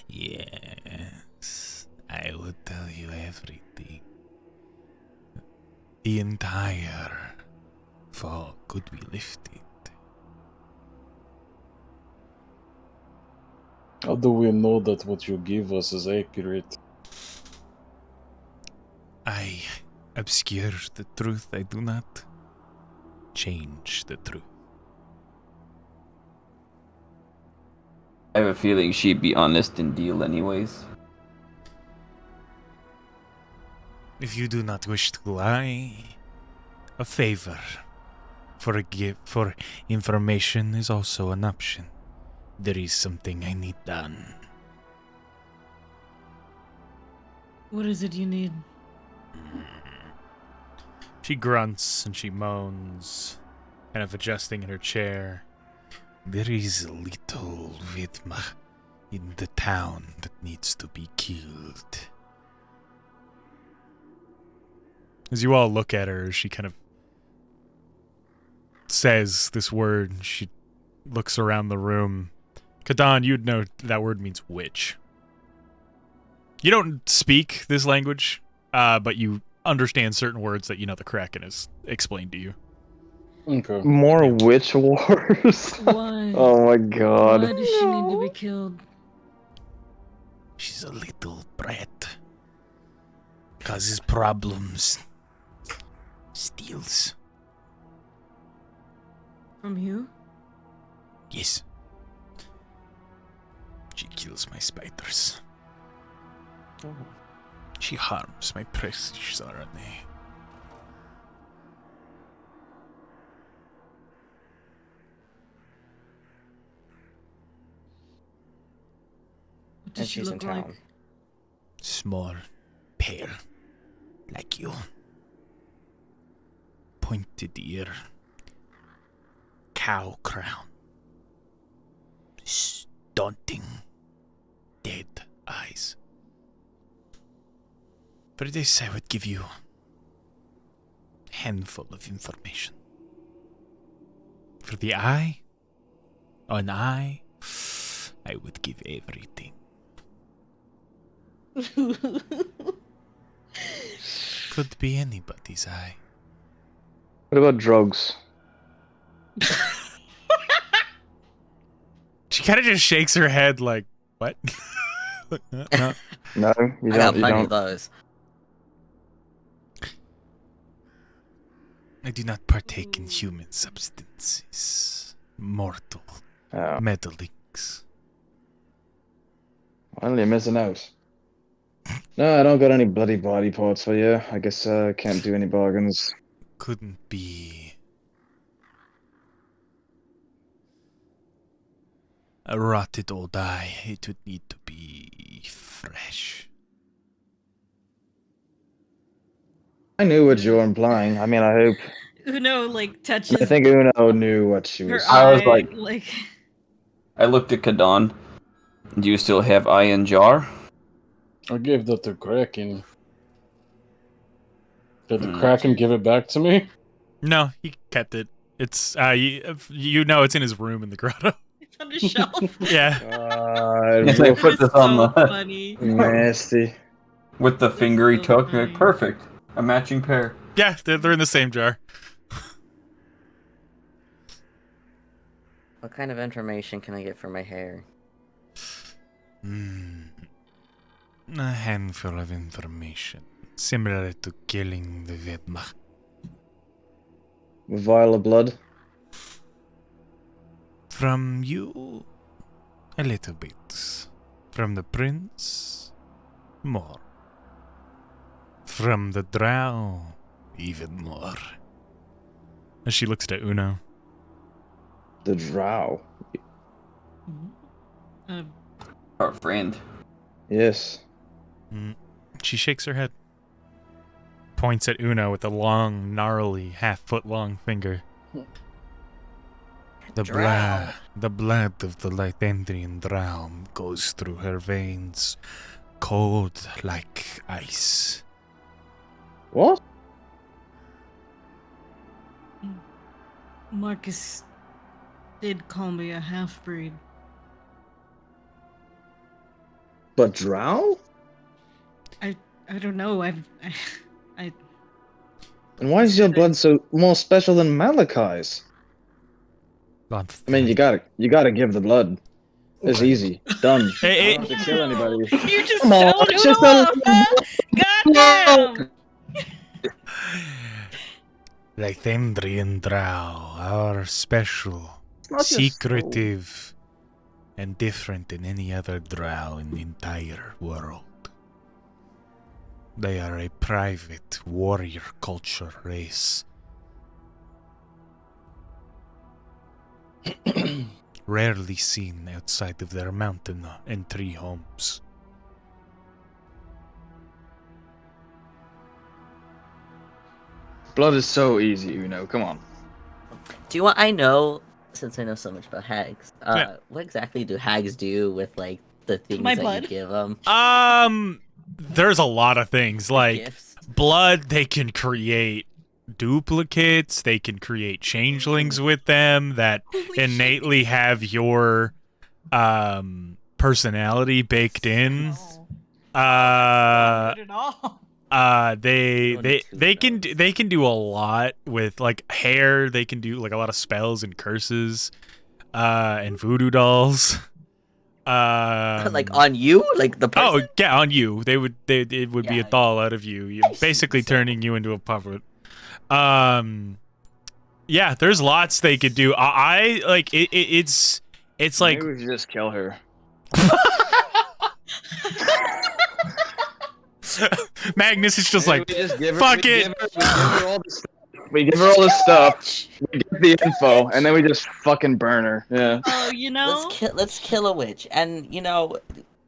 Yes. I would tell you everything. The entire fog could be lifted. How do we know that what you give us is accurate? I obscure the truth. I do not change the truth. I have a feeling she'd be honest and deal anyways. If you do not wish to lie, a favor for a gift for information is also an option. There is something I need done. What is it you need? She grunts and she moans, kind of adjusting in her chair. There is a little Vidma in the town that needs to be killed. As you all look at her, she kind of says this word. She looks around the room. Kadan, you'd know that word means witch. You don't speak this language, but you understand certain words that the Kraken has explained to you. Okay. More witch wars? Why? Oh my god. Why does she need to be killed? She's a little brat. Causes problems. Steals. From you? Yes. She kills my spiders. Oh. She harms my precious RNA. What does And she she's in look like? town. Small, pale, like you. Pointed ear. Cow crown. Daunting. Dead eyes. For this, I would give you a handful of information. For the eye, an eye, I would give everything. Could be anybody's eye. What about drugs? She kind of just shakes her head like, what? No. No, you I got don't. You plenty of don't. those. I do not partake in human substances. Mortal. Oh, Metallings. well, you're missing out. No, I don't got any bloody body parts for you. I guess I can't do any bargains. Couldn't be a rotted old eye. It would need to be fresh. I knew what you were implying. I mean, I hope. Uno like touches I think Uno knew what she her was. eye. I was like- like I looked at Kadon. Do you still have eye in jar? I gave that to Kraken. Did the Kraken give it back to me? No, he kept it. It's you know it's in his room in the grotto. it's on the shelf. Yeah. Yes, I God, put this on so the funny. nasty. with the finger he so took. funny. Like, perfect, a matching pair. Yeah, they're in the same jar. What kind of information can I get for my hair? A handful of information, similar to killing the Vedma. Vial of blood. From you, a little bit. From the prince, more. From the drow, even more. As she looks to Uno. The drow. Our friend. Yes. She shakes her head. Points at Uno with a long, gnarly, half-foot-long finger. The blood of the Lythendrian drow goes through her veins, cold like ice. What? Marcus did call me a half-breed. But drow? I don't know. I And why is your blood so more special than Malachi's? I mean, you gotta give the blood. It's easy. Done. Hey, Don't have to kill anybody. You just Come on, sound it's just Uno off, huh? Goddamn! Lythendrian drow are special, not just secretive, and different than any other drow in the entire world. They are a private warrior culture race. Rarely seen outside of their mountain and tree homes. Blood is so easy, Uno. Come on. Do you want? I know, since I know so much about hags. Yeah. What exactly do hags do with like the things My that blood? you give them? There's a lot of things like Gifts. blood. They can create duplicates. They can create changelings with them that innately have your personality baked in. Not at all. They can do a lot with like hair. They can do like a lot of spells and curses, and voodoo dolls. Like on you, like the person. Oh yeah, on you. It would be a Yeah. doll out of you. You're basically turning you into a puppet. Yeah, there's lots they could do. I like it's like Maybe we should just kill her. Magnus is just Maybe like we just give her, fuck we it. Give her all the stuff. We give her all the stuff. We get the info, and then we just fucking burn her. Yeah. Oh, you know. Let's kill a witch, and you know,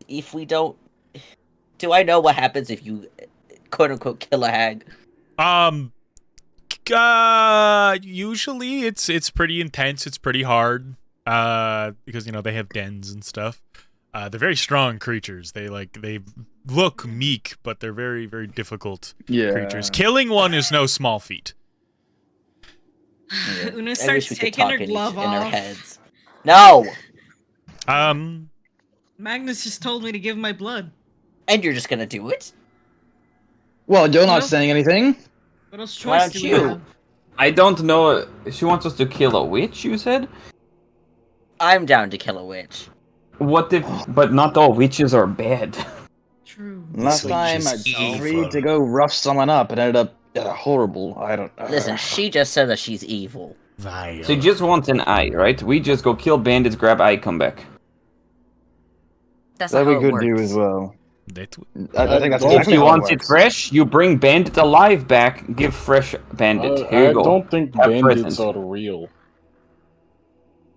if we don't, do I know what happens if you, quote unquote, kill a hag? Usually it's pretty intense. It's pretty hard. Because you know they have dens and stuff. They're very strong creatures. They look meek, but they're very, very difficult creatures. Killing one is no small feat. Una I starts wish we could taking talk her in glove our off. heads. No, Magnus just told me to give my blood. and you're just gonna do it? Well, you're not No. saying anything. What else Why choice don't do we you? have? I don't know. She wants us to kill a witch. You said. I'm down to kill a witch. What if? But not all witches are bad. True. Last witch time is I agreed evil. to go rough someone up and ended up horrible. I don't. Listen, she just said that she's evil. Vile. She just wants an eye, right? We just go kill bandits, grab eye, come back. That's That not we how it could works. do as well. That I think that's If If exactly she how wants it it works. fresh, you bring bandit alive back. Give fresh bandit. Here I you go. don't think Have bandits present. are real.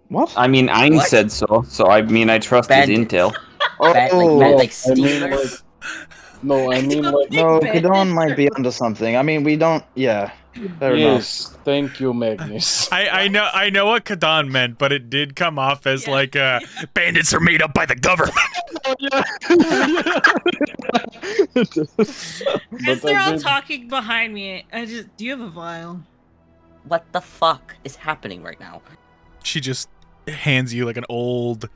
What? I mean, Ein What? said so, so I mean, I trust his Bandits. intel. Like Oh, I mean, Steelers. no, I mean, like, no, Bandits Kadon might be are- onto something. I mean, we don't. Yeah, fair enough. yes, thank you, Magnus. I know what Kadan meant, but it did come off as Yeah. like bandits are made up by the government. As they're all did- talking behind me, do you have a vial? What the fuck is happening right now? She just hands you like an old,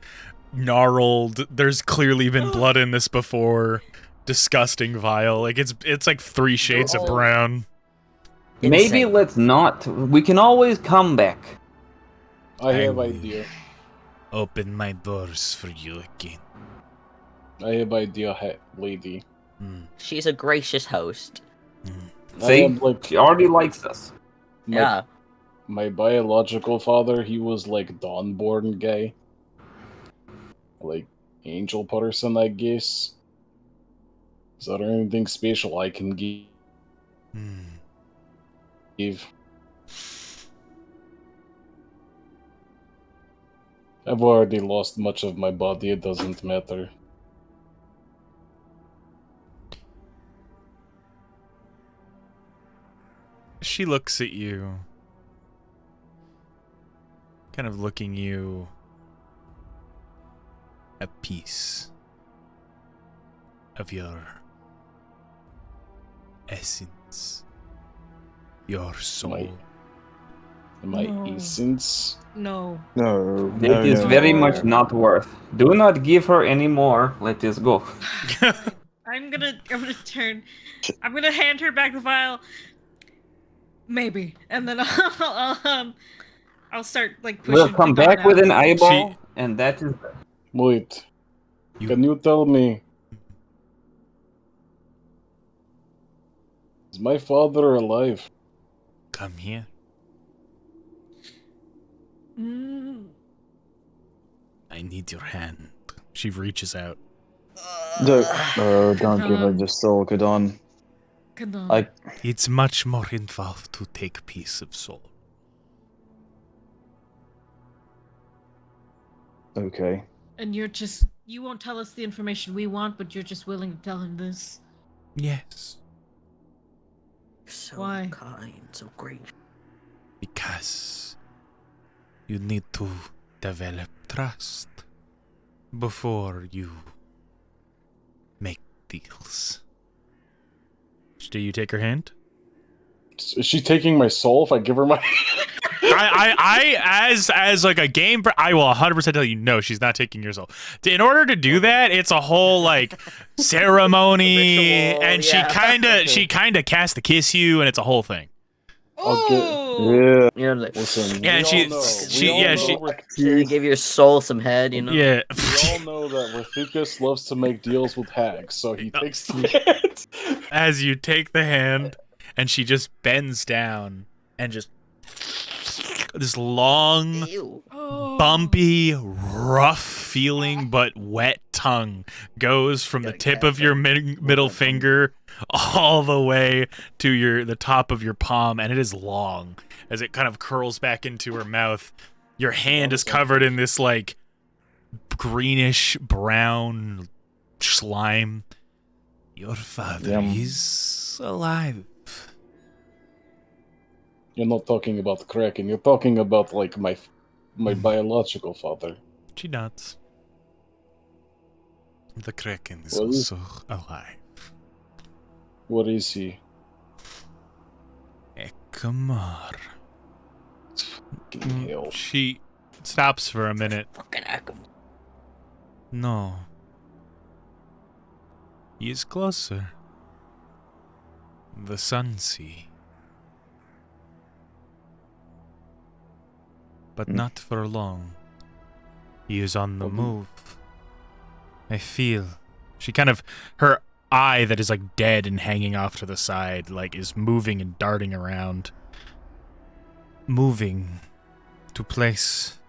gnarled, there's clearly been blood in this before, disgusting vial. Like it's like 3 shades of Oh. brown. Maybe Insane. let's not. We can always come back. I have will idea. Open my doors for you again. I have idea, lady. She's a gracious host. I See? am, like, She already likes us. my, Yeah. my biological father, he was like Dawnborn guy. Like angel person, I guess. Is there anything special I can give? I've already lost much of my body, it doesn't matter. She looks at you, kind of looking you a piece of your essence, your soul. My No. essence. No. No, It is no. very much not worth. Do not give her any more. Let this go. I'm gonna turn. I'm gonna hand her back the vial. Maybe, and then I'll start like pushing. We'll come Kadon back with out. an eyeball, and that is. Wait. You- Can you tell me? Is my father alive? Come here. Mm. I need your hand. She reaches out. Don't give her the soul, Kadon. Kadon. It's much more involved to take a piece of soul. Okay. And you won't tell us the information we want, but you're just willing to tell him this. Yes, So Why? kind, so great. because you need to develop trust before you make deals. Do you take her hand? Is she taking my soul if I give her my... As like a game, I will 100% tell you no, she's not taking your soul. In order to do that, it's a whole like ceremony, Ritual, and yeah. she kind of cast to kiss you, and it's a all thing. Oh. Yeah. You're like, Listen, Yeah, we she- all know. she- we all yeah, know she- Rafika- give your soul some head, you know? Yeah. We all know that Rafikas loves to make deals with hags, so he takes the hit. As you take the hand, and she just bends down and just this long, Ew. Oh. bumpy, rough feeling but wet tongue goes from the Gotta tip catch of your middle finger all the way to the top of your palm, and it is long as it kind of curls back into her mouth. Your hand is covered in this like greenish brown slime. Your father Yum. is alive. You're not talking about Kraken, you're talking about, like, my biological father. She nods. The Kraken is Well, also alive. What is he? Ekamar. Fucking hell. She stops for a minute. Fucking Akum. No. He is closer. The Sun Sea. But not for long. He is on the move. I feel. She kind of. Her eye that is like dead and hanging off to the side, like is moving and darting around. Moving to place.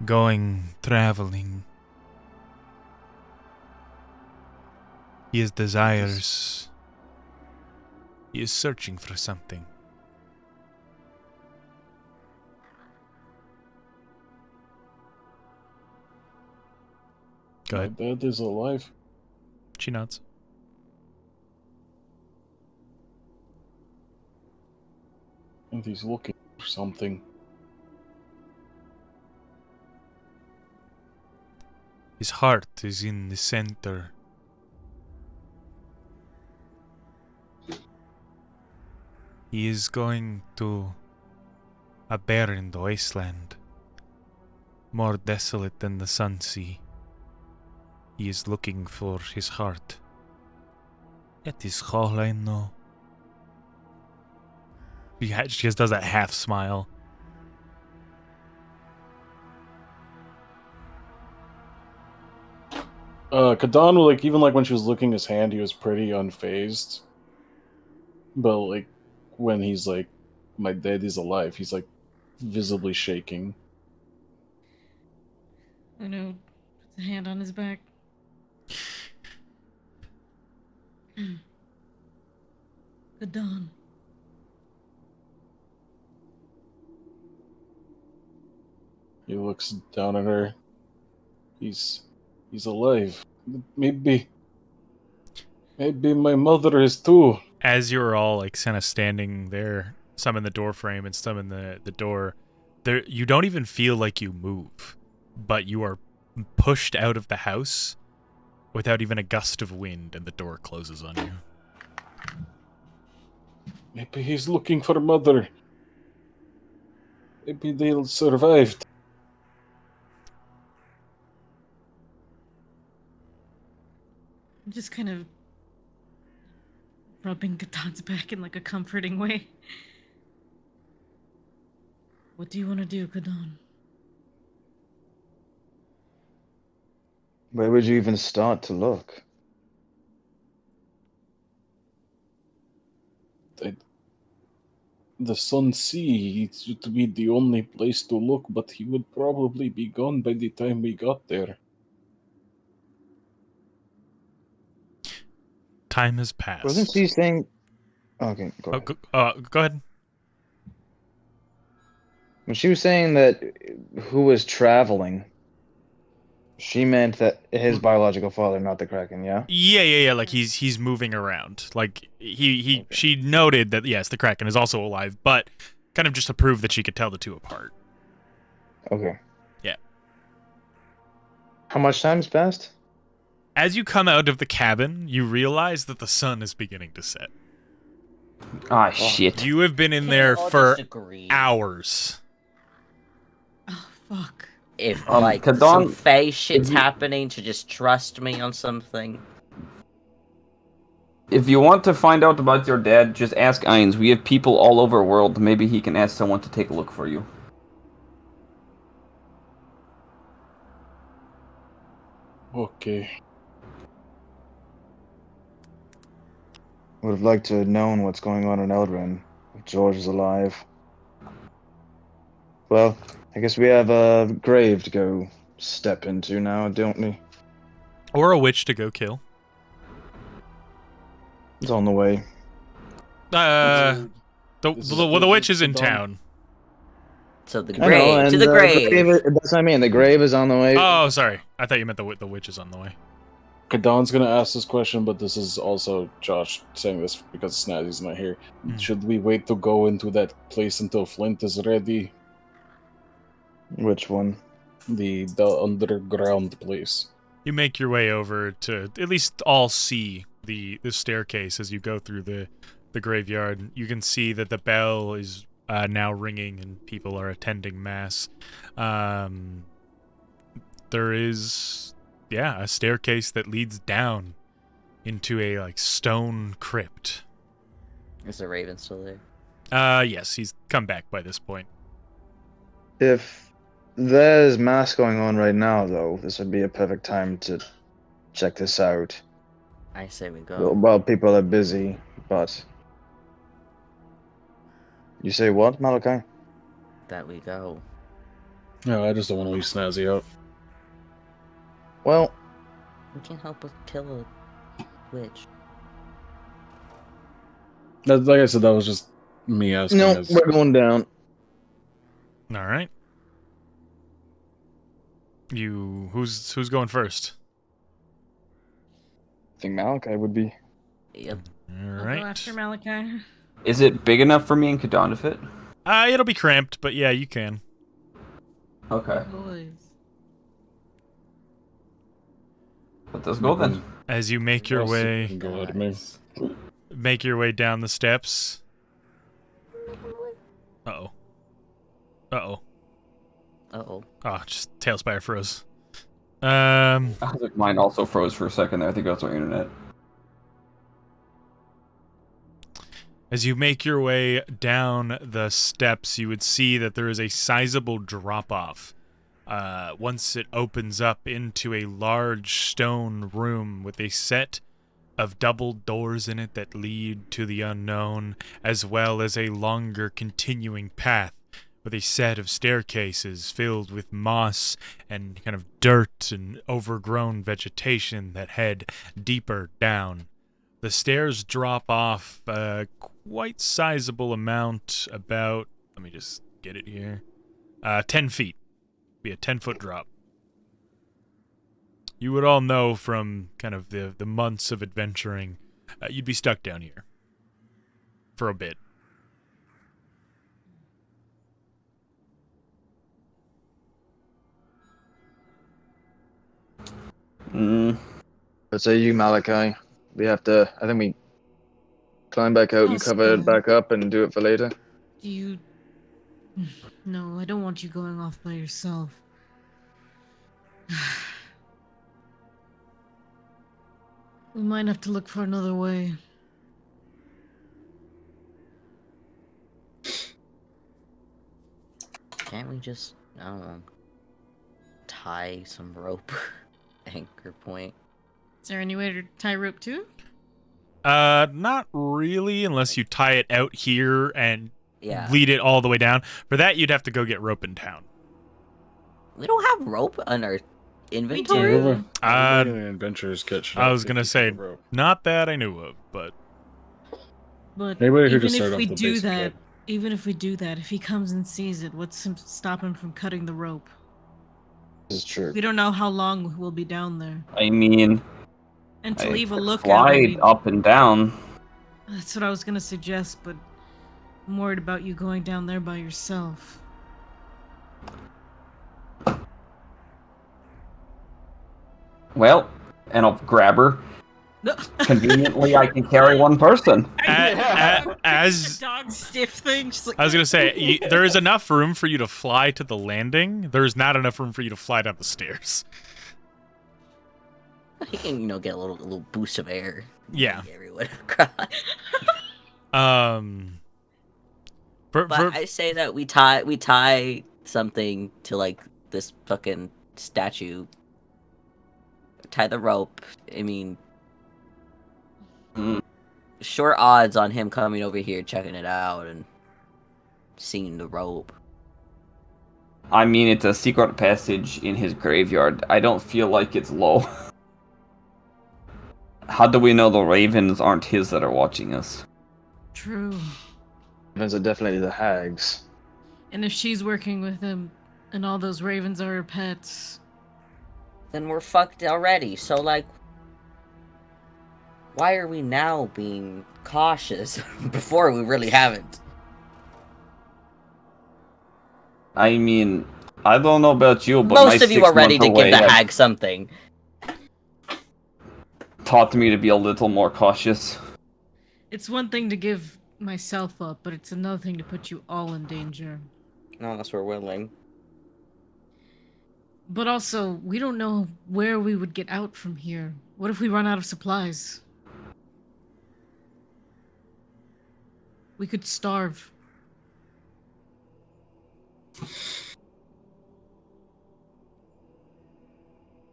Going, traveling. He has desires. He is searching for something. Go My ahead. dad is alive. She nods. And he's looking for something. His heart is in the center. He is going to a barren wasteland, more desolate than the sun sea. He is looking for his heart. That is all I know. She just does that half smile. Kadan, like, even like when she was looking his hand, he was pretty unfazed. But like when he's like, my dad is alive, he's like visibly shaking. Uno puts a hand on his back. Good dawn. He looks down at her. He's alive. Maybe my mother is too. As you're all like kind of standing there, some in the door frame and some in the door, there you don't even feel like you move, but you are pushed out of the house without even a gust of wind, and the door closes on you. Maybe he's looking for mother. Maybe they'll survived. I'm just kind of rubbing Gatan's back in like a comforting way. What do you want to do, Kadan? Where would you even start to look? The Sun Sea, it would be the only place to look, but he would probably be gone by the time we got there. Time has passed. Wasn't she saying? Okay, go ahead. Go ahead. When she was saying that who was traveling, she meant that his biological father, not the Kraken, yeah? Yeah. Like he's moving around. Like she noted that yes, the Kraken is also alive, but kind of just to prove that she could tell the two apart. Okay. Yeah. How much time's passed? As you come out of the cabin, you realize that the sun is beginning to set. Ah, shit. You have been in Can there we all for disagree? hours. Oh, fuck. If Kadan, some Fae shit's if you- happening, to just trust me on something. If you want to find out about your dad, just ask Ainz. We have people all over the world. Maybe he can ask someone to take a look for you. Okay. Would have liked to have known what's going on in Eldrin. If George is alive. Well, I guess we have a grave to go step into now, don't we? Or a witch to go kill. It's on the way. The This is witch is in done. town. So the I know, grave, and to the grave. that's what I mean. The grave is on the way. Oh, sorry. I thought you meant the witch is on the way. Kadan's gonna ask this question, but this is also Josh saying this because Snazzy's not here. Should we wait to go into that place until Flint is ready? Which one? The underground place. You make your way over to at least all see the staircase as you go through the graveyard. You can see that the bell is now ringing and people are attending mass. There is, a staircase that leads down into a like stone crypt. Is the raven still there? Yes, he's come back by this point. If there's mass going on right now, though, this would be a perfect time to check this out. I say we go. Well, people are busy, but... You say what, Malachi? That we go. No, I just don't want to leave Snazzy out. Well, We can help us kill a witch. Like I said, that was just me asking. no, we're going down. All right. Who's going first? I think Malachi would be. Yep. All I'll right. go after Malachi. Is it big enough for me and Kadon to fit? It'll be cramped, but yeah, you can. Okay. Boys. Let us go then. As you make your way Go ahead of me. down the steps. Uh-oh. Uh-oh. Uh-oh. Oh, just Tailspire froze. I was like, mine also froze for a second there. I think that's our internet. As you make your way down the steps, you would see that there is a sizable drop-off. Once it opens up into a large stone room with a set of double doors in it that lead to the unknown, as well as a longer continuing path with a set of staircases filled with moss and kind of dirt and overgrown vegetation that head deeper down. The stairs drop off a quite sizable amount, about, let me just get it here, 10 feet. Be a 10-foot drop. You would all know from kind of the months of adventuring, you'd be stuck down here for a bit. Let's say you, Malachi. We have to. I think we climb back out and cover it back up and do it for later. Do you... No, I don't want you going off by yourself. We might have to look for another way. Can't we just, I don't know, tie some rope? Anchor point. Is there any way to tie rope too? Not really, unless you tie it out here and Yeah. lead it all the way down. For that, you'd have to go get rope in town. We don't have rope on our do. inventory. Everybody in the adventurer's kit should I have was gonna 50 say, feet of rope. not that I knew of, but But Anybody who even just if started we off the do basic that, kit. even if we do that, if he comes and sees it, what's him stop him from cutting the rope? This is true. We don't know how long we'll be down there. I mean, And to I leave a could lookout, I slide mean, up and down. that's what I was gonna suggest, but I'm worried about you going down there by yourself. Well, and I'll grab her. Conveniently, I can carry one person. as dog stiff thing. Just like, I was gonna say, there is enough room for you to fly to the landing. There is not enough room for you to fly down the stairs. He can, get a little boost of air. Yeah. Make everyone cry. But I say that we tie something to like this fucking statue. Tie the rope. I mean, short odds on him coming over here, checking it out, and seeing the rope. I mean, it's a secret passage in his graveyard. I don't feel like it's low. How do we know the ravens aren't his that are watching us? true. Ravens are definitely the hags. And if she's working with him, and all those ravens are her pets, Then we're fucked already. So like, why are we now being cautious before we really haven't? I mean, I don't know about you, but Most my of you are ready to 6 month give the away hag something. taught me to be a little more cautious. it's one thing to give myself up, but it's another thing to put you all in danger. No, unless we're willing. But also, we don't know where we would get out from here. What if we run out of supplies? We could starve.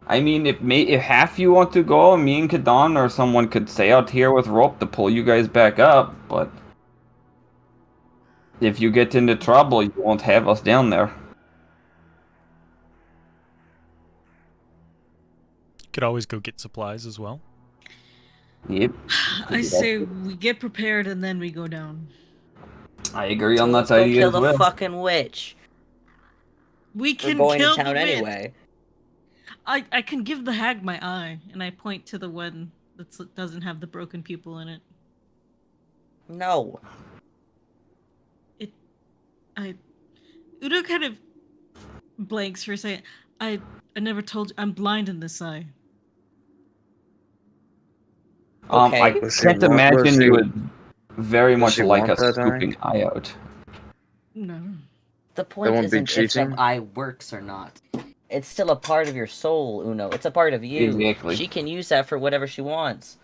I mean, if half you want to go, me and Kadon or someone could stay out here with rope to pull you guys back up, but if you get into trouble, you won't have us down there. could always go get supplies as well. Yep. I say we get prepared and then we go down. I agree on that Go idea kill as the well. fucking witch. We We're can going kill to town the witch. anyway. I can give the hag my eye, and I point to the one that doesn't have the broken people in it. No. Udo kind of blanks for a second. I never told you I'm blind in this eye. Okay. I Was can't she wa- was imagine she- you would very does much she like want a that eye? scooping eye out. No. The point won't be isn't if cheating? the eye works or not. It's still a part of your soul, Uno. It's a part of you. Exactly. She can use that for whatever she wants.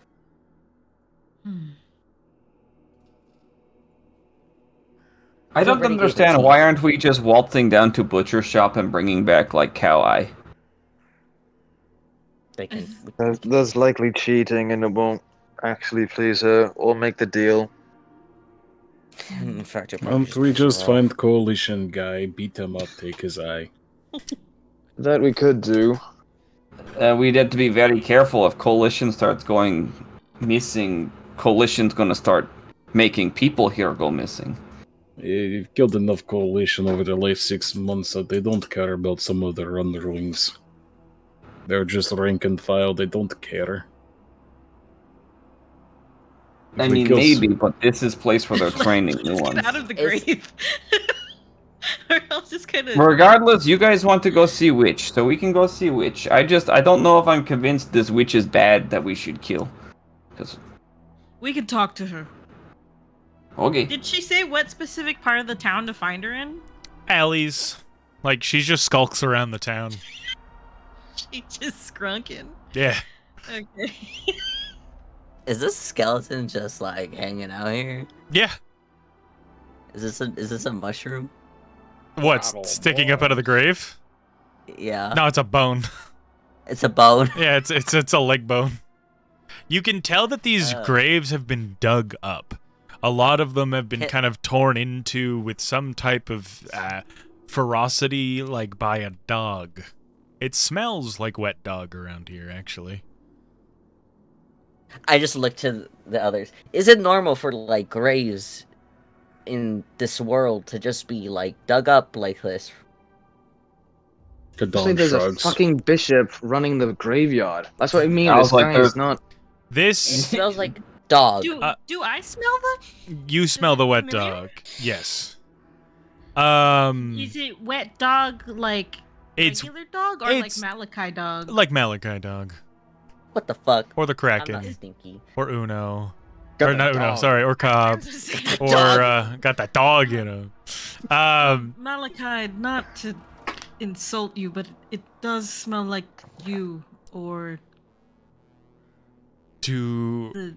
I don't Already gave her understand, why teeth. aren't we just waltzing down to butcher shop and bringing back, like, cow eye? They can. That's likely cheating, and it won't actually please her or make the deal. In fact, it Why don't we just find coalition guy, beat him up, take his eye? That we could do. We'd have to be very careful if Coalition starts going missing. Coalition's gonna start making people here go missing. You've killed enough coalition over the last 6 months that they don't care about some of their underlings. They're just rank and file, they don't care. I If we mean, kill maybe, but this is place where they're training new Let's ones. get out of the Is- grave. Or I'll just kind of. Regardless, you guys want to go see Witch, so we can go see Witch. I don't know if I'm convinced this Witch is bad that we should kill. Because, We can talk to her. okay. Did she say what specific part of the town to find her in? Alleys. Like, she just skulks around the town. She just scrunking. Yeah. Okay. Is this skeleton just like hanging out here? Yeah. Is this a mushroom? What's sticking up out of the grave? Yeah. No, it's a bone. It's a bone. Yeah, it's a leg bone. You can tell that these graves have been dug up. A lot of them have been kind of torn into with some type of ferocity, like by a dog. It smells like wet dog around here, actually. I just looked to the others. Is it normal for like graves in this world to just be like dug up like this? Actually, there's a fucking bishop running the graveyard. That's what I mean. I This was like, guy is not. It This smells like dog. Do I smell the? you smell the wet familiar? dog. Yes. Is it wet dog like It's regular dog or like it's- Malachi dog? like Malachi dog What the fuck? or the I'm not Kraken stinky. or Uno. Got Or that not Uno, dog. sorry, or Cobb. Or got that dog, you know. Malachi, not to insult you, but it does smell like you or to the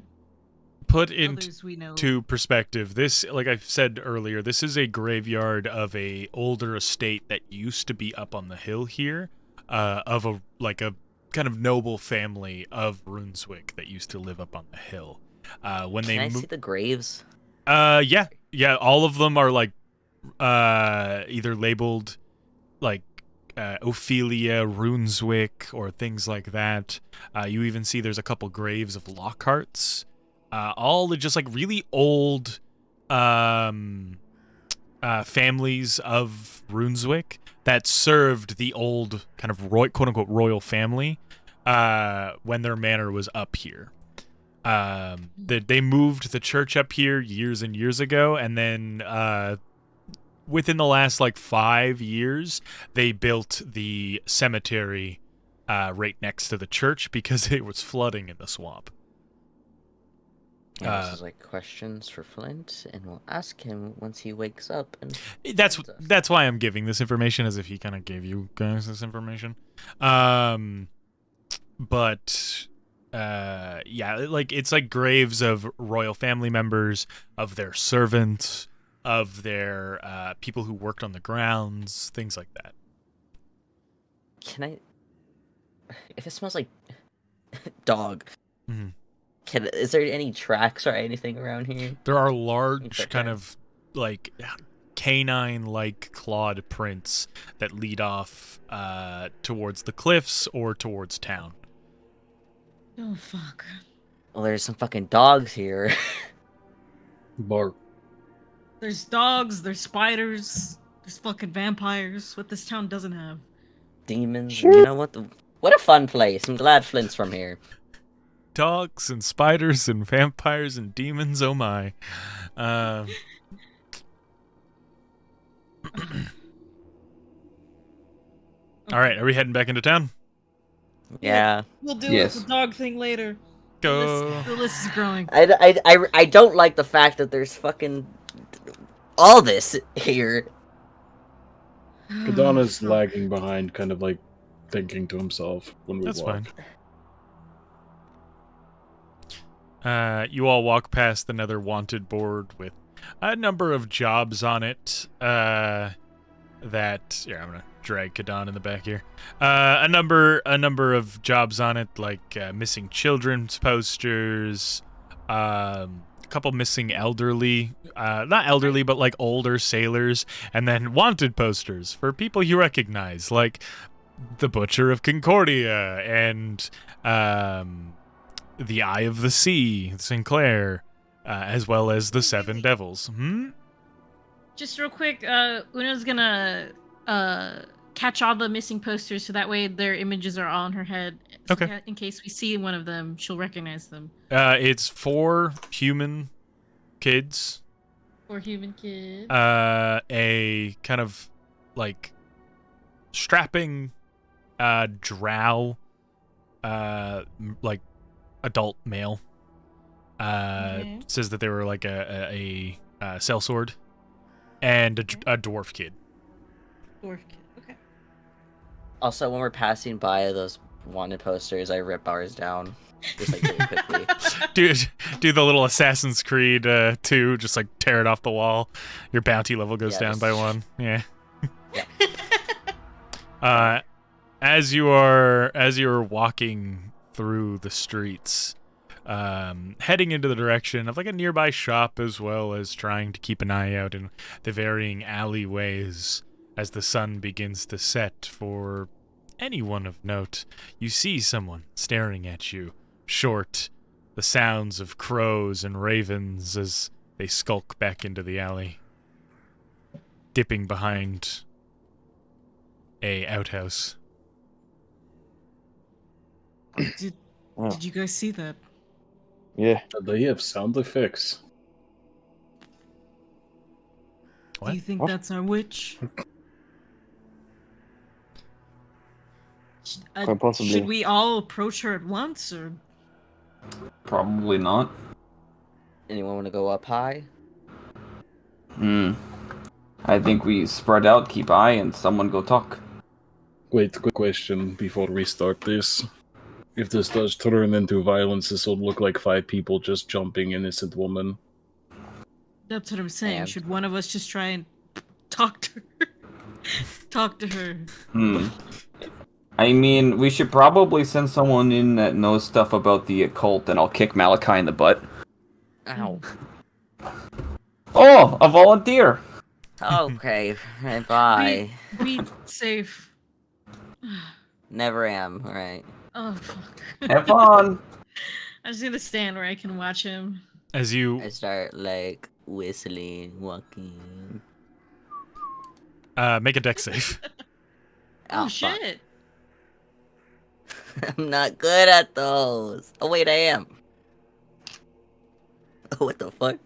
put others we know. into perspective, this, like I've said earlier, this is a graveyard of a older estate that used to be up on the hill here, of a kind of noble family of Runeswick that used to live up on the hill. When Can they I see the graves? yeah, all of them are like either labeled like Ophelia, Runeswick, or things like that. You even see there's a couple graves of Lockharts. All are just like really old families of Runeswick that served the old kind of quote unquote royal family when their manor was up here. They moved the church up here years and years ago, and then within the last like 5 years, they built the cemetery right next to the church because it was flooding in the swamp. Yeah, this is like questions for Flint, and we'll ask him once he wakes up. And That's finds us. that's why I'm giving this information, as if he kind of gave you guys this information. But yeah, like it's like graves of royal family members, of their servants, of their people who worked on the grounds, things like that. Can I? If it smells like dog, Mhm. is there any tracks or anything around here? There are large Okay. kind of like canine-like clawed prints that lead off towards the cliffs or towards town. Oh fuck. Well, there's some fucking dogs here. Bark. There's dogs, there's spiders, there's fucking vampires. What this town doesn't have. Demons. You know what? What a fun place. I'm glad Flint's from here. dogs and spiders and vampires and demons. Oh my. All right, are we heading back into town? Yeah. We'll deal Yes. with the dog thing later. Go. The list is growing. I don't like the fact that there's fucking all this here. Kadana's lagging behind, kind of like thinking to himself when we That's walk. fine. You all walk past another wanted board with a number of jobs on it. I'm gonna drag Kadan in the back here. A number of jobs on it, like missing children's posters, a couple missing elderly, not elderly, but like older sailors, and then wanted posters for people you recognize, like the Butcher of Concordia and the Eye of the Sea, Sinclair, as well as the Seven Devils. Just real quick, Una's gonna catch all the missing posters so that way their images are all in her head. Okay. In case we see one of them, she'll recognize them. It's 4 human kids. For human kids. A kind of like strapping drow like adult male. Okay. Says that they were like a sellsword, and a dwarf kid. Dwarf kid. Okay. Also, when we're passing by those wanted posters, I rip ours down. Just like really quickly. do the little Assassin's Creed 2, just like tear it off the wall. Your bounty level goes down by 1. Yeah. As you are walking through the streets, heading into the direction of like a nearby shop, as well as trying to keep an eye out in the varying alleyways as the sun begins to set for anyone of note, you see someone staring at you. Short, the sounds of crows and ravens as they skulk back into the alley, dipping behind a outhouse. Did Oh. you guys see that? Yeah. They have sound effects. What? Do you think What? that's our witch? Quite possibly. Should we all approach her at once, or Probably not. Anyone want to go up high? I think we spread out, keep eye, and someone go talk. Wait, quick question before we start this. If this does turn into violence, this will look like 5 people just jumping innocent woman. that's what I'm saying? And- Should one of us just try and talk to her? Talk to her. I mean, we should probably send someone in that knows stuff about the occult, and I'll kick Malachi in the butt. Ow. Oh, a volunteer! Okay, bye. Be safe. Never am. All right. Oh fuck. Have fun! I'm just gonna stand where I can watch him. As you I start like whistling, walking. make a dex save. Oh, fuck. shit. I'm not good at those. Oh wait, I am. What the fuck?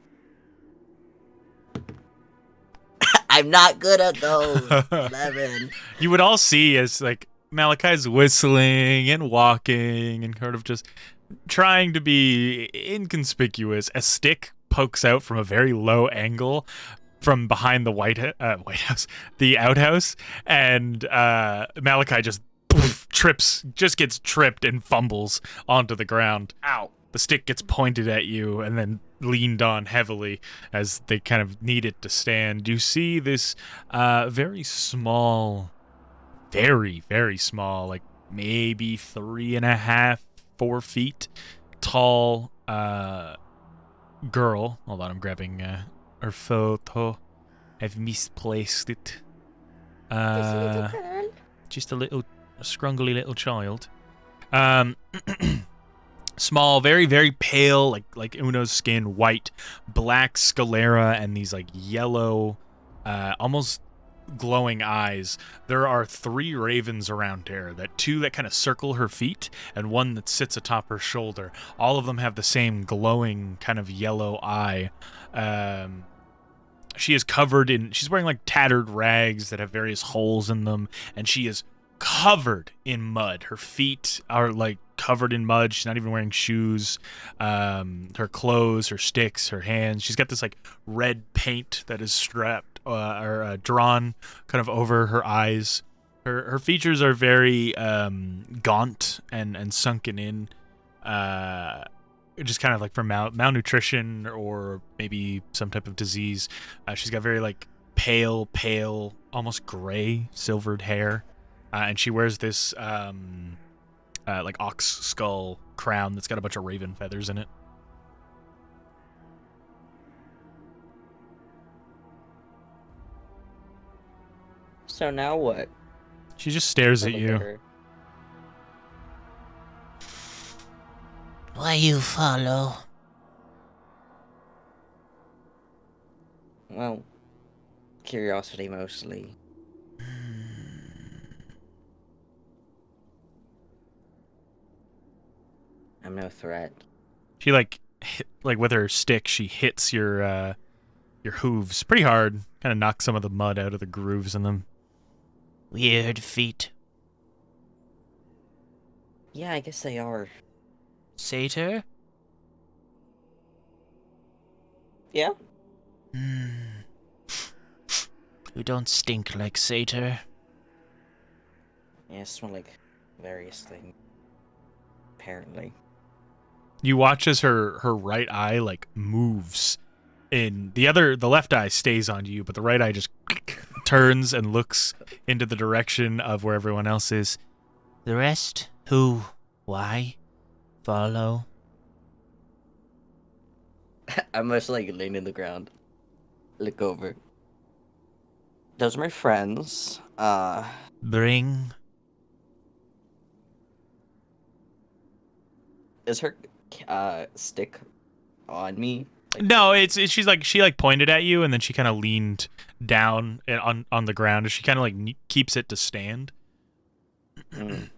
I'm not good at those. 11. You would all see as like Malachi's whistling and walking and kind of just trying to be inconspicuous. A stick pokes out from a very low angle from behind the White House, the outhouse, and Malachi just gets tripped and fumbles onto the ground. Ow! The stick gets pointed at you and then leaned on heavily as they kind of need it to stand. You see this very small, very, very small, like maybe 3.5, 4 feet tall girl. Hold on, I'm grabbing her photo. I've misplaced it. Just a scrungly little child. Small, very, very pale, like Uno's skin, white, black sclera, and these like yellow, almost glowing eyes, there are 3 ravens around her, 2 that kind of circle her feet and 1 that sits atop her shoulder. All of them have the same glowing kind of yellow eye. She is covered in, she's wearing like tattered rags that have various holes in them, and she is covered in mud. Her feet are like covered in mud. She's not even wearing shoes. Her clothes, her sticks, her hands. She's got this like red paint that is strapped or drawn kind of over her eyes. Her features are very gaunt and sunken in. Just kind of like from malnutrition or maybe some type of disease. She's got very like pale, almost gray, silvered hair. And she wears this like ox skull crown that's got a bunch of raven feathers in it. So now what? She just stares at you. Her. Why you follow? Well, curiosity mostly. I'm no threat. She like with her stick, she hits your hooves pretty hard. Kind of knocks some of the mud out of the grooves in them. Weird feet. Yeah, I guess they are. Satyr? Yeah? You don't stink like satyr. Yeah, smell like various things. Apparently. You watch as her right eye like moves in the left eye stays on you, but the right eye just turns and looks into the direction of where everyone else is. The rest? Who? Why? Follow? I must like lean in the ground. Look over. Those are my friends. Bring? Is her stick on me? Like, No, she's like she like pointed at you and then she kind of leaned down on the ground and she kind of like keeps it to stand. You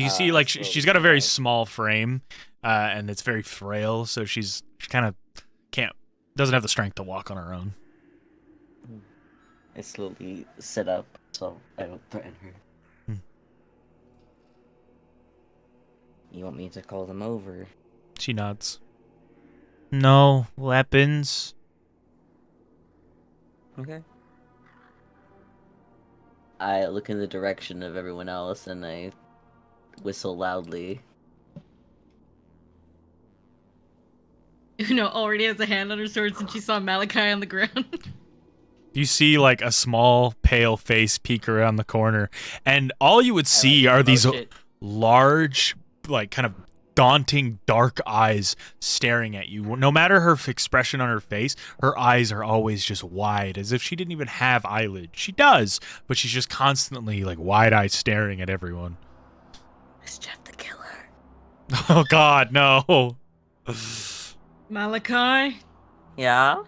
can see like she's got a very small frame and it's very frail, so she kind of doesn't have the strength to walk on her own. I slowly sit up so I don't threaten her. You want me to call them over? She nods. No weapons. Okay. I look in the direction of everyone else and I whistle loudly. Uno already has a hand on her sword since she saw Malachi on the ground. You see like a small pale face peek around the corner, and all you would see are these large, like kind of daunting dark eyes staring at you. No matter her expression on her face, her eyes are always just wide, as if she didn't even have eyelids. She does, but she's just constantly like wide-eyed staring at everyone. Is Jeff the killer? Oh God, no. Malachi? Yeah?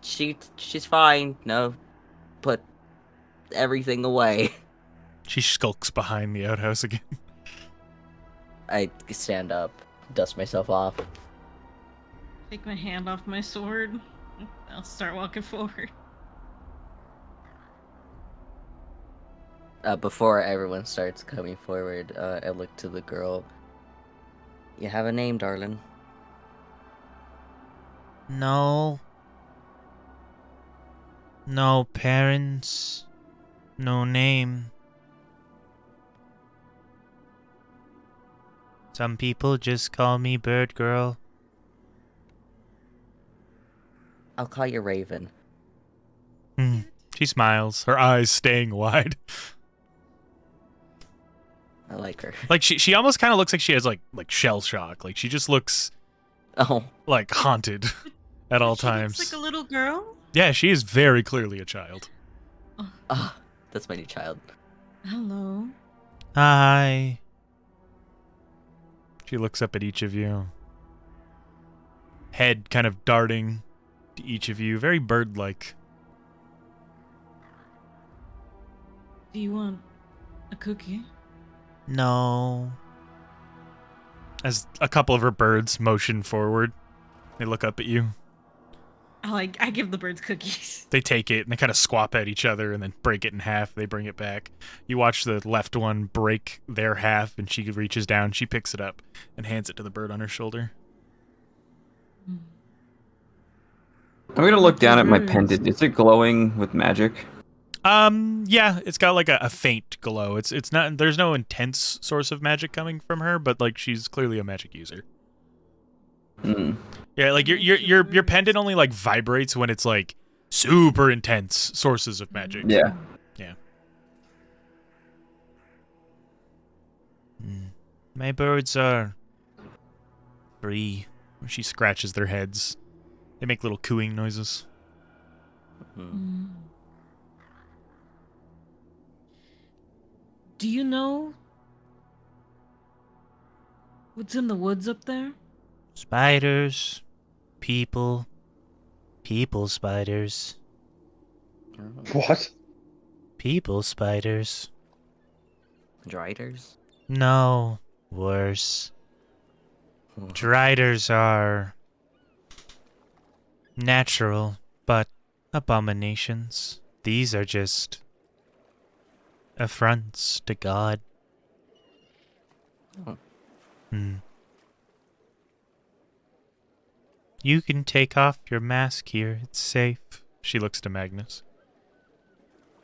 She's fine. No. Put everything away. She skulks behind the outhouse again. I stand up, dust myself off. Take my hand off my sword. I'll start walking forward. Before everyone starts coming forward, I look to the girl. You have a name, darling? No. No parents. No name. Some people just call me Bird Girl. I'll call you Raven. She smiles, her eyes staying wide. I like her. Like she almost kind of looks like she has like shell shock. Like she just looks like haunted at all times. Looks like a little girl. Yeah, she is very clearly a child. That's my new child. Hello. Hi. She looks up at each of you. Head kind of darting to each of you, very bird-like. Do you want a cookie? No. As a couple of her birds motion forward, they look up at you. I give the birds cookies. They take it and they kind of squawk at each other and then break it in half. They bring it back. You watch the left one break their half, and she reaches down, she picks it up and hands it to the bird on her shoulder. I'm gonna look down at my pendant. Is it glowing with magic? Yeah, it's got like a faint glow. It's not, there's no intense source of magic coming from her, but like she's clearly a magic user. Hmm. Yeah, like your pendant only like vibrates when it's like super intense sources of magic. Yeah. Yeah. My birds are free. She scratches their heads. They make little cooing noises. Do you know what's in the woods up there? Spiders. People spiders. What? People spiders. Driders? No, worse. Driders are natural, but abominations. These are just affronts to God. You can take off your mask here. It's safe. She looks to Magnus.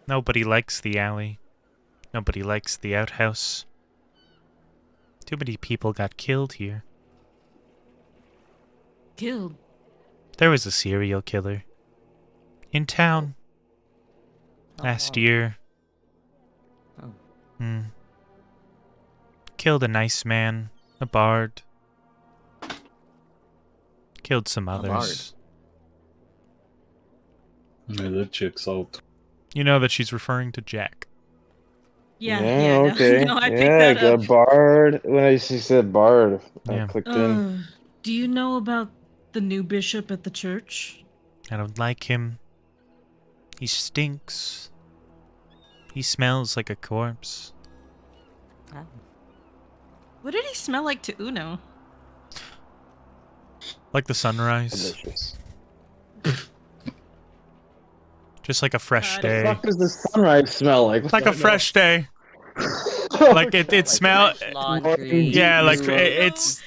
Nobody likes the alley. Nobody likes the outhouse. Too many people got killed here. Killed. There was a serial killer in town last year. Killed a nice man, a bard. Killed some others. Yeah, that chick's out. You know that she's referring to Jack. Yeah, no, okay. no, I picked yeah, that up. a bard. When she said bard, Yeah. I clicked in. Do you know about the new bishop at the church? I don't like him. He stinks. He smells like a corpse. What did he smell like to Uno? Like the sunrise. Delicious. Just like a fresh God. day. What does the sunrise smell like? Like a fresh day. Like it smell. Laundry. Yeah, like it's.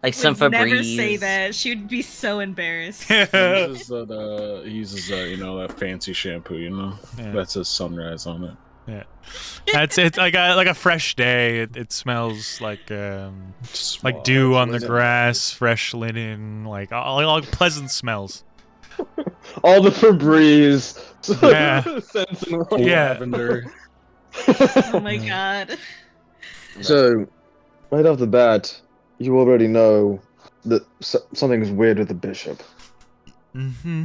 Like some Would Febreze. never say that. She would be so embarrassed. He uses that fancy shampoo, Yeah. That says sunrise on it. Yeah, it's like a fresh day. It smells like dew on the grass, fresh linen, like all pleasant smells. All the Febreze. Yeah. Scents and Yeah. Lavender. Oh my god. So, right off the bat, you already know that something's weird with the bishop. Mm-hmm.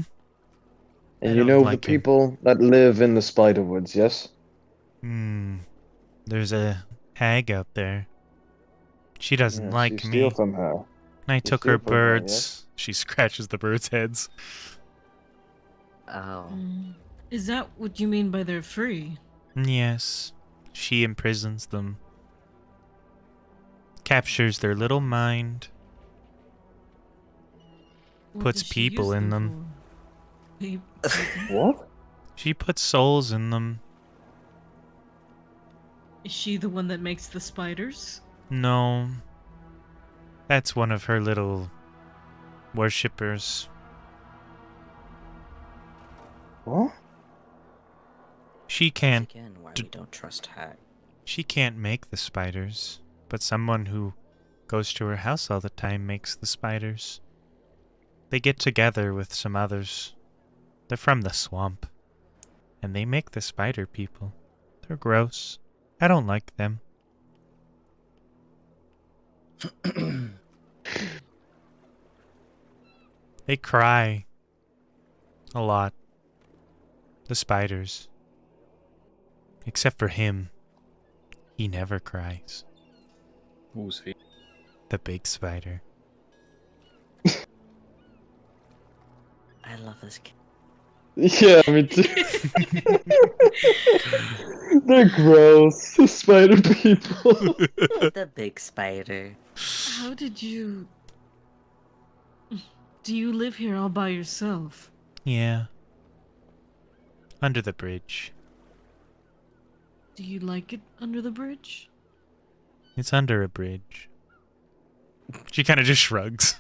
I And you don't know like the him. people that live in the Spiderwoods, yes? There's a hag out there. She doesn't Yes, like you me. steal from her. I You took her steal from her, birds. She scratches the birds' heads. Oh. Is that what you mean by they're free? Yes, she imprisons them. Captures their little mind. What Puts does she people use in them. for? What? She puts souls in them. Is she the one that makes the spiders? No. That's one of her little worshippers. What? She can't Again, why d- we don't trust Hack. She can't make the spiders, but someone who goes to her house all the time makes the spiders. They get together with some others. They're from the swamp. And they make the spider people. They're gross. I don't like them. They cry. A lot. The spiders. Except for him. He never cries. Who's he? The big spider. I love this kid. Yeah, me too. They're gross. Spider people. The big spider. How did you. Do you live here all by yourself? Yeah. Under the bridge. Do you like it under the bridge? It's under a bridge. She kind of just shrugs.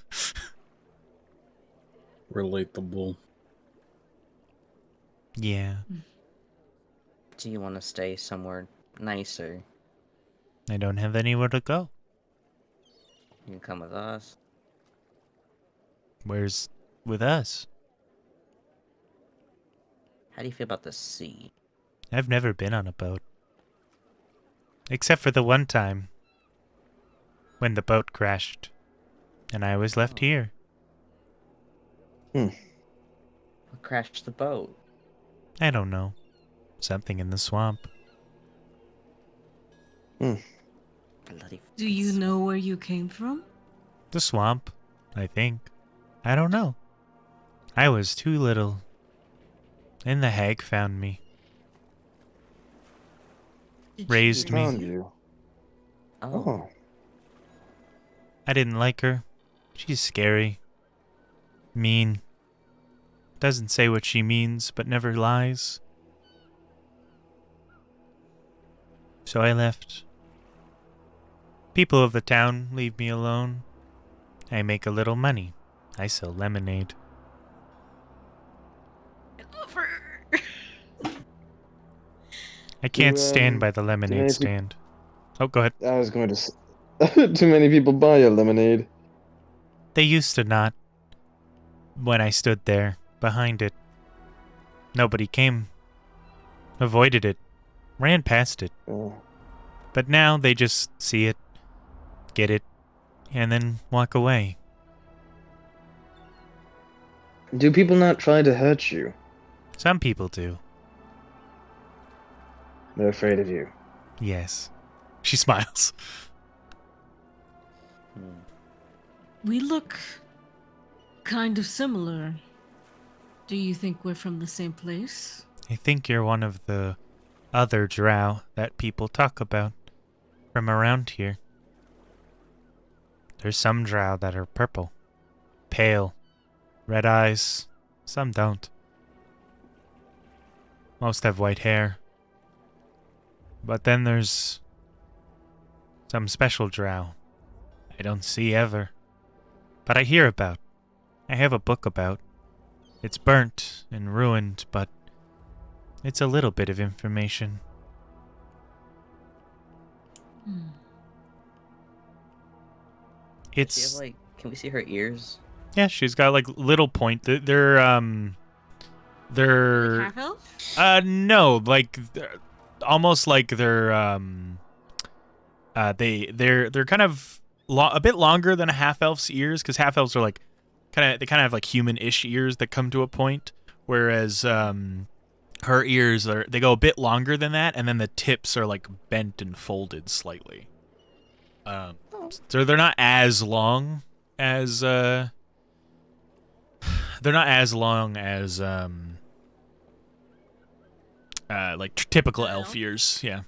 Relatable. Yeah. Do you want to stay somewhere nicer? I don't have anywhere to go. You can come with us. Where's with us? How do you feel about the sea? I've never been on a boat. Except for the one time when the boat crashed and I was left here. What crashed the boat? I don't know. Something in the swamp. Bloody Do you know where you came from? The swamp, I think. I don't know. I was too little. And the hag found me. Did Raised me. Found you. Oh. I didn't like her. She's scary. Mean. Doesn't say what she means, but never lies. So I left. People of the town leave me alone. I make a little money. I sell lemonade. I can't stand by the lemonade many stand. Oh, go ahead. I was going to say, too many people buy your lemonade. They used to not. When I stood there, behind it. Nobody came. Avoided it. Ran past it. Oh. But now they just see it, get it, and then walk away. Do people not try to hurt you? Some people do. They're afraid of you. Yes. She smiles. We look kind of similar. Do you think we're from the same place? I think you're one of the other drow that people talk about from around here. There's some drow that are purple, pale, red eyes. Some don't. Most have white hair. But then there's some special drow I don't see ever. But I hear about. I have a book about. It's burnt and ruined, but it's a little bit of information. Does she It's have, like, can we see her ears? yeah, she's got like little point. They're Half elf? no, like almost like they're they're kind of a bit longer than a half elf's ears, because half elves are like kind of have like human-ish ears that come to a point, whereas her ears they go a bit longer than that, and then the tips are like bent and folded slightly. So they're not as long as like typical elf ears, yeah.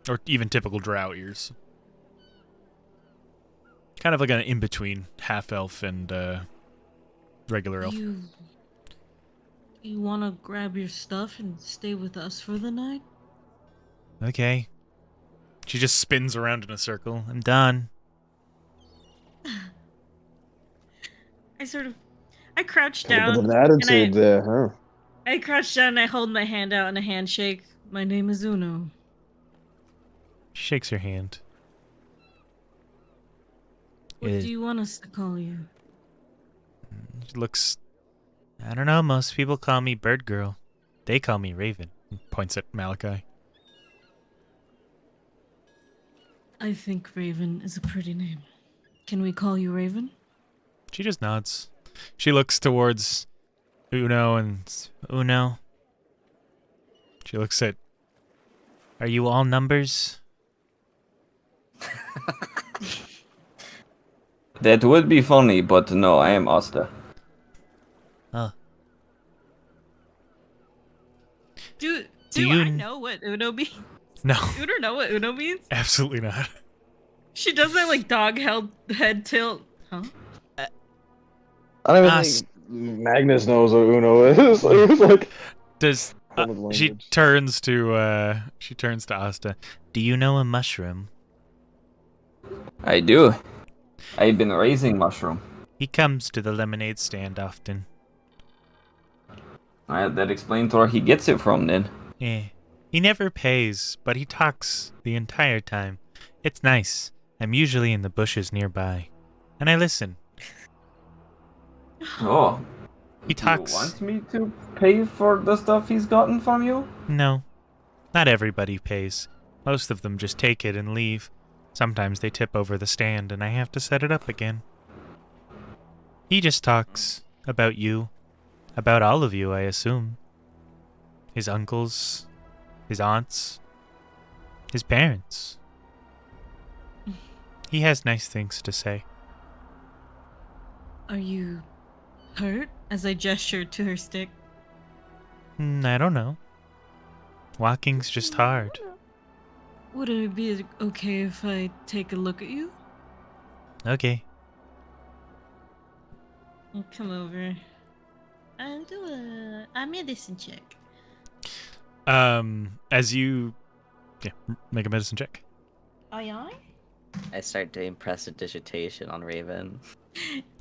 Or even typical drow ears. Kind of like an in-between half elf and regular elf. You want to grab your stuff and stay with us for the night? Okay. She just spins around in a circle. I'm done. I crouch Got a down. bit of an attitude there, huh? I crouch down and I hold my hand out in a handshake. My name is Uno. She shakes her hand. What do you want us to call you? She looks... I don't know, most people call me Bird Girl. They call me Raven. Points at Malachi. I think Raven is a pretty name. Can we call you Raven? She just nods. She looks towards Uno and Uno. She looks at... Are you all numbers? That would be funny, but no, I am Asta. Oh. I you know what Uno means? No, Uno know what Uno means? absolutely not. She does that like dog head tilt. Huh? I don't even Us- think Magnus knows what Uno is. It was like Does common she language. turns to Asta. Do you know a mushroom? I do. I've been raising mushroom. He comes to the lemonade stand often. That explains where he gets it from then. Yeah. He never pays, but he talks the entire time. It's nice. I'm usually in the bushes nearby, and I listen. Oh. He talks. You want me to pay for the stuff he's gotten from you? No, not everybody pays. Most of them just take it and leave. Sometimes they tip over the stand, and I have to set it up again. He just talks about you. About all of you, I assume. His uncles, his aunts, his parents. He has nice things to say. Are you hurt? As I gesture to her stick. I don't know. Walking's just hard. Would it be okay if I take a look at you? Okay. I'll come over. I'll do a medicine check. As you... Yeah, make a medicine check. Aye. I start doing prestidigitation on Raven.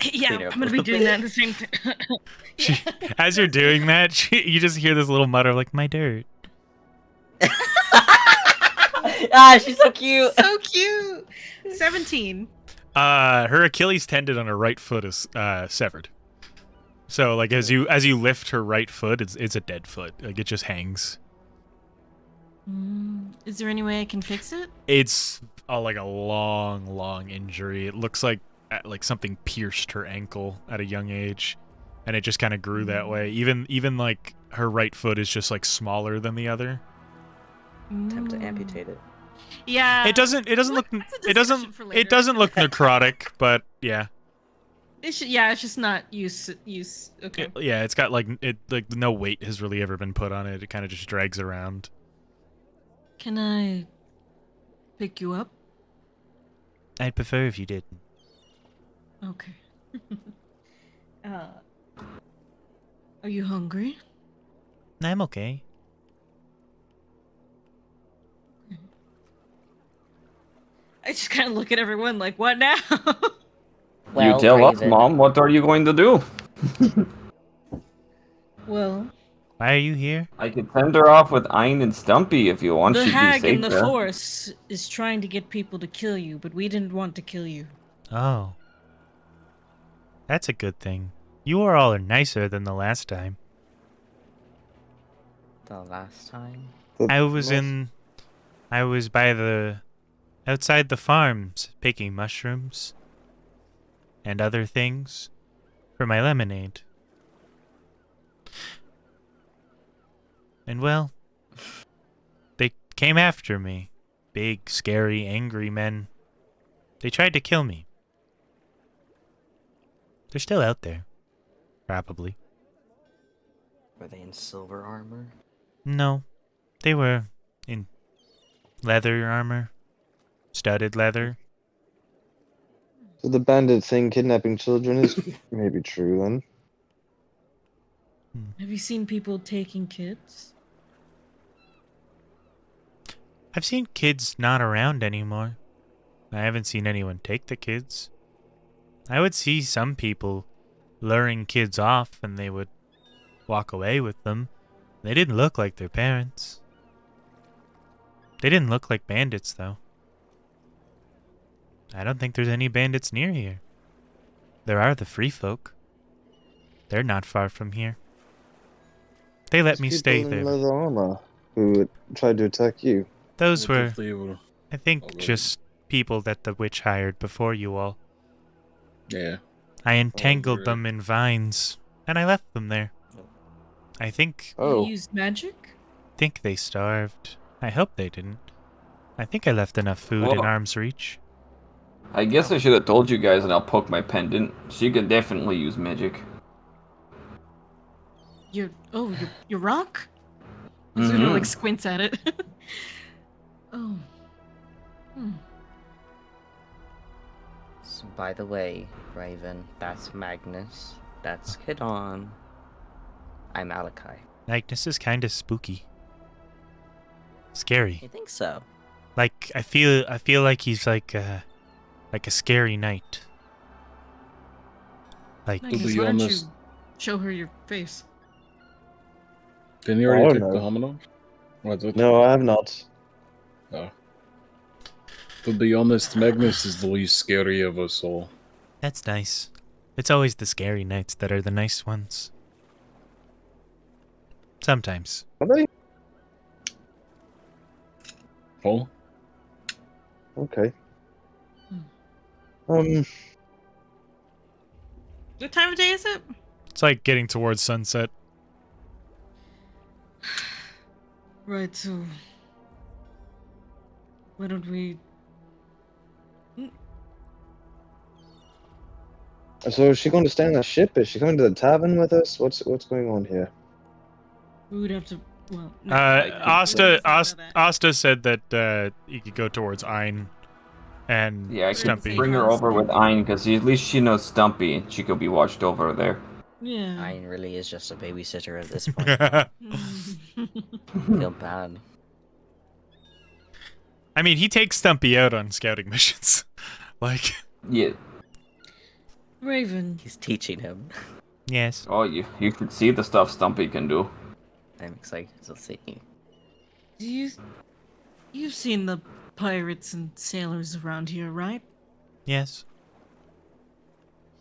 Yeah, Clean her up I'm a gonna be little doing bit. that at the same time. As you're doing that, you just hear this little mutter like, my dirt. She's so cute. So cute. 17. Her Achilles tendon on her right foot is severed. So like as you lift her right foot, it's a dead foot. Like it just hangs. Is there any way I can fix it? It's like a long injury. It looks like something pierced her ankle at a young age, and it just kind of grew that way. Even like her right foot is just like smaller than the other. Attempt to amputate it. Yeah. It doesn't That's a look discussion for later. necrotic, but yeah. It's just not use. Okay. It's got like no weight has really ever been put on it. It kind of just drags around. Can I pick you up? I'd prefer if you didn't. Okay. Are you hungry? I'm okay. I just kind of look at everyone like, what now? Well, you tell us, Raven, Mom, what are you going to do? Well, Why are you here? I could send her off with Ein and Stumpy if you want. the She'd be hag safe in the there. forest is trying to get people to kill you, but we didn't want to kill you. Oh. That's a good thing. You are all nicer than the last time. the last time. I was outside the farms picking mushrooms and other things for my lemonade. And well, they came after me. Big, scary, angry men. They tried to kill me. They're still out there. Probably. Were they in silver armor? No, they were in leather armor. Studded leather. So the bandit thing kidnapping children is maybe true then. Have you seen people taking kids? I've seen kids not around anymore. I haven't seen anyone take the kids. I would see some people luring kids off and they would walk away with them. They didn't look like their parents. They didn't look like bandits, though. I don't think there's any bandits near here. There are the free folk. They're not far from here. They let me Those stay people in there. leather armor who tried to attack you. Those What were, if they were- I think, already- just people that the witch hired before you all. Yeah. I entangled great. them in vines, and I left them there. I think Oh, You used magic? they starved. I hope they didn't. I think I left enough food in Well- arm's reach. I guess I should have told you guys, and I'll poke my pendant. She could definitely use magic. Your rock? Uno like squints at it. Oh. So, by the way, Raven, that's Magnus. That's Kidon. I'm Alakai. Magnus is kind of spooky. Scary. You think so? Like I feel like he's like a scary knight. Like To Magnus, be why don't you honest- show her your face? Didn't you I already don't take the know. Hamano? What? No, I have not. To be honest, Magnus is the least scary of us all. that's nice. It's always the scary knights that are the nice ones. Sometimes. Are they? Oh? Okay. What time of day is it? It's like getting towards sunset. Right, so why don't we? So is she going to stay on the ship? Is she coming to the tavern with us? What's going on here? We would have to. Well, no, Asta said that you could go towards Ein and Yeah, I Stumpy. could bring her over with Ein, because at least she knows Stumpy, and she could be watched over there. yeah. Ian really is just a babysitter at this point. I feel bad. I mean, he takes Stumpy out on scouting missions. Like, Yeah. Raven, He's teaching him. Yes. Oh, you should see the stuff Stumpy can do. I'm excited to see. you've seen the pirates and sailors around here, right? Yes.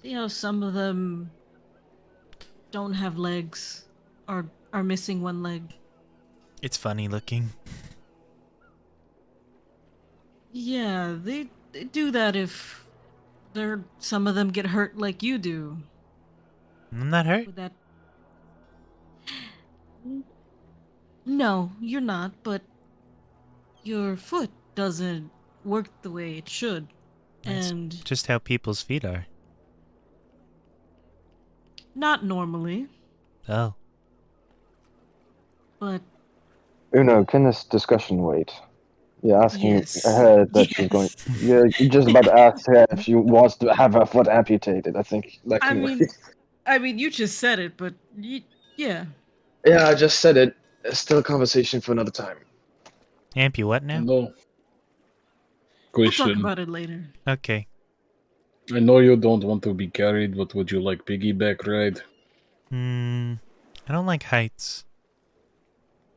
See how some of them don't have legs, or are missing one leg. It's funny looking. Yeah, they do that if some of them get hurt like you do. I'm not hurt. Would that? No, you're not, but your foot doesn't work the way it should. That's And just how people's feet are. not normally, Oh. but Uno, can this discussion wait? You're asking Yes. her that she's going. You're just about to ask her if she wants to have her foot amputated. I think that I can mean, wait. you just said it, but yeah. Yeah, I just said it. It's still a conversation for another time. Amp, you what now? No. We'll talk Question. about it later. Okay. I know you don't want to be carried, but would you like piggyback ride? I don't like heights.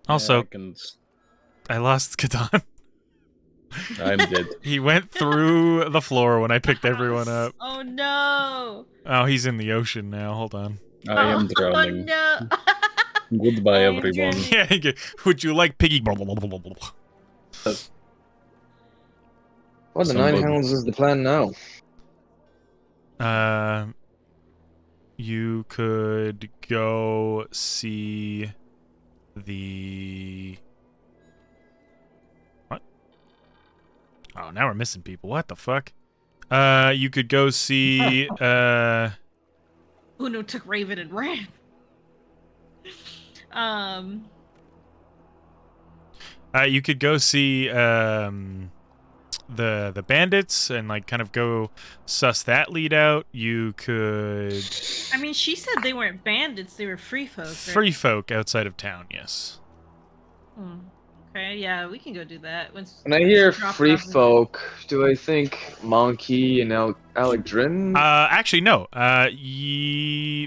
Yeah, Also, I can... I lost Kadan. I'm dead. He went through the floor when I picked everyone up. Oh no! Oh, he's in the ocean now. Hold on. I am drowning. Oh no! Goodbye, I am everyone. drowning. Yeah, would you like piggy? What the Somebody- nine hells is the plan now? You could go see the... What? Oh, now we're missing people. What the fuck? You could go see, Uno took Raven and ran. You could go see, the bandits and, like, kind of go suss that lead out. You could... I mean, she said they weren't bandits; they were free folk. Right? Free folk outside of town, yes. Hmm. Okay, yeah, we can go do that. When I hear Drop free off the- folk, do I think Monkey and Alec Drin? Actually, no.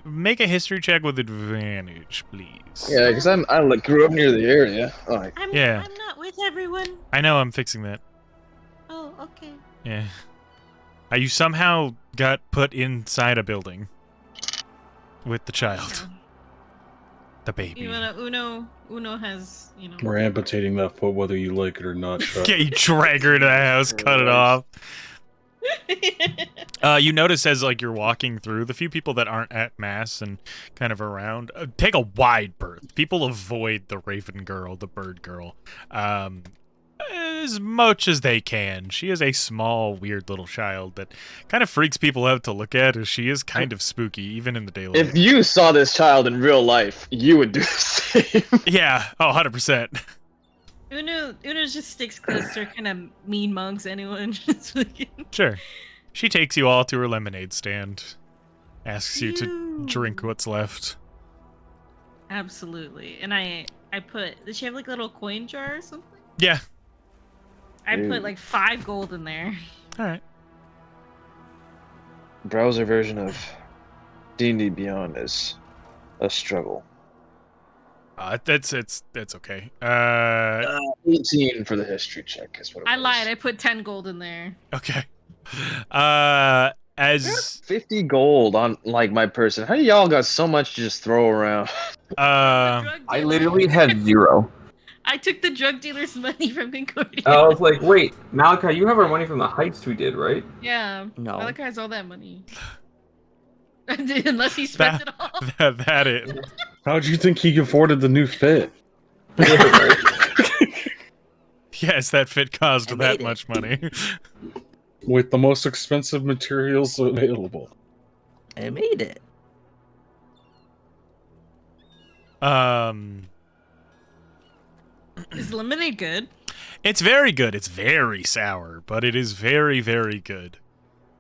Make a history check with advantage, please. Yeah, because I like grew up near the area. Alright. Yeah. I'm not with everyone. I know, I'm fixing that. Oh, okay. Yeah. You somehow got put inside a building with the child. The baby. You know, Uno has, you know. We're amputating that foot whether you like it or not. Chuck. Yeah, you drag her to the house, cut it off. You notice as like you're walking through, the few people that aren't at mass and kind of around, take a wide berth. People avoid the Raven girl, the bird girl. As much as they can. She is a small, weird little child that kind of freaks people out to look at, as she is kind of spooky, even in the daylight. If you saw this child in real life, you would do the same. Yeah, 100%. Uno just sticks closer, kind of mean mugs anyone. Just fucking- Sure. She takes you all to her lemonade stand, asks you to drink what's left. Absolutely. And I put. Does she have like a little coin jar or something? Yeah. I put like 5 gold in there. All right. Browser version of D&D Beyond is a struggle. That's okay. 18 for the history check is what it I was. lied. I put 10 gold in there. Okay. As 50 gold on like my person. How do y'all got so much to just throw around? I literally had 0. I took the drug dealer's money from Concordia. I was like, wait, Malachi, you have our money from the heist we did, right? Yeah. No. Malachi has all that money. Unless he spent it all. that it. How'd you think he afforded the new fit? Yeah, right. Yes, that fit cost I that made it. much money. With the most expensive materials available. I made it. Is lemonade good? It's very good. It's very sour, but it is very, very good.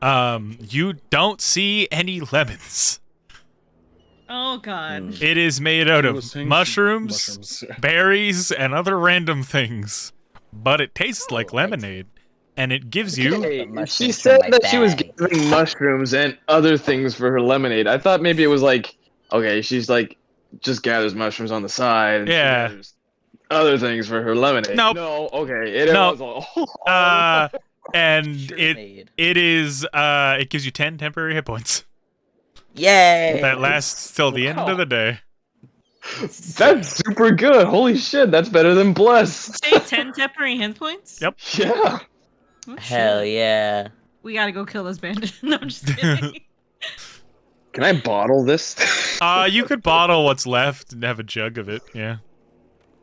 You don't see any lemons. Oh god. It is made out I of was saying mushrooms, berries, and other random things. But it tastes like lemonade, and it gives you... Hey, mushrooms she from said my that she was bag. giving mushrooms and other things for her lemonade. I thought maybe it was like, okay, she's like, just gathers mushrooms on the side. And Yeah. She gathers other things for her lemonade. Nope. No, okay. It No. was all. And Sure it made. it gives you 10 temporary hit points. Yay! That lasts till the end of the day. That's super good. Holy shit, that's better than Bless. Say 10 temporary hit points? Yep. Yeah. Oh, Hell shit. yeah. We gotta go kill this bandit. No, I'm just kidding. Can I bottle this? You could bottle what's left and have a jug of it. Yeah.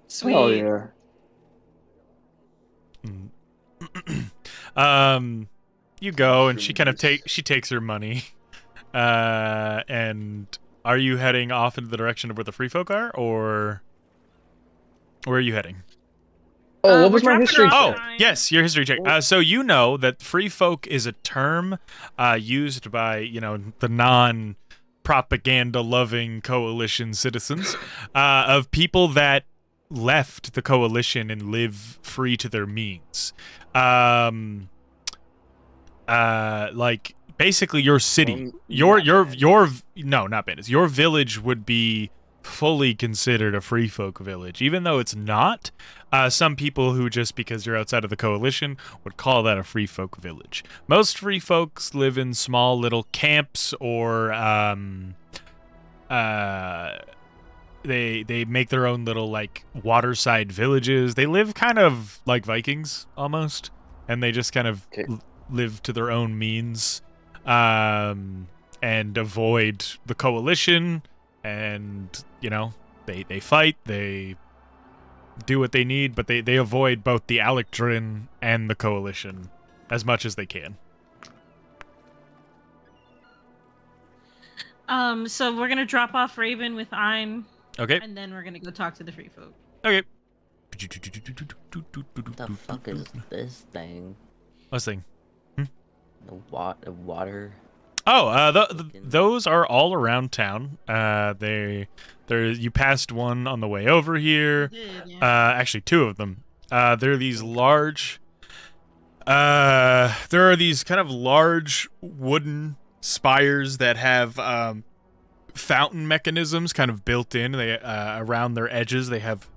Sweet. Oh yeah. You go and she kind of takes her money. And are you heading off into the direction of where the free folk are, or where are you heading? Oh, what we're was my dropping history? her off. Oh, yes, your history check. So you know that free folk is a term used by, the non-propaganda-loving coalition citizens of people that left the coalition and live free to their means. Like basically your city, no, not bandits. Your village would be fully considered a free folk village, even though it's not. Some people who, just because you're outside of the coalition, would call that a free folk village. Most free folks live in small little camps, or they make their own little like waterside villages. They live kind of like Vikings almost, and they just kind of live to their own means, and avoid the coalition. And they fight, they do what they need, but they avoid both the Alectrin and the coalition as much as they can. So we're gonna drop off Raven with Ein, Okay. and then we're gonna go talk to the free folk. Okay. What the fuck is this thing? What's the thing? The water. Oh, those are all around town. You passed one on the way over here. Did, yeah. Actually, 2 of them. They're these large. There are these kind of large wooden spires that have fountain mechanisms kind of built in. They around their edges. They have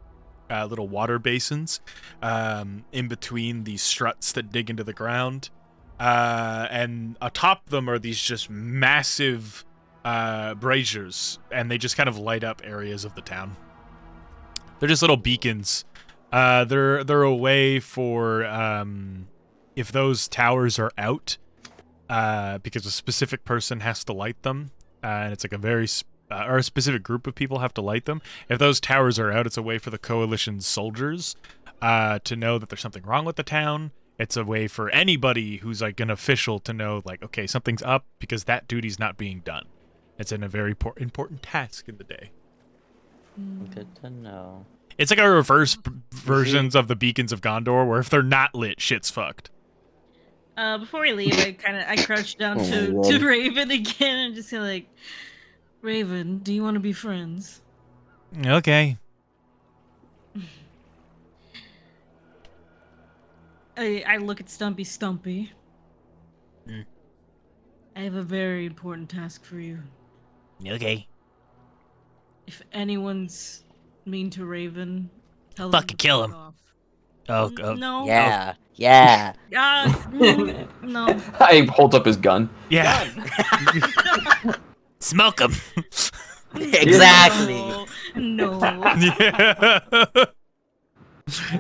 little water basins in between these struts that dig into the ground. And atop them are these just massive braziers, and they just kind of light up areas of the town. They're just little beacons. They're a way for if those towers are out, because a specific person has to light them, and it's like or a specific group of people have to light them. If those towers are out, it's a way for the coalition soldiers to know that there's something wrong with the town. It's a way for anybody who's like an official to know, like, okay, something's up because that duty's not being done. It's in a very important task in the day. Good to know. It's like a reverse versions of the beacons of Gondor, where if they're not lit, shit's fucked. Before we leave, I crouched down Oh to my God. Raven again and just like, Raven, do you want to be friends? Okay. I look at Stumpy. Mm. I have a very important task for you. Okay. If anyone's mean to Raven, tell Fucking them to kill fuck him. off. Oh, No. Yeah, yeah. No. I hold up his gun. Yeah. smoke him. Exactly. No. Yeah.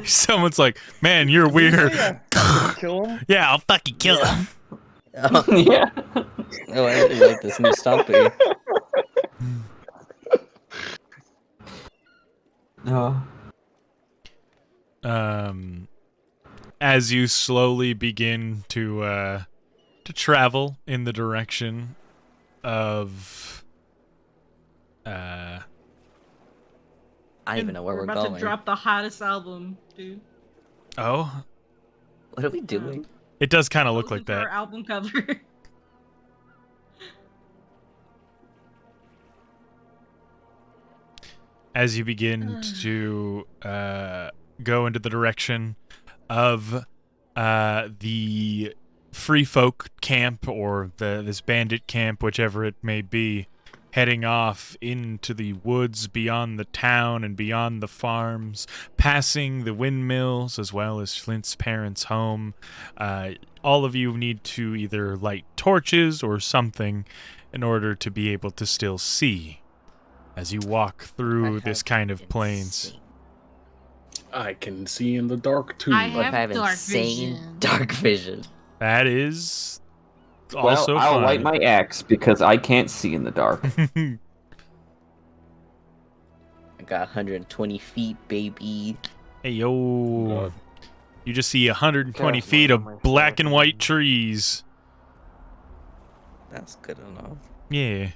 Someone's like, man, you're weird. Kill him? Yeah, I'll fucking kill him. Yeah. Oh, I really like this new Stumpy. As you slowly begin to travel in the direction of I don't even know where we're about going. to drop the hottest album, dude. oh, What are we doing? it does kind of look like Our that. album cover. As you begin to go into the direction of the free folk camp or this bandit camp, whichever it may be, heading off into the woods beyond the town and beyond the farms, passing the windmills as well as Flint's parents' home. All of you need to either light torches or something in order to be able to still see as you walk through this kind of plains. I can see in the dark too. I What if I have dark insane vision. dark vision? That is Well, also I'll fun. light my axe because I can't see in the dark. I got 120 feet, baby. Hey, yo. God. You just see 120 Careful, feet on my of black and phone. white trees. That's good enough. Yeah.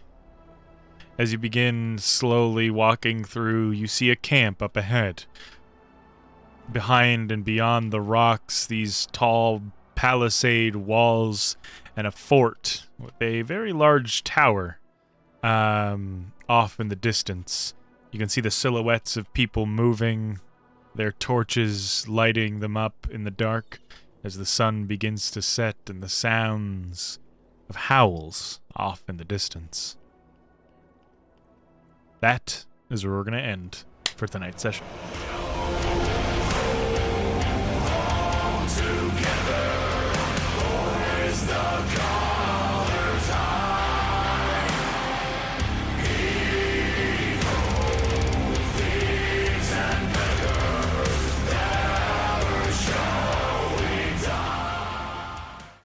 As you begin slowly walking through, you see a camp up ahead. Behind and beyond the rocks, these tall palisade walls and a fort with a very large tower off in the distance. You can see the silhouettes of people moving, their torches lighting them up in the dark as the sun begins to set and the sounds of howls off in the distance. That is where we're going to end for tonight's session.